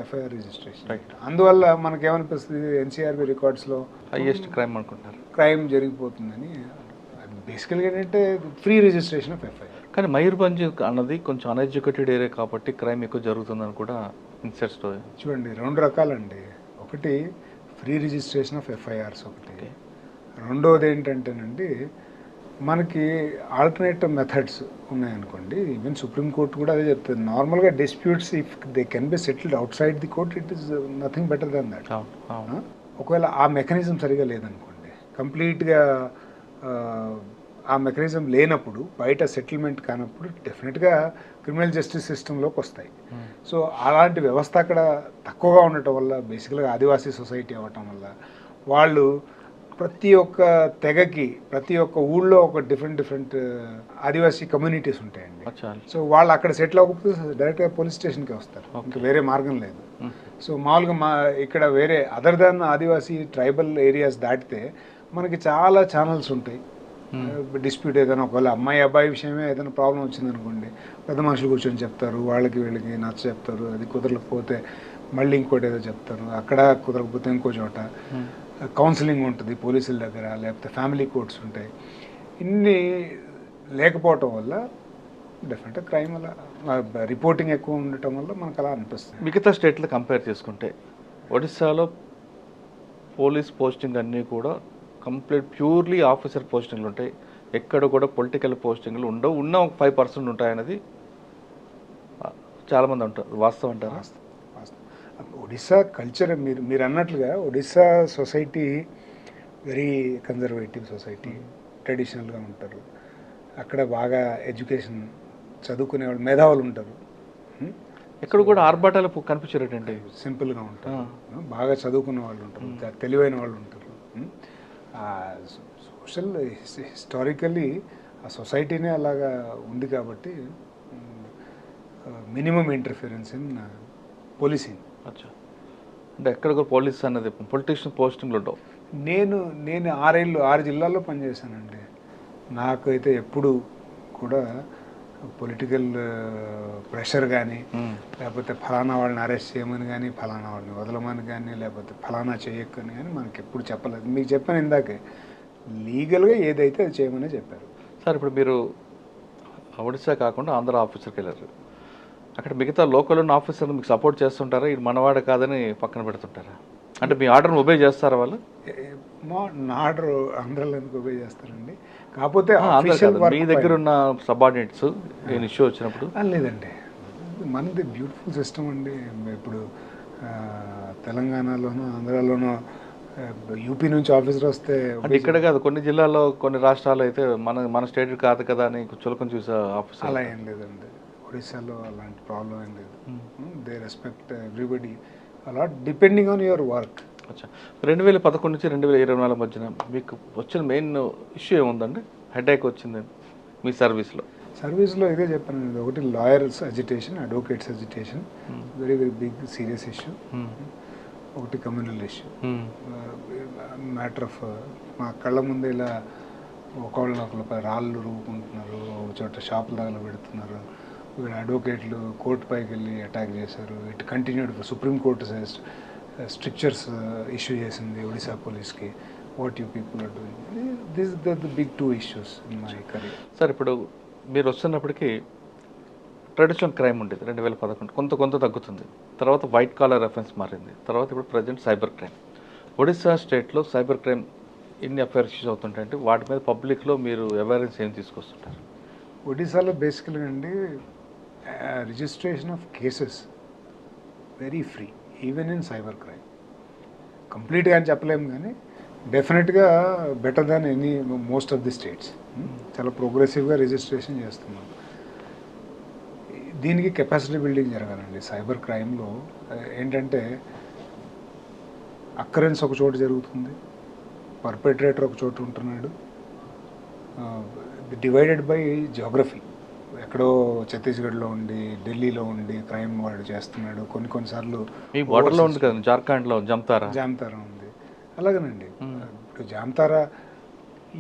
Speaker 2: ఎఫ్ఐఆర్ రిజిస్ట్రేషన్. అందువల్ల మనకేమనిపిస్తుంది, ఎన్సీఆర్బీ రికార్డ్స్లో
Speaker 1: హైయెస్ట్ క్రైమ్ అనుకుంటారు,
Speaker 2: క్రైమ్ జరిగిపోతుందని. బేసికల్గా ఏంటంటే ఫ్రీ రిజిస్ట్రేషన్ ఆఫ్ ఎఫ్ఐఆర్.
Speaker 1: కానీ మయూర్భంజ్ అన్నది కొంచెం అన్ఎడ్యుకేటెడ్ ఏరియా కాబట్టి క్రైమ్ ఎక్కువ జరుగుతుందని కూడా ఇన్సెట్స్
Speaker 2: చూడండి. 2 రకాలండి. ఒకటి ఫ్రీ రిజిస్ట్రేషన్ ఆఫ్ ఎఫ్ఐఆర్స్ ఒకటి. రెండోది ఏంటంటేనండి మనకి ఆల్టర్నేటివ్ మెథడ్స్ ఉన్నాయనుకోండి. ఈవెన్ సుప్రీంకోర్టు కూడా అదే చెప్తుంది. నార్మల్గా disputes if they can be settled outside the court it is nothing better than that. ఒకవేళ ఆ మెకానిజం సరిగా లేదనుకోండి, కంప్లీట్గా ఆ మెకానిజం లేనప్పుడు, బయట సెటిల్మెంట్ కానప్పుడు డెఫినెట్గా క్రిమినల్ జస్టిస్ సిస్టంలోకి వస్తాయి. సో అలాంటి వ్యవస్థ అక్కడ తక్కువగా ఉండటం వల్ల, బేసికల్గా ఆదివాసీ సొసైటీ అవ్వటం వల్ల వాళ్ళు ప్రతి ఒక్క తెగకి, ప్రతి ఒక్క ఊళ్ళో ఒక డిఫరెంట్ ఆదివాసీ కమ్యూనిటీస్ ఉంటాయండి. సో వాళ్ళు అక్కడ సెటిల్ అవ్వకపోతే డైరెక్ట్గా పోలీస్ స్టేషన్కి వస్తారు, ఇంకా వేరే మార్గం లేదు. సో మామూలుగా ఇక్కడ వేరే అదర్ దాన్ ఆదివాసీ ట్రైబల్ ఏరియాస్ దాటితే మనకి చాలా ఛానల్స్ ఉంటాయి. డిస్ప్యూట్ ఏదైనా ఒకవేళ అమ్మాయి అబ్బాయి విషయమే ఏదైనా ప్రాబ్లం వచ్చిందనుకోండి, పెద్ద మనుషులు కూర్చొని చెప్తారు, వీళ్ళకి నచ్చ చెప్తారు. అది కుదరకపోతే మళ్ళీ ఇంకోటి ఏదో చెప్తారు, అక్కడ కుదరకపోతే ఇంకో చోట కౌన్సిలింగ్ ఉంటుంది పోలీసుల దగ్గర, లేకపోతే ఫ్యామిలీ కోర్ట్స్ ఉంటాయి. ఇన్ని లేకపోవటం వల్ల డెఫినెట్గా క్రైమ్ అలా రిపోర్టింగ్ ఎక్కువ ఉండటం వల్ల మనకు అలా అనిపిస్తుంది.
Speaker 1: మిగతా స్టేట్లో కంపేర్ చేసుకుంటే ఒడిశాలో పోలీస్ పోస్టింగ్ అన్నీ కూడా కంప్లీట్ ప్యూర్లీ ఆఫీసర్ పోస్టింగ్లు ఉంటాయి. ఎక్కడ కూడా పొలిటికల్ పోస్టింగ్లు ఉండవు. ఉన్న 5% ఉంటాయన్నది చాలామంది అంటారు. వాస్తవం అంటారు.
Speaker 2: ఒడిశా కల్చర్ మీరు అన్నట్లుగా Odisha society very conservative society, ట్రెడిషనల్గా ఉంటారు. అక్కడ బాగా ఎడ్యుకేషన్ చదువుకునే వాళ్ళు, మేధావులు ఉంటారు.
Speaker 1: ఎక్కడ కూడా ఆర్భాటాలు కనిపించారండి.
Speaker 2: సింపుల్గా ఉంటారు, బాగా చదువుకున్న వాళ్ళు ఉంటారు, తెలివైన వాళ్ళు ఉంటారు. సోషల్ హిస్టారికల్లీ ఆ సొసైటీనే అలాగా ఉంది కాబట్టి మినిమం ఇంటర్ఫిరెన్స్ ఇన్ పోలీసింగ్.
Speaker 1: అచ్చా. అంటే ఎక్కడ కూడా పోలీస్ అన్నది పొలిటీషియన్ పోస్టింగ్లు ఉండవు.
Speaker 2: నేను 6 జిల్లాల్లో పనిచేశానండి. నాకైతే ఎప్పుడు కూడా పొలిటికల్ ప్రెషర్ కానీ, లేకపోతే ఫలానా వాళ్ళని అరెస్ట్ చేయమని కానీ, ఫలానా వాళ్ళని వదలమని కానీ, లేకపోతే ఫలానా చేయక్కని కానీ మనకి ఎప్పుడు చెప్పలేదు. మీకు చెప్పాను ఇందాకే, లీగల్గా ఏదైతే అది చేయమని చెప్పారు.
Speaker 1: సార్ ఇప్పుడు మీరు ఒడిశా కాకుండా ఆంధ్ర ఆఫీసర్కి వెళ్ళారు. అక్కడ మిగతా లోకల్ ఉన్న ఆఫీసర్లు మీకు సపోర్ట్ చేస్తుంటారా? ఇది మనవాడు కాదని పక్కన పెడుతుంటారా? అంటే మీ ఆర్డర్ని ఒబే చేస్తారా వాళ్ళు?
Speaker 2: నా ఆర్డర్ ఆంధ్రాలో ఎందుకు ఒబే చేస్తారండి? కాకపోతే
Speaker 1: మీ దగ్గర ఉన్న సబార్డినేట్స్ నేను ఇష్యూ వచ్చినప్పుడు
Speaker 2: లేదండి. మనది బ్యూటిఫుల్ సిస్టమ్ అండి. ఇప్పుడు తెలంగాణలోనూ ఆంధ్రాలోనూ యూపీ నుంచి ఆఫీసర్ వస్తే
Speaker 1: అంటే ఇక్కడ కాదు, కొన్ని జిల్లాల్లో కొన్ని రాష్ట్రాలు అయితే మన స్టేట్ కాదు కదా అని చులకం చూసే ఆఫీసర్.
Speaker 2: అలా ఏం లేదండి. ఒడిశాలో అలాంటి ప్రాబ్లం ఏం లేదు. They respect everybody a lot depending on your work.
Speaker 1: అచ్చా. 2011 నుంచి 2024 మధ్యన మీకు వచ్చిన మెయిన్ ఇష్యూ ఏముందండి? హెడేక్ వచ్చింది మీ సర్వీస్లో? ఇదే చెప్పాను. ఒకటి lawyers agitation, advocates agitation, very very big serious issue. ఒకటి కమ్యూనల్ ఇష్యూ. మ్యాటర్ ఆఫ్ మా కళ్ళ ముందే ఇలా ఒకళ్ళ రాళ్ళు రూపుకుంటున్నారు, ఒక చోట షాపుల దగ్గర పెడుతున్నారు, ఇక్కడ అడ్వకేట్లు కోర్టు పైకి వెళ్ళి అటాక్ చేశారు. It continued. Supreme court strictures issue చేసింది ఒడిశా పోలీస్కి. What you people are doing. This the big 2 issues in my career. Sir ఇప్పుడు మీరు వస్తున్నప్పటికీ ట్రెడిషనల్ క్రైమ్ ఉండేది 2011 కొంత తగ్గుతుంది. తర్వాత వైట్ కాలర్ అఫెన్స్ మారింది. తర్వాత ఇప్పుడు ప్రజెంట్ సైబర్ క్రైమ్. ఒడిశా స్టేట్లో సైబర్ క్రైమ్ ఎన్ని అఫైర్స్ అవుతుంటాయంటే వాటి మీద పబ్లిక్లో మీరు అవేర్నెస్ ఏం తీసుకొస్తుంటారు?
Speaker 2: ఒడిశాలో బేసికల్గా అండి registration of cases very free even in cyber crime. కంప్లీట్గా అని చెప్పలేము కానీ డెఫినెట్గా better than any most of the states. చాలా ప్రోగ్రెసివ్గా రిజిస్ట్రేషన్ చేస్తున్నాం. దీనికి కెపాసిటీ బిల్డింగ్ జరగాలండి. సైబర్ క్రైమ్లో ఏంటంటే అక్కరెన్స్ ఒక చోట జరుగుతుంది, పర్పెట్రేటర్ ఒక చోట ఉంటున్నాడు, డివైడెడ్ బై జియోగ్రఫీ. ఎక్కడో ఛత్తీస్గఢ్లో ఉండి ఢిల్లీలో ఉండి క్రైమ్ వాడు చేస్తున్నాడు. కొన్నిసార్లు
Speaker 1: ఈ బార్డర్లో ఉంది కదా, జార్ఖండ్లో జామ్తారా
Speaker 2: ఉంది. అలాగేనండి. ఇప్పుడు జామ్తారా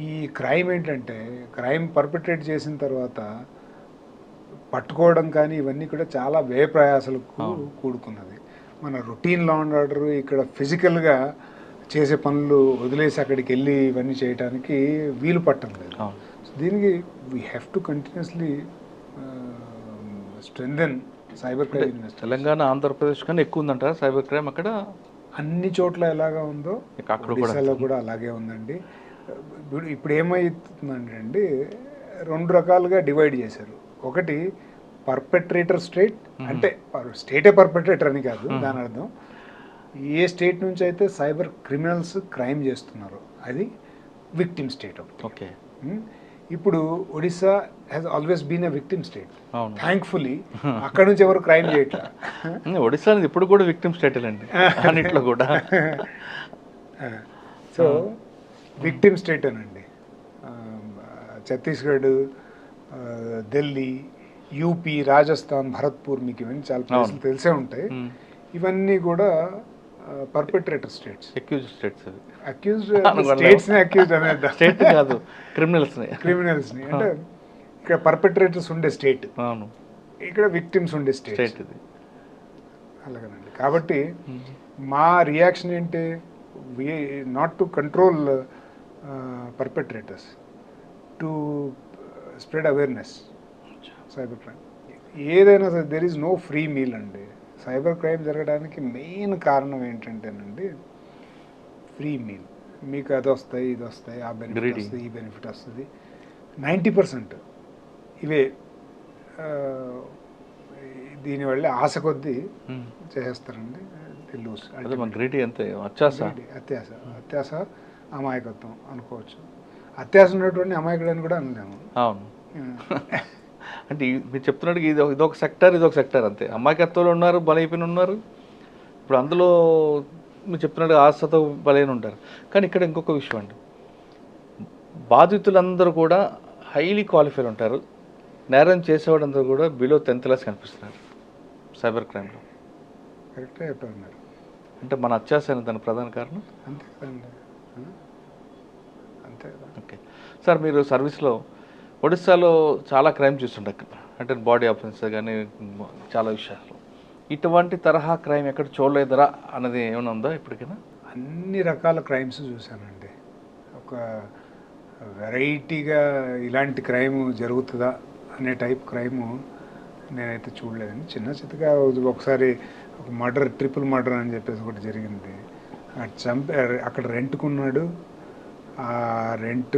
Speaker 2: ఈ క్రైమ్ ఏంటంటే క్రైమ్ పర్పెట్రేట్ చేసిన తర్వాత పట్టుకోవడం కానీ ఇవన్నీ కూడా చాలా వ్యయ ప్రయాసాలకు కూడుకున్నది. మన రొటీన్ లా అండ్ ఆర్డర్ ఇక్కడ ఫిజికల్గా చేసే పనులు వదిలేసి అక్కడికి వెళ్ళి ఇవన్నీ చేయడానికి వీలు పట్టం లేదు. దీనికి we have to continuously strengthen cyber crime.
Speaker 1: Telangana Andhra Pradesh కానీ ఎక్కువ ఉందంటారా సైబర్ క్రైమ్? అక్కడ
Speaker 2: అన్ని చోట్ల ఎలాగా ఉందో ఒడిశాలో కూడా అలాగే ఉందండి. ఇప్పుడు ఏమవుతుందంటే అండి 2 రకాలుగా డివైడ్ చేశారు. ఒకటి పర్పెట్రేటర్ స్టేట్, అంటే స్టేటే పర్పెట్రేటర్ అని కాదు దాని అర్థం. ఏ స్టేట్ నుంచి అయితే సైబర్ క్రిమినల్స్ క్రైమ్ చేస్తున్నారో అది విక్టిమ్ స్టేట్ ఒకటి.
Speaker 1: ఓకే.
Speaker 2: ఇప్పుడు Odisha has always been a victim state. Thankfully అక్కడ నుంచి ఎవరు క్రైమ్ చేయట్లా.
Speaker 1: ఒడిశా ఇప్పుడు కూడా విక్టిమ్ స్టేట్ అండి అన్నిట్లో కూడా.
Speaker 2: సో విక్టిమ్ స్టేట్ అనండి. ఛత్తీస్గఢ్, ఢిల్లీ, యూపీ, రాజస్థాన్, భరత్పూర్, మీకు ఇవన్నీ చాలా ప్లేసులు తెలిసే ఉంటాయి. ఇవన్నీ కూడా perpetrator states.
Speaker 1: Accused states.
Speaker 2: Accused స్టేట్స్ని అక్యూజ్డ్ అనేది
Speaker 1: స్టేట్ కాదు, క్రిమినల్స్ని. అంటే ఇక్కడ పర్పెట్రేటర్స్ ఉండే స్టేట్, ఇక్కడ విక్టిమ్స్ ఉండే స్టేట్ ఇది.
Speaker 2: అలాగేనండి. కాబట్టి మా రియాక్షన్ ఏంటి, not to control perpetrators, to spread awareness cyber crime. ఏదైనా సరే there is no free meal అండి. సైబర్ క్రైమ్ జరగడానికి మెయిన్ కారణం ఏంటంటేనండి ఫ్రీ మీల్. మీకు అది వస్తాయి, ఇది వస్తాయి, ఆ బెనిఫిట్ వస్తుంది, ఈ బెనిఫిట్ వస్తుంది. 90% ఇవే. దీనివల్ల ఆశ కొద్దీ చేసేస్తారండి. అత్యాశ అమాయకత్వం అనుకోవచ్చు. అత్యాశ ఉన్నటువంటి అమాయకుడని కూడా అనలేము.
Speaker 1: అవును. అంటే మీరు చెప్తున్నట్టు ఇదొక సెక్టర్ అంతే. అమాయకత్వంలో ఉన్నారు, బలైపోయిన ఉన్నారు. ఇప్పుడు అందులో మీరు చెప్తున్నట్టు ఆశతో బలైన ఉంటారు. కానీ ఇక్కడ ఇంకొక విషయం అండి, బాధితులందరూ కూడా హైలీ క్వాలిఫైడ్ ఉంటారు. నేరం చేసేవాడందరూ కూడా బిలో 10th క్లాస్ కనిపిస్తున్నారు సైబర్ క్రైమ్లో.
Speaker 2: కరెక్ట్గా చెప్పారు.
Speaker 1: అంటే మన అత్యాశ దాని ప్రధాన కారణం.
Speaker 2: అంతే కదండి, అంతే.
Speaker 1: ఓకే సార్, మీరు సర్వీస్లో ఒడిశాలో చాలా క్రైమ్ చూస్తుంటారు, అంటే బాడీ ఆఫెన్స్ కానీ చాలా విషయాలు. ఇటువంటి తరహా క్రైమ్ ఎక్కడ చూడలేదరా అన్నది ఏమైనా ఉందా ఇప్పటికైనా?
Speaker 2: అన్ని రకాల క్రైమ్స్ చూశానండి. ఒక వెరైటీగా ఇలాంటి క్రైమ్ జరుగుతుందా అనే టైప్ క్రైము నేనైతే చూడలేదండి. చిన్నగా ఒకసారి ఒక మర్డర్, ట్రిపుల్ మర్డర్ అని చెప్పేసి ఒకటి జరిగింది. అక్కడ రెంట్కున్నాడు. ఆ రెంట్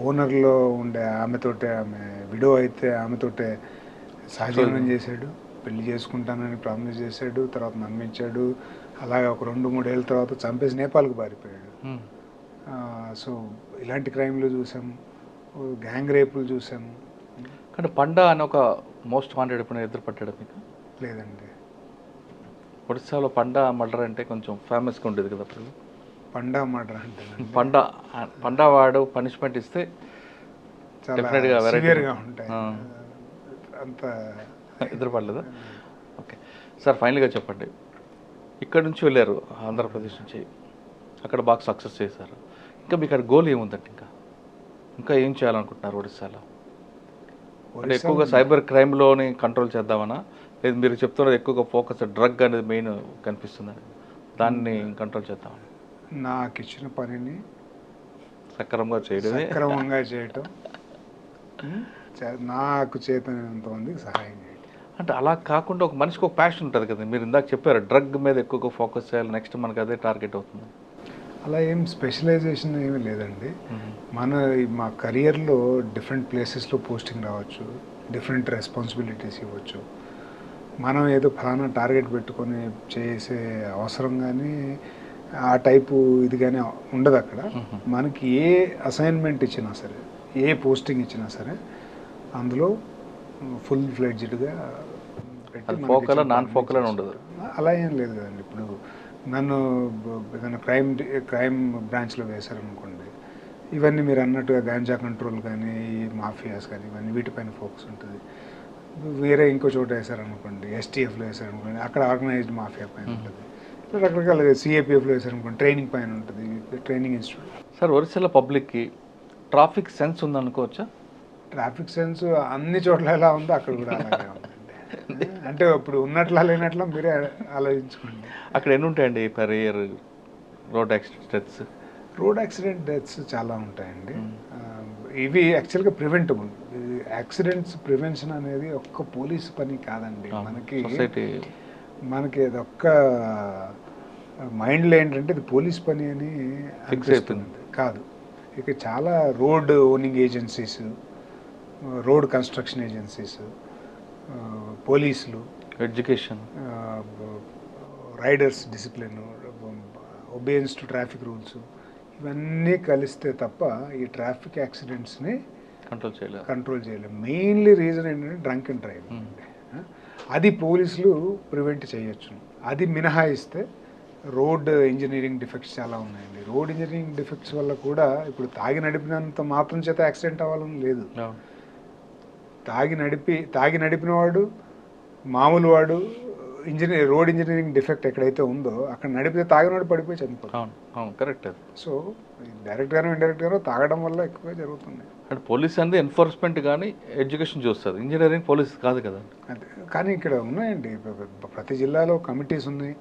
Speaker 2: ఓనర్లో ఉండే ఆమెతోటే, ఆమె విడో అయితే ఆమెతోటే సహజీవనం చేశాడు. పెళ్లి చేసుకుంటానని ప్రామిస్ చేశాడు, తర్వాత నమ్మించాడు. అలాగే ఒక 2-3 ఏళ్ళ తర్వాత చంపేసి నేపాల్కి పారిపోయాడు. సో ఇలాంటి క్రైమ్లు చూసాము, గ్యాంగ్ రేపులు చూసాము.
Speaker 1: కానీ పండా అని ఒక మోస్ట్ వాంటెడ్ ఎప్పుడు ఎదురుపట్టాడు మీకు?
Speaker 2: లేదండి.
Speaker 1: ఒడిశాలో పండా మర్డర్ అంటే కొంచెం ఫేమస్గా ఉండేది కదా అప్పుడు.
Speaker 2: పండా మర్డర్ అంటే
Speaker 1: పండా వాడు పనిష్మెంట్ ఇస్తే డెఫినెట్గా
Speaker 2: సివియర్గా ఉంటాయి. అంత
Speaker 1: ఎదురుపడలేదా? ఓకే సార్, ఫైనల్గా చెప్పండి, ఇక్కడ నుంచి వెళ్ళారు ఆంధ్రప్రదేశ్ నుంచి, అక్కడ బాగా సక్సెస్ చేశారు. ఇంకా మీకు అక్కడ గోల్ ఏముందంటే ఇంకా ఏం చేయాలనుకుంటున్నారు ఒడిశాలో? అంటే ఎక్కువగా సైబర్ క్రైమ్లోని కంట్రోల్ చేద్దామనా, లేదు మీరు చెప్తున్నది ఎక్కువగా ఫోకస్ డ్రగ్ అనేది మెయిన్ కనిపిస్తుందని, దాన్ని కంట్రోల్ చేద్దామని?
Speaker 2: నాకు ఇచ్చిన పనిని
Speaker 1: సక్రమంగా
Speaker 2: చేయటం, నాకు చేతనంత మందికి సహాయం చేయటం.
Speaker 1: అంటే అలా కాకుండా ఒక మనిషికి ఒక ప్యాషన్ ఉంటుంది కదా, మీరు ఇందాక చెప్పారు డ్రగ్ మీద ఎక్కువగా ఫోకస్ చేయాలి, నెక్స్ట్ మనకి అదే టార్గెట్ అవుతుంది.
Speaker 2: అలా ఏం స్పెషలైజేషన్ ఏమీ లేదండి. మా కెరియర్లో డిఫరెంట్ ప్లేసెస్లో పోస్టింగ్ రావచ్చు, డిఫరెంట్ రెస్పాన్సిబిలిటీస్ ఇవ్వచ్చు. మనం ఏదో ఫలానా టార్గెట్ పెట్టుకొని చేసే అవసరం కానీ ఆ టైపు ఇది కానీ ఉండదు అక్కడ. మనకి ఏ అసైన్మెంట్ ఇచ్చినా సరే, ఏ పోస్టింగ్ ఇచ్చినా సరే అందులో ఫుల్ ఫ్లెడ్జ్డ్గా పెట్టి
Speaker 1: ఫోకల్ నాన్ ఫోకల్ అని ఉండదు.
Speaker 2: అలా ఏం లేదు కదండి. ఇప్పుడు నన్ను ఏదైనా క్రైమ్ బ్రాంచ్లో వేశారనుకోండి, ఇవన్నీ మీరు అన్నట్టుగా గాంజా కంట్రోల్ కానీ మాఫియాస్ కానీ ఇవన్నీ వీటిపైన ఫోకస్ ఉంటుంది. వేరే ఇంకో చోట వేశారనుకోండి, ఎస్టీఎఫ్లో వేశారనుకోండి, అక్కడ ఆర్గనైజ్డ్ మాఫియా పైన ఉంటుంది. రకరకాల సిఏపిఎఫ్లో వేశారనుకోండి, ట్రైనింగ్ పైన ఉంటుంది, ట్రైనింగ్ ఇన్స్టిట్యూట్.
Speaker 1: సార్, ఒరిస్సాలో పబ్లిక్కి ట్రాఫిక్ సెన్స్ ఉందనుకోవచ్చా?
Speaker 2: ట్రాఫిక్ సెన్స్ అన్ని చోట్ల ఎలా ఉందో అక్కడ కూడా అలాగే ఉందండి. అంటే ఇప్పుడు ఉన్నట్లా లేనట్లా మీరే ఆలోచించుకోండి.
Speaker 1: అక్కడ ఎన్ని ఉంటాయండి per year road accidents?
Speaker 2: Road accident deaths చాలా ఉంటాయండి. ఇవి యాక్చువల్గా ప్రివెంటబుల్. యాక్సిడెంట్స్ ప్రివెన్షన్ అనేది ఒక్క పోలీస్ పని కాదండి. మనకి అదొక్క మైండ్లో ఏంటంటే ఇది పోలీస్ పని అని అనిపిస్తుంది. కాదు, ఇక చాలా road owning agencies, road construction agencies, పోలీసులు,
Speaker 1: education,
Speaker 2: riders discipline, obedience to rules, ఇవన్నీ కలిస్తే తప్ప ఈ ట్రాఫిక్ యాక్సిడెంట్స్ని కంట్రోల్ చేయలేము. మెయిన్లీ రీజన్ ఏంటంటే డ్రంక్ అండ్ డ్రైవ్. అది పోలీసులు ప్రివెంట్ చేయొచ్చు. అది మినహాయిస్తే రోడ్ ఇంజనీరింగ్ డిఫెక్ట్స్ చాలా ఉన్నాయండి. రోడ్ ఇంజనీరింగ్ డిఫెక్ట్స్ వల్ల కూడా ఇప్పుడు తాగి నడిపినంత మాత్రం చేత యాక్సిడెంట్ అవ్వాలని లేదు. తాగి నడిపినవాడు, మామూలు వాడు, రోడ్ ఇంజనీరింగ్ డిఫెక్ట్ ఎక్కడైతే ఉందో అక్కడ నడిపితే తాగినవాడు పడిపోయి చనిపోతాడు.
Speaker 1: కరెక్ట్.
Speaker 2: సో డైరెక్ట్గానో ఇండైరెక్ట్గానో తాగడం వల్ల ఎక్కువగా జరుగుతుంది.
Speaker 1: అంటే పోలీస్ అనేది ఎన్ఫోర్స్మెంట్ కానీ ఎడ్యుకేషన్ చూస్తుంది, ఇంజనీరింగ్ పోలీస్ కాదు కదా.
Speaker 2: అదే, కానీ ఇక్కడ ఉన్నాయండి, ప్రతి జిల్లాలో కమిటీస్ ఉన్నాయి.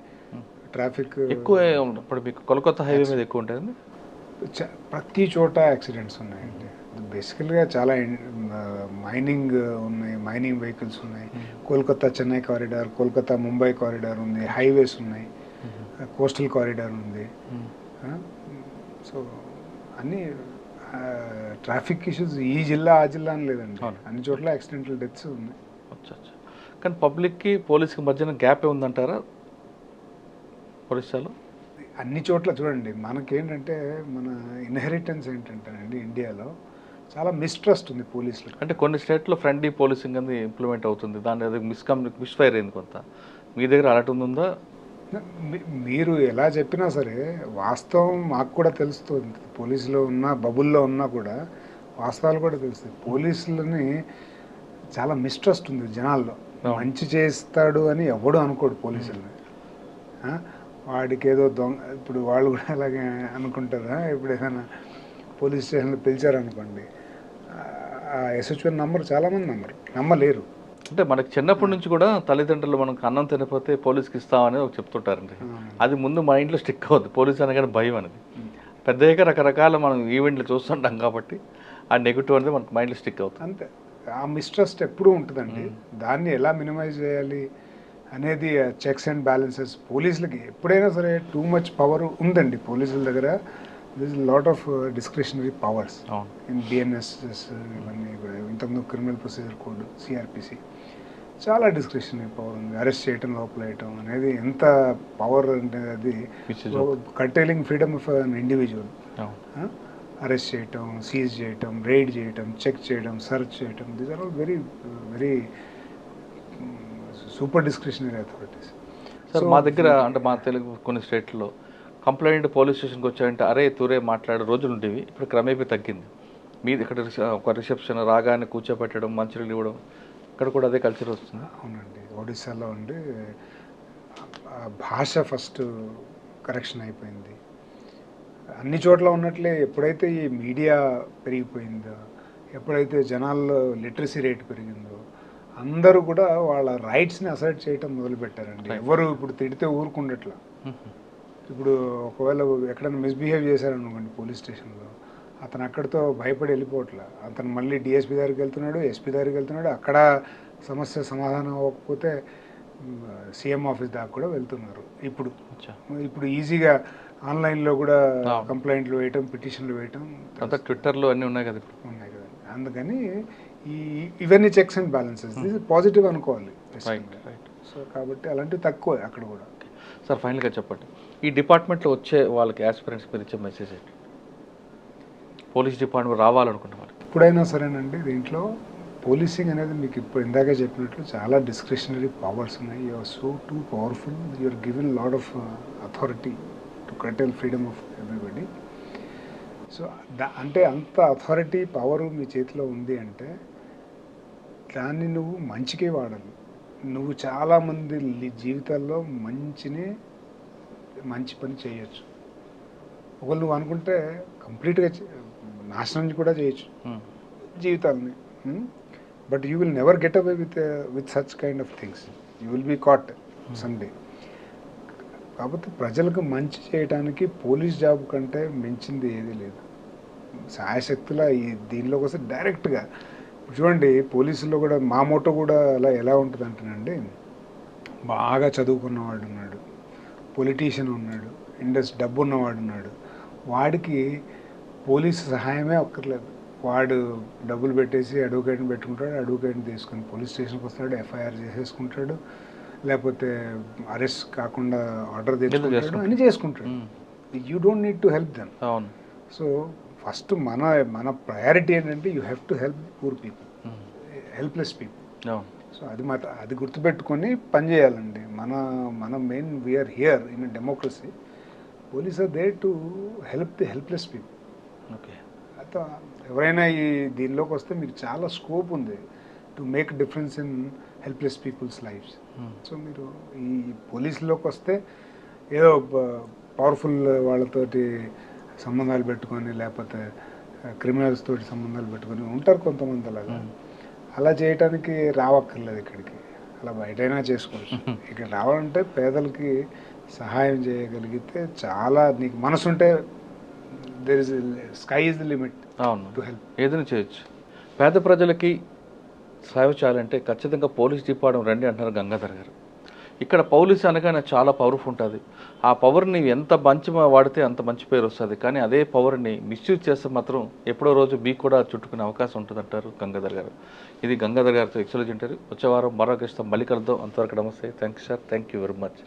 Speaker 2: ట్రాఫిక్
Speaker 1: ఎక్కువ ఇప్పుడు మీకు కోల్కతా హైవే మీద ఎక్కువ ఉంటుంది.
Speaker 2: ప్రతి చోట యాక్సిడెంట్స్ ఉన్నాయండి. బేసికల్గా చాలా మైనింగ్ ఉన్నాయి, మైనింగ్ వెహికల్స్ ఉన్నాయి. కోల్కతా చెన్నై కారిడార్, కోల్కతా ముంబై కారిడార్ ఉంది, హైవేస్ ఉన్నాయి, కోస్టల్ కారిడార్ ఉంది. సో అన్నీ ట్రాఫిక్ ఇష్యూస్ ఈ జిల్లా ఆ జిల్లా అని లేదండి, అన్ని చోట్ల యాక్సిడెంటల్ డెత్స్ ఉన్నాయి.
Speaker 1: కానీ పబ్లిక్కి పోలీస్కి మధ్యన గ్యాప్ ఉందంటారా ఒరిస్సాలో?
Speaker 2: అన్ని చోట్ల చూడండి, మనకేంటంటే మన ఇన్హెరిటెన్స్ ఏంటంటేనండి, ఇండియాలో చాలా మిస్ట్రస్ట్ ఉంది పోలీసులు.
Speaker 1: అంటే కొన్ని స్టేట్లో ఫ్రెండ్లీ పోలీసింగ్ అనేది ఇంప్లిమెంట్ అవుతుంది, దాని అది మిస్ఫైర్ అయింది కొంత. మీ దగ్గర అలాంటి ఉందా?
Speaker 2: మీరు ఎలా చెప్పినా సరే వాస్తవం మాకు కూడా తెలుస్తుంది. పోలీసులో ఉన్న బబుల్లో ఉన్నా కూడా వాస్తవాలు కూడా తెలుస్తాయి. పోలీసులని చాలా మిస్ట్రస్ట్ ఉంది జనాల్లో. మంచి చేస్తాడు అని ఎవడు అనుకోడు పోలీసులని. వాడికి ఏదో దొంగ, ఇప్పుడు వాళ్ళు కూడా అలాగే అనుకుంటారా? ఇప్పుడు ఏదైనా పోలీస్ స్టేషన్లో పిలిచారనుకోండి, ఎస్హెచ్ఓ నంబర్ చాలామంది నమ్మలేరు.
Speaker 1: అంటే మనకి చిన్నప్పటి నుంచి కూడా తల్లిదండ్రులు మనకు అన్నం తినకపోతే పోలీస్కి ఇస్తామని చెప్తుంటారండి. అది ముందు మా ఇంట్లో స్టిక్ అవుద్ది, పోలీస్ అనగానే భయం అనేది. పెద్దగా రకరకాల మనం ఈవెంట్లు చూస్తుంటాం కాబట్టి ఆ నెగిటివ్ అనేది మనకు మైండ్లో స్టిక్ అవుతుంది.
Speaker 2: అంతే, ఆ మిస్ట్రస్ట్ ఎప్పుడూ ఉంటుందండి. దాన్ని ఎలా మినిమైజ్ చేయాలి అనేది చెక్స్ అండ్ బ్యాలెన్సెస్ పోలీసులకి ఎప్పుడైనా సరే టూ మచ్ పవర్ ఉందండి పోలీసుల దగ్గర. This lot of discretionary powers in BNSS, ఇవన్నీ కూడా ఇంతకుముందు క్రిమినల్ ప్రొసీజర్ కోడ్, సిఆర్పిసి, చాలా డిస్క్రిషనరీ పవర్ ఉంది. అరెస్ట్ చేయటం, లోపలేయటం అనేది ఎంత పవర్ అంటే అది curtailing freedom of an individual. Arrest చేయటం, సీజ్ చేయటం, రైడ్ చేయటం, చెక్ చేయడం, సర్చ్ చేయటం, these are all very very super discretionary authorities.
Speaker 1: Sir, మా దగ్గర అంటే మా తెలుగు కొన్ని స్టేట్లో కంప్లైంట్ పోలీస్ స్టేషన్కి వచ్చారంటే అరే తూరే మాట్లాడే రోజులు ఉండేవి. ఇప్పుడు క్రమేపీ తగ్గింది. మీది ఇక్కడ ఒక రిసెప్షన్ రాగానే కూర్చోపెట్టడం, మంచినీళ్ళు ఇవ్వడం, ఇక్కడ కూడా అదే కల్చర్ వస్తుంది.
Speaker 2: అవునండి, ఒడిస్సాలో ఉండి భాష ఫస్ట్ కరెక్షన్ అయిపోయింది. అన్ని చోట్ల ఉన్నట్లే ఎప్పుడైతే ఈ మీడియా పెరిగిపోయిందో, ఎప్పుడైతే జనాల్లో లిటరసీ రేట్ పెరిగిందో, అందరూ కూడా వాళ్ళ రైట్స్ని అసర్ట్ చేయటం మొదలుపెట్టారండి. ఎవరు ఇప్పుడు తిడితే ఊరుకుండట్లా. ఇప్పుడు ఒకవేళ ఎక్కడైనా మిస్బిహేవ్ చేశారనుకోండి పోలీస్ స్టేషన్లో, అతను అక్కడితో భయపడి వెళ్ళిపోవట్లా. అతను మళ్ళీ డిఎస్పీ దగ్గరికి వెళ్తున్నాడు, ఎస్పీ దగ్గరికి వెళ్తున్నాడు, అక్కడ సమస్య సమాధానం అవ్వకపోతే సీఎం ఆఫీస్ దాకా కూడా వెళ్తున్నారు ఇప్పుడు ఈజీగా ఆన్లైన్లో కూడా కంప్లైంట్లు వేయటం, పిటిషన్లు వేయటం
Speaker 1: అంతా ట్విట్టర్లో అన్నీ ఉన్నాయి కదా
Speaker 2: ఉన్నాయి కదండి. అందుకని ఇవన్నీ చెక్స్ అండ్ బ్యాలెన్సెస్ పాజిటివ్ అనుకోవాలి. సో కాబట్టి అలాంటివి తక్కువ అక్కడ కూడా.
Speaker 1: సార్ ఫైనల్గా చెప్పండి, ఈ డిపార్ట్మెంట్లో వచ్చే వాళ్ళకి ఆస్పిరెంట్స్ మీరు ఇచ్చే మెసేజ్ ఏంటి? పోలీస్ డిపార్ట్మెంట్ రావాలనుకున్న వాళ్ళకి
Speaker 2: ఎప్పుడైనా సరేనండి, దీంట్లో పోలీసింగ్ అనేది మీకు ఇప్పుడు ఇందాకే చెప్పినట్లు చాలా డిస్క్రిషనరీ పవర్స్ ఉన్నాయి. You are so too powerful, you are given lot of authority to curtail freedom of everybody. So అంటే అంత అథారిటీ పవరు మీ చేతిలో ఉంది అంటే దాన్ని నువ్వు మంచికే వాడాలి. నువ్వు చాలామంది జీవితాల్లో మంచి పని చేయొచ్చు. ఒకవేళ నువ్వు అనుకుంటే కంప్లీట్గా నాశనం కూడా చేయొచ్చు జీవితాలని. But you will never get away with such kind of things. You will be caught someday. కాకపోతే ప్రజలకు మంచి చేయడానికి పోలీస్ జాబ్ కంటే మించింది ఏదీ లేదు. సాయశక్తుల దీనిలోకి వస్తే డైరెక్ట్గా చూడండి, పోలీసుల్లో కూడా మా మోటో కూడా ఎలా ఉంటుంది అంటేనండి, బాగా చదువుకున్నవాడు ఉన్నాడు, పొలిటీషియన్ ఉన్నాడు, డబ్బు ఉన్నవాడు ఉన్నాడు, వాడికి పోలీసు సహాయమే అక్కర్లేదు. వాడు డబ్బులు పెట్టేసి అడ్వకేట్ని పెట్టుకుంటాడు, అడ్వకేట్ని తీసుకొని పోలీస్ స్టేషన్కి వస్తాడు, ఎఫ్ఐఆర్ చేసేసుకుంటాడు, లేకపోతే అరెస్ట్ కాకుండా ఆర్డర్ తెచ్చుకుంటాడు, అన్నీ చేసుకుంటాడు. You don't need to help them. So first మన ప్రయారిటీ ఏంటంటే you have to help poor people, helpless people. So అది గుర్తుపెట్టుకొని పనిచేయాలండి. మన main we are here in democracy. Police are there to help the helpless people.
Speaker 1: Okay,
Speaker 2: అయితే ఎవరైనా ఈ దీనిలోకి వస్తే మీకు చాలా స్కోప్ ఉంది to make difference in helpless people's lifes. So మీరు ఈ పోలీసులోకి వస్తే ఏదో పవర్ఫుల్ వాళ్ళతోటి సంబంధాలు పెట్టుకొని, లేకపోతే క్రిమినల్స్ తోటి సంబంధాలు పెట్టుకొని ఉంటారు కొంతమంది. అలా చేయటానికి రావక్కర్లేదు ఇక్కడికి, అలా బయటైనా చేసుకోవచ్చు. ఇక్కడ రావాలంటే పేదలకి సహాయం చేయగలిగితే చాలా, నీకు మనసుంటే there is sky is the limit to help.
Speaker 1: ఏదైనా చేయొచ్చు. పేద ప్రజలకి సేవ చేయాలంటే ఖచ్చితంగా పోలీస్ డిపార్ట్మెంట్ రండి అంటున్నారు గంగాధర్ గారు. ఇక్కడ పోలీసు అనగానే చాలా పవర్ఫుల్ ఉంటుంది. ఆ పవర్ని ఎంత మంచి వాడితే అంత మంచి పేరు వస్తుంది. కానీ అదే పవర్ని మిస్యూజ్ చేస్తే మాత్రం ఎప్పుడో రోజు మీకు కూడా చుట్టుకునే అవకాశం ఉంటుందంటారు గంగాధర్ గారు. ఇది గంగాధర్ గారితో ఎక్సలెంట్ ఇంటర్వ్యూ. వచ్చే వారం మరో గెస్ట్తో మళ్ళీ కలుద్దాం. అంతవరకు నమస్తే. Thank you sir. Thank you very much.